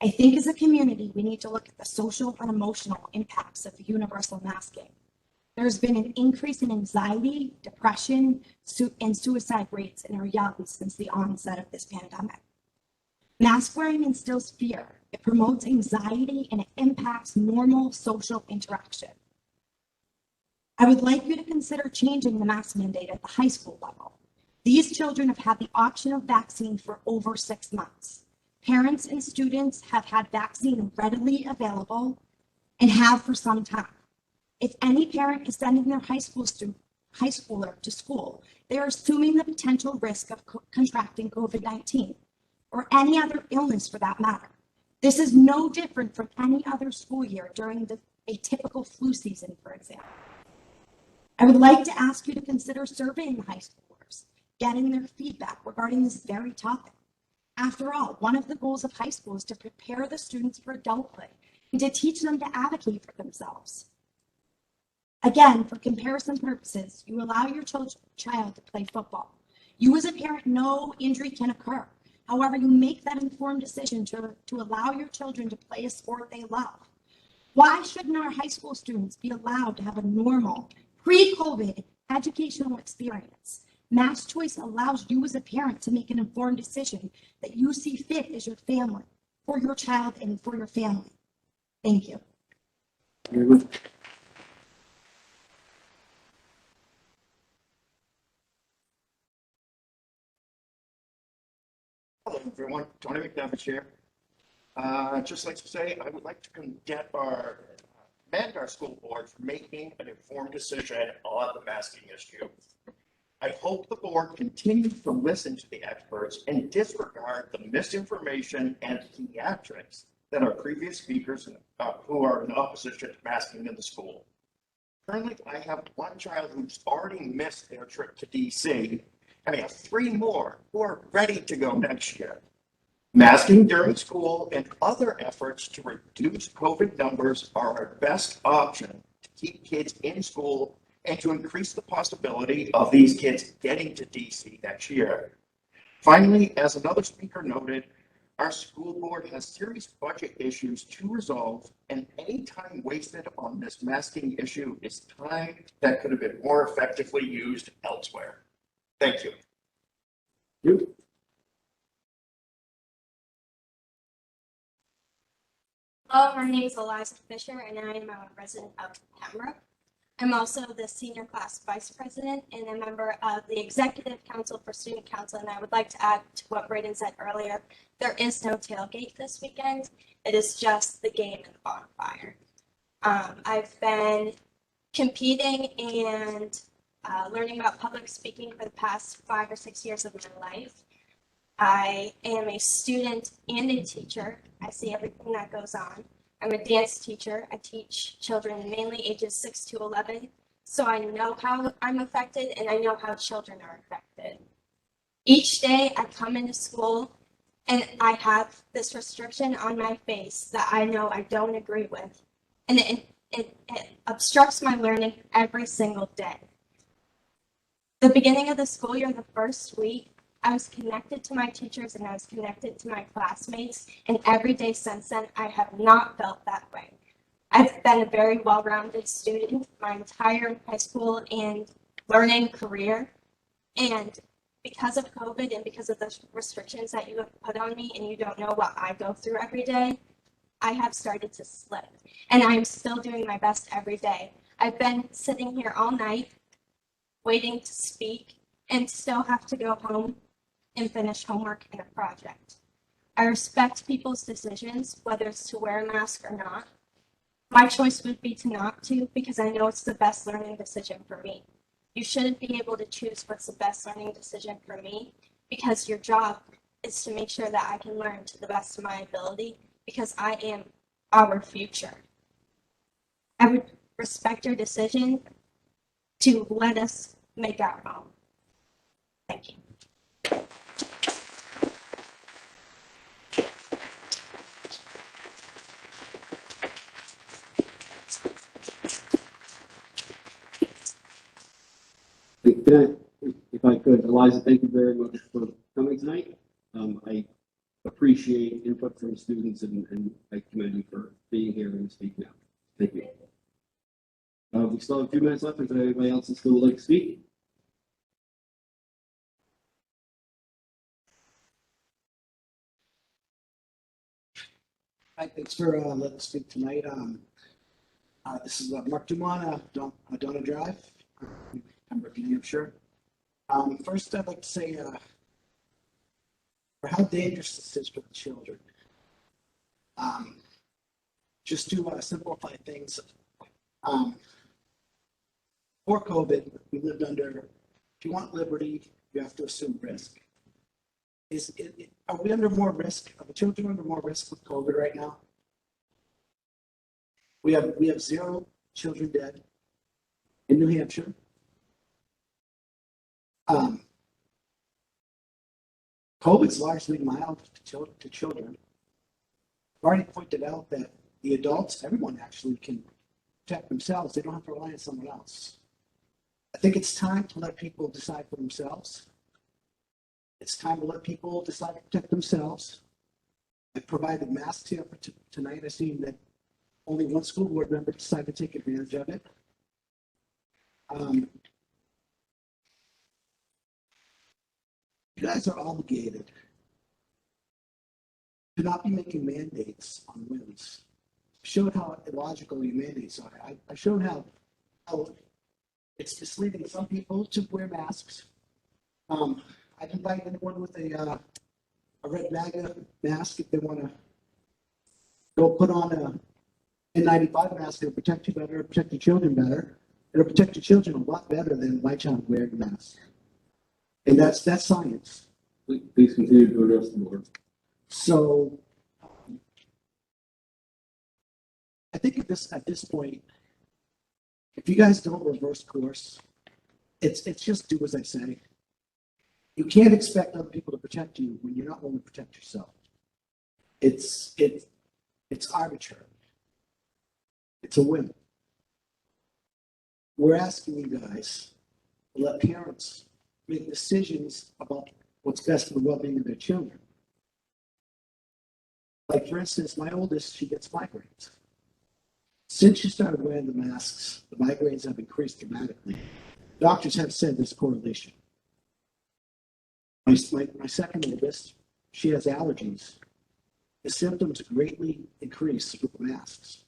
I think as a community, we need to look at the social and emotional impacts of universal masking. There's been an increase in anxiety, depression, and suicide rates in our young since the onset of this pandemic. Mask wearing instills fear. It promotes anxiety and it impacts normal social interaction. I would like you to consider changing the mask mandate at the high school level. These children have had the option of vaccine for over 6 months. Parents and students have had vaccine readily available and have for some time. If any parent is sending their high schooler to school, they are assuming the potential risk of contracting COVID-19 or any other illness for that matter. This is no different from any other school year during a typical flu season, for example. I would like to ask you to consider surveying high schoolers, getting their feedback regarding this very topic. After all, one of the goals of high school is to prepare the students for adulthood and to teach them to advocate for themselves. Again, for comparison purposes, you allow your child to play football. You as a parent know injury can occur. However, you make that informed decision to allow your children to play a sport they love. Why shouldn't our high school students be allowed to have a normal, pre-COVID educational experience? Mass choice allows you as a parent to make an informed decision that you see fit as your family, for your child and for your family. Thank you. Hello, everyone. Tony McDevitt here. I'd just like to say I would like to commend our school board for making an informed decision on the masking issue. I hope the board continues to listen to the experts and disregard the misinformation and theatrics that our previous speakers who are in opposition to masking in the school. Currently, I have one child who's already missed their trip to DC, and I have 3 more who are ready to go next year. Masking during school and other efforts to reduce COVID numbers are our best option to keep kids in school and to increase the possibility of these kids getting to DC next year. Finally, as another speaker noted, our school board has serious budget issues to resolve, and any time wasted on this masking issue is time that could have been more effectively used elsewhere. Thank you. Hello, my name is Eliza Fisher, and I am a resident of Pembroke. I'm also the senior class vice president and a member of the executive council for student council. And I would like to add to what Braden said earlier, there is no tailgate this weekend. It is just the game and the bonfire. I've been competing and learning about public speaking for the past 5 or 6 years of my life. I am a student and a teacher. I see everything that goes on. I'm a dance teacher. I teach children mainly ages 6 to 11. So I know how I'm affected and I know how children are affected. Each day I come into school and I have this restriction on my face that I know I don't agree with. And it obstructs my learning every single day. The beginning of the school year, the first week, I was connected to my teachers and I was connected to my classmates, and every day since then, I have not felt that way. I've been a very well-rounded student my entire high school and learning career, and because of COVID and because of the restrictions that you have put on me and you don't know what I go through every day, I have started to slip, and I'm still doing my best every day. I've been sitting here all night waiting to speak and still have to go home and finish homework and a project. I respect people's decisions, whether it's to wear a mask or not. My choice would be to not to because I know it's the best learning decision for me. You shouldn't be able to choose what's the best learning decision for me because your job is to make sure that I can learn to the best of my ability because I am our future. I would respect your decision to let us make our own. Thank you. If I could, Eliza, thank you very much for coming tonight. I appreciate input from students and I commend you for being here and speaking out. Thank you. We still have a few minutes left. Is there anybody else that still would like to speak? Hi, thanks for letting us speak tonight. This is Mark Dumont, Donna Drive, Pembroke, New Hampshire. First, I'd like to say for how dangerous this is for the children. Just to simplify things, before COVID, we lived under, if you want liberty, you have to assume risk. Are we under more risk? Are the children under more risk with COVID right now? We have 0 children dead in New Hampshire. COVID's largely mild to children. I've already pointed out that the adults, everyone actually can protect themselves. They don't have to rely on someone else. I think it's time to let people decide for themselves. It's time to let people decide to protect themselves. I provided masks here for tonight. I've seen that only one school board member decided to take advantage of it. You guys are obligated to not be making mandates on whims. I showed how illogical your mandates are. I showed how it's misleading some people to wear masks. I'd invite anyone with a red MAGA mask if they want to go put on a N95 mask. It'll protect you better, protect your children better. It'll protect your children a lot better than my child wearing a mask. And that's science. Please continue to address the board. So I think at this point, if you guys don't reverse course, it's just do as I say. You can't expect other people to protect you when you're not willing to protect yourself. It's arbitrary. It's a whim. We're asking you guys to let parents make decisions about what's best for the well-being of their children. Like, for instance, my oldest, she gets migraines. Since she started wearing the masks, the migraines have increased dramatically. Doctors have said there's correlation. My second oldest, she has allergies. The symptoms greatly increase with the masks.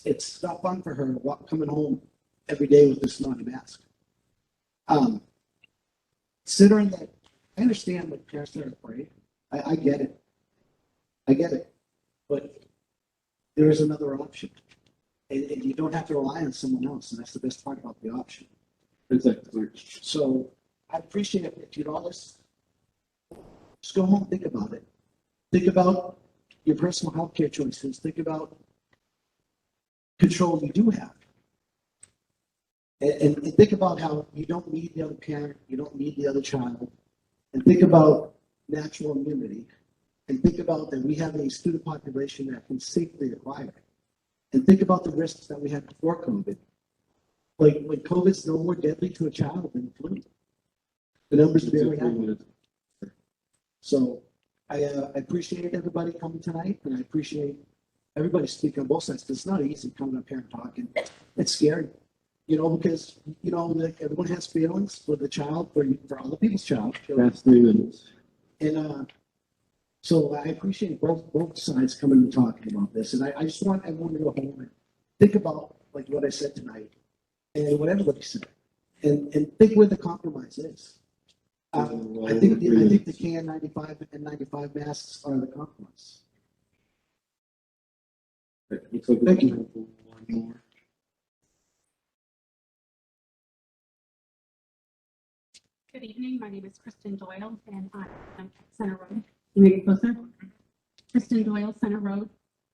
It's not fun for her coming home every day with this naughty mask. Considering that, I understand that parents are afraid. I get it. I get it. But there is another option. And you don't have to rely on someone else. And that's the best part about the option. Exactly. So I appreciate it. If you do all this, just go home and think about it. Think about your personal health care choices. Think about control you do have. And think about how you don't need the other parent, you don't need the other child. And think about natural immunity. And think about that we have a student population that can safely acquire it. And think about the risks that we had before COVID. Like COVID's no more deadly to a child than flu. The numbers are very high. So I appreciate everybody coming tonight, and I appreciate everybody speaking on both sides. It's not easy coming up here and talking. It's scary, because like everyone has feelings for the child, for other people's child. That's 3 minutes. And so I appreciate both sides coming and talking about this. And I just want everyone to go home and think about like what I said tonight. and what everybody said. And think where the compromise is. I think the KN95 and 95 masks are the compromise. Thank you. One more. Good evening. My name is Kristen Doyle, and I'm at Center Road. Can you get closer? Kristen Doyle, Center Road.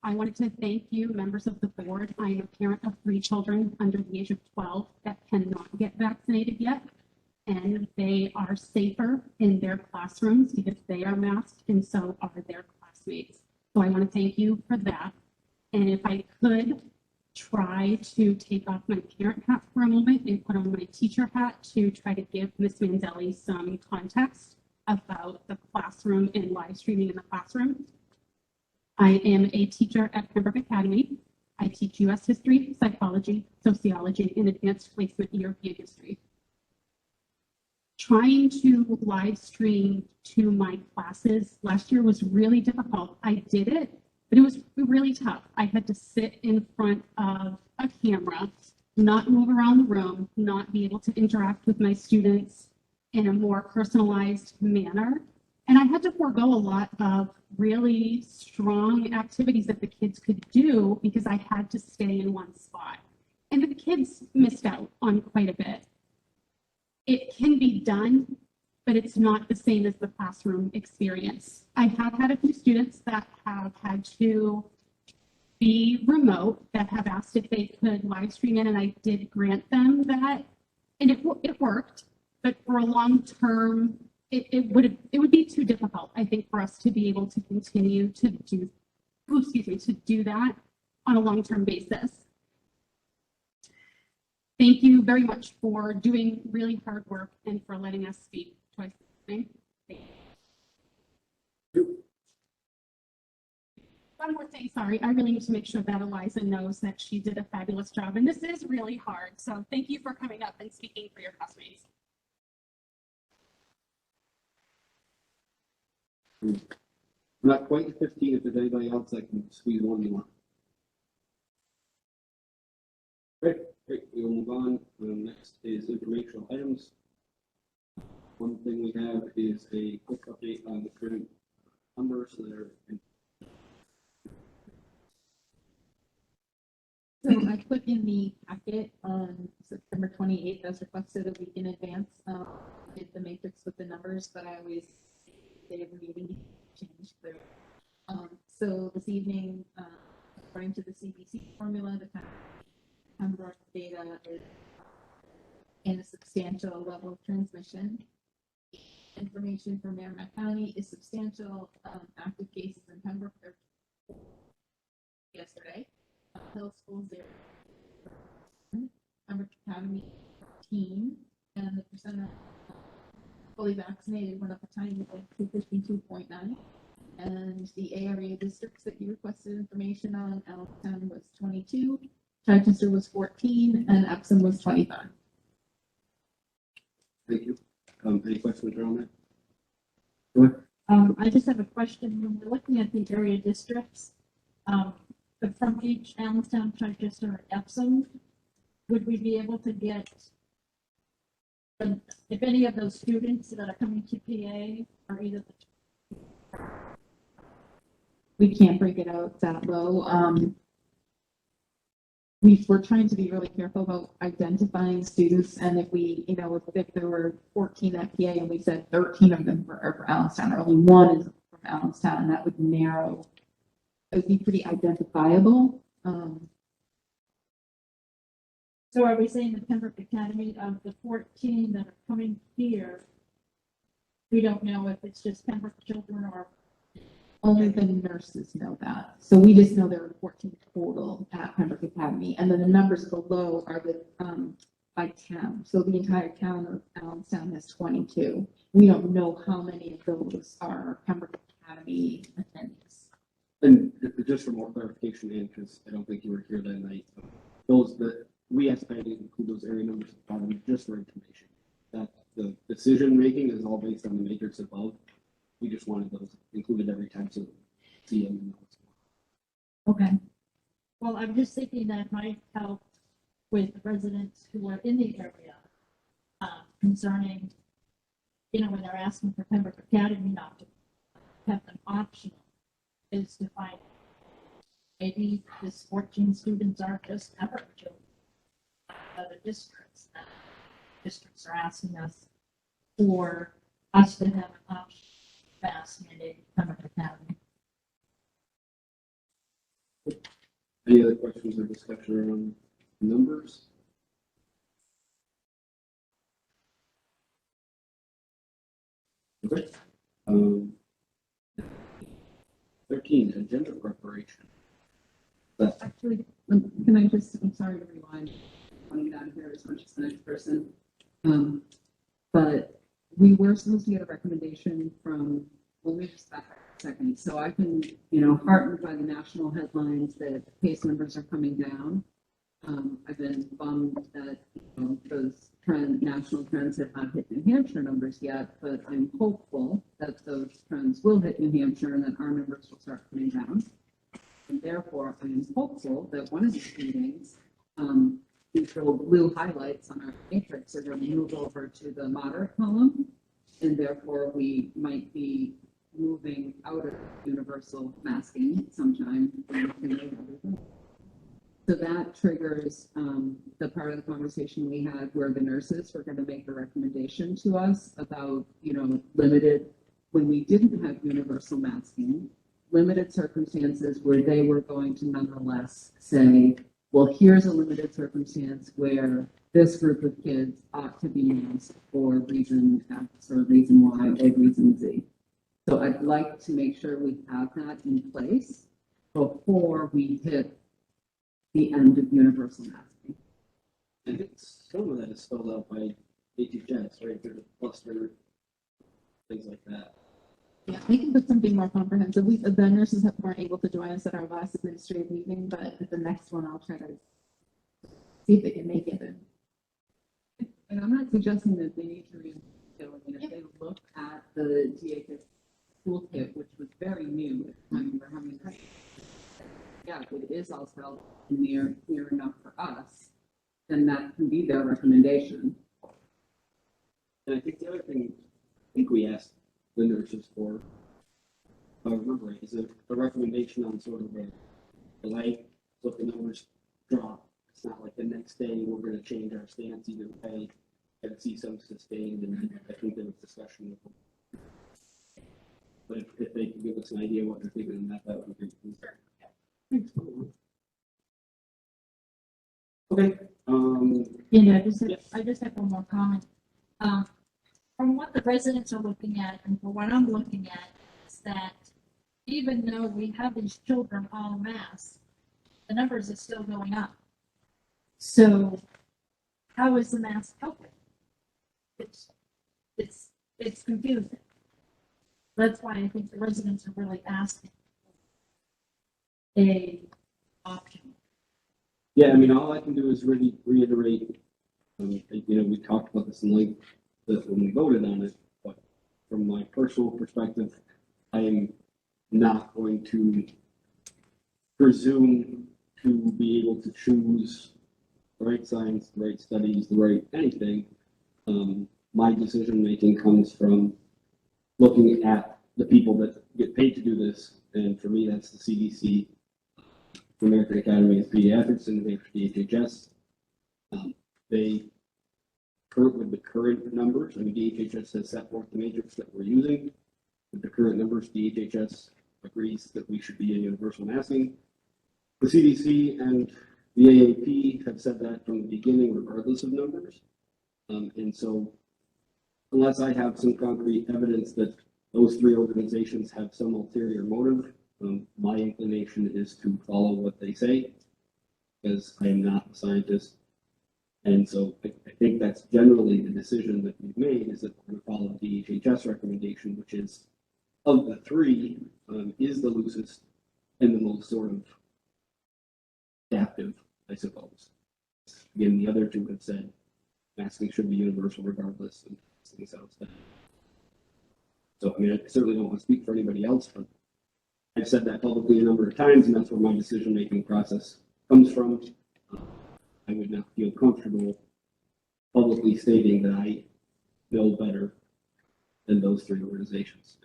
I wanted to thank you, members of the board. I am a parent of 3 children under the age of 12 that cannot get vaccinated yet, and they are safer in their classrooms because they are masked, and so are their classmates. So I want to thank you for that. And if I could try to take off my parent hat for a moment and put on my teacher hat to try to give Ms. Manzelli some context about the classroom and live streaming in the classroom. I am a teacher at Pembroke Academy. I teach U.S. history, psychology, sociology, and advanced placement European history. Trying to live stream to my classes last year was really difficult. I did it, but it was really tough. I had to sit in front of a camera, not move around the room, not be able to interact with my students in a more personalized manner. And I had to forego a lot of really strong activities that the kids could do because I had to stay in one spot. And the kids missed out on quite a bit. It can be done, but it's not the same as the classroom experience. I have had a few students that have had to be remote, that have asked if they could live stream in, and I did grant them that, and it worked. But for a long term, it would be too difficult, I think, for us to be able to continue to do that on a long-term basis. Thank you very much for doing really hard work and for letting us speak twice. Thank you. One more thing, sorry, I really need to make sure that Eliza knows that she did a fabulous job, and this is really hard. So thank you for coming up and speaking for your classmates. Not quite at 15. If there's anybody else that can squeeze one more. Great, we will move on. Next is informational items. One thing we have is a quick update on the current numbers that are in. So I put in the packet on September 28th as requested a week in advance. Did the matrix with the numbers, but I always say every meeting change there. So this evening, according to the CBC formula, the Pembroke data is in a substantial level of transmission. Information from Merrimack County is substantial. Active cases in Pembroke are yesterday. Hill School 0, Pembroke Academy 14, and the percent of fully vaccinated went up a tiny bit to 52.9. And the area districts that you requested information on, Allentown was 22, Chichester was 14, and Epsom was 25. Thank you. Any questions around that? Go ahead. I just have a question. When we're looking at the area districts, the front page, Allentown, Chichester, Epsom, would we be able to get, if any of those students that are coming to PA are either We can't break it out that low. We're trying to be really careful about identifying students, and if we, if there were 14 at PA and we said 13 of them are for Allenstown, or only 1 is from Allenstown, that would narrow. It would be pretty identifiable. So are we saying the Pembroke Academy of the 14 that are coming here, we don't know if it's just Pembroke children or? Only the nurses know that. So we just know there are 14 total at Pembroke Academy. And then the numbers below are the by town. So the entire town of Allenstown has 22. We don't know how many of those are Pembroke Academy attendees. And just for more clarification, and because I don't think you were here that night, those that we estimated include those area numbers at the bottom just for information. That the decision making is all based on the matrix above. We just wanted those included every time to see them. Okay. Well, I'm just thinking that might help with residents who are in the area concerning, when they're asking for Pembroke Academy not to have them optional, is to find maybe this 14 students aren't just Pembroke children. Other districts, districts are asking us for us to have an option mask mandate Pembroke Academy. Any other questions or discussion around numbers? Okay. 13, agenda preparation. Actually, can I just, I'm sorry to rewind, I want to get out of here as much as the next person. But we were supposed to get a recommendation from, well, we just back a second. So I can, heartened by the national headlines that case numbers are coming down. I've been bummed that, those national trends have not hit New Hampshire numbers yet, but I'm hopeful that those trends will hit New Hampshire and that our numbers will start coming down. And therefore, I am hopeful that one of these meetings, these little blue highlights on our matrix are going to move over to the moderate column, and therefore we might be moving out of universal masking sometime. So that triggers the part of the conversation we had where the nurses were going to make a recommendation to us about, limited, when we didn't have universal masking, limited circumstances where they were going to nonetheless say, well, here's a limited circumstance where this group of kids ought to be masked for reason X or reason Y or reason Z. So I'd like to make sure we have that in place before we hit the end of universal masking. I think some of that is spelled out by HHS, right? There's a cluster, things like that. Yeah, we can put something more comprehensive. The nurses weren't able to join us at our last administrative meeting, but at the next one, I'll try to see if they can make it. And I'm not suggesting that they need to if they look at the DHS toolkit, which was very new at the time we're having this. Yeah, if it is also near enough for us, then that can be their recommendation. And I think the other thing, I think we asked the nurses for, remember, is a recommendation on sort of a delay, so if the numbers drop, it's not like the next day we're going to change our stance either way and see some sustained, and I think there was discussion with them. But if they can give us an idea what they're thinking, that would be great. Okay. I just have one more comment. From what the residents are looking at and from what I'm looking at is that even though we have these children all masked, the numbers are still going up. So how is the mask helping? It's confusing. That's why I think the residents are really asking a option. Yeah, I mean, all I can do is really reiterate, we talked about this in length when we voted on it, but from my personal perspective, I am not going to presume to be able to choose the right science, the right studies, the right anything. My decision-making comes from looking at the people that get paid to do this, and for me, that's the CDC, the American Academy of Pediatrics, and the DHHS. They, with the current numbers, I mean, DHHS has set forth the matrix that we're using. With the current numbers, DHHS agrees that we should be in universal masking. The CDC and the AAP have said that from the beginning, regardless of numbers. And so, unless I have some concrete evidence that those three organizations have some ulterior motive, my inclination is to follow what they say, because I am not a scientist. And so I think that's generally the decision that we've made, is that we're going to follow the DHHS recommendation, which is, of the three, is the loosest and the most sort of adaptive, I suppose. Again, the other two have said masking should be universal regardless, and things else. So, I mean, I certainly don't want to speak for anybody else, but I've said that publicly a number of times, and that's where my decision-making process comes from. I I would not feel comfortable publicly stating that I know better than those three organizations.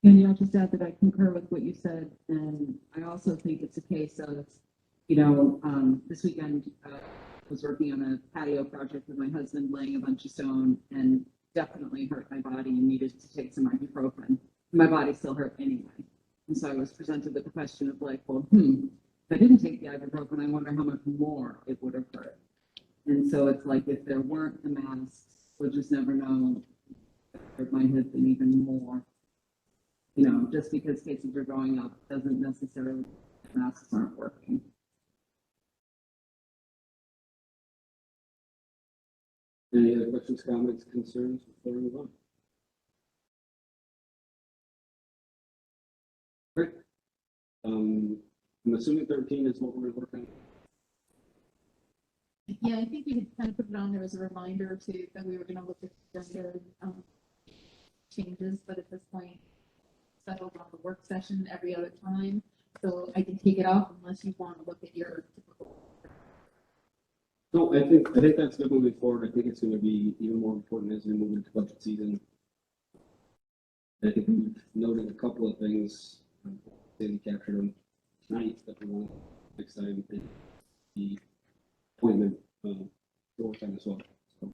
And I'll just add that I concur with what you said, and I also think it's a case of, this weekend, I was working on a patio project with my husband, laying a bunch of stone, and definitely hurt my body and needed to take some ibuprofen. My body still hurt anyway. And so I was presented with the question of like, well, if I didn't take the ibuprofen, I wonder how much more it would have hurt. And so it's like, if there weren't the masks, we'll just never know. It might have been even more. Just because cases are going up doesn't necessarily mean masks aren't working. Any other questions, comments, concerns before we move on? Great. I'm assuming 13 is what we're working on. Yeah, I think we had kind of put it on there as a reminder too, that we were gonna look at gender changes, but at this point, settled on the work session every other time. So I can take it off unless you want to look at your typical. No, I think that's good moving forward. I think it's going to be even more important as we move into budget season. I think we've noted a couple of things, Sandy captured them tonight, that we want next time the appointment to work on as well. So,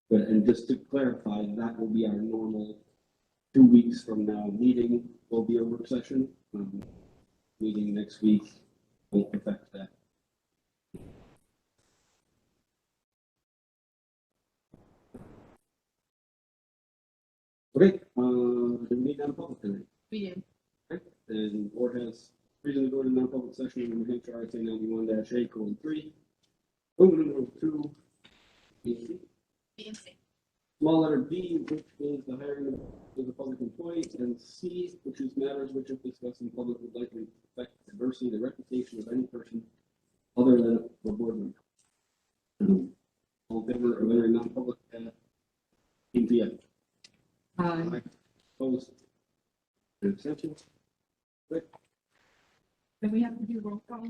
but and just to clarify, that will be our normal 2 weeks from now meeting. Will be a work session. Meeting next week won't affect that. Okay, do we need non-public tonight? We do. Okay, then board has reason to go to non-public session in New Hampshire RSA 91-A:3. Number 2, B and C. Small letter B, which is the hiring of a public employee, and C, which is matters which if discussed in public would likely affect adversely the reputation of any person other than a board member. All in favor of entering non-public at 8 p.m. Aye. Opposed? Abstentions? Great. Then we have to do roll call.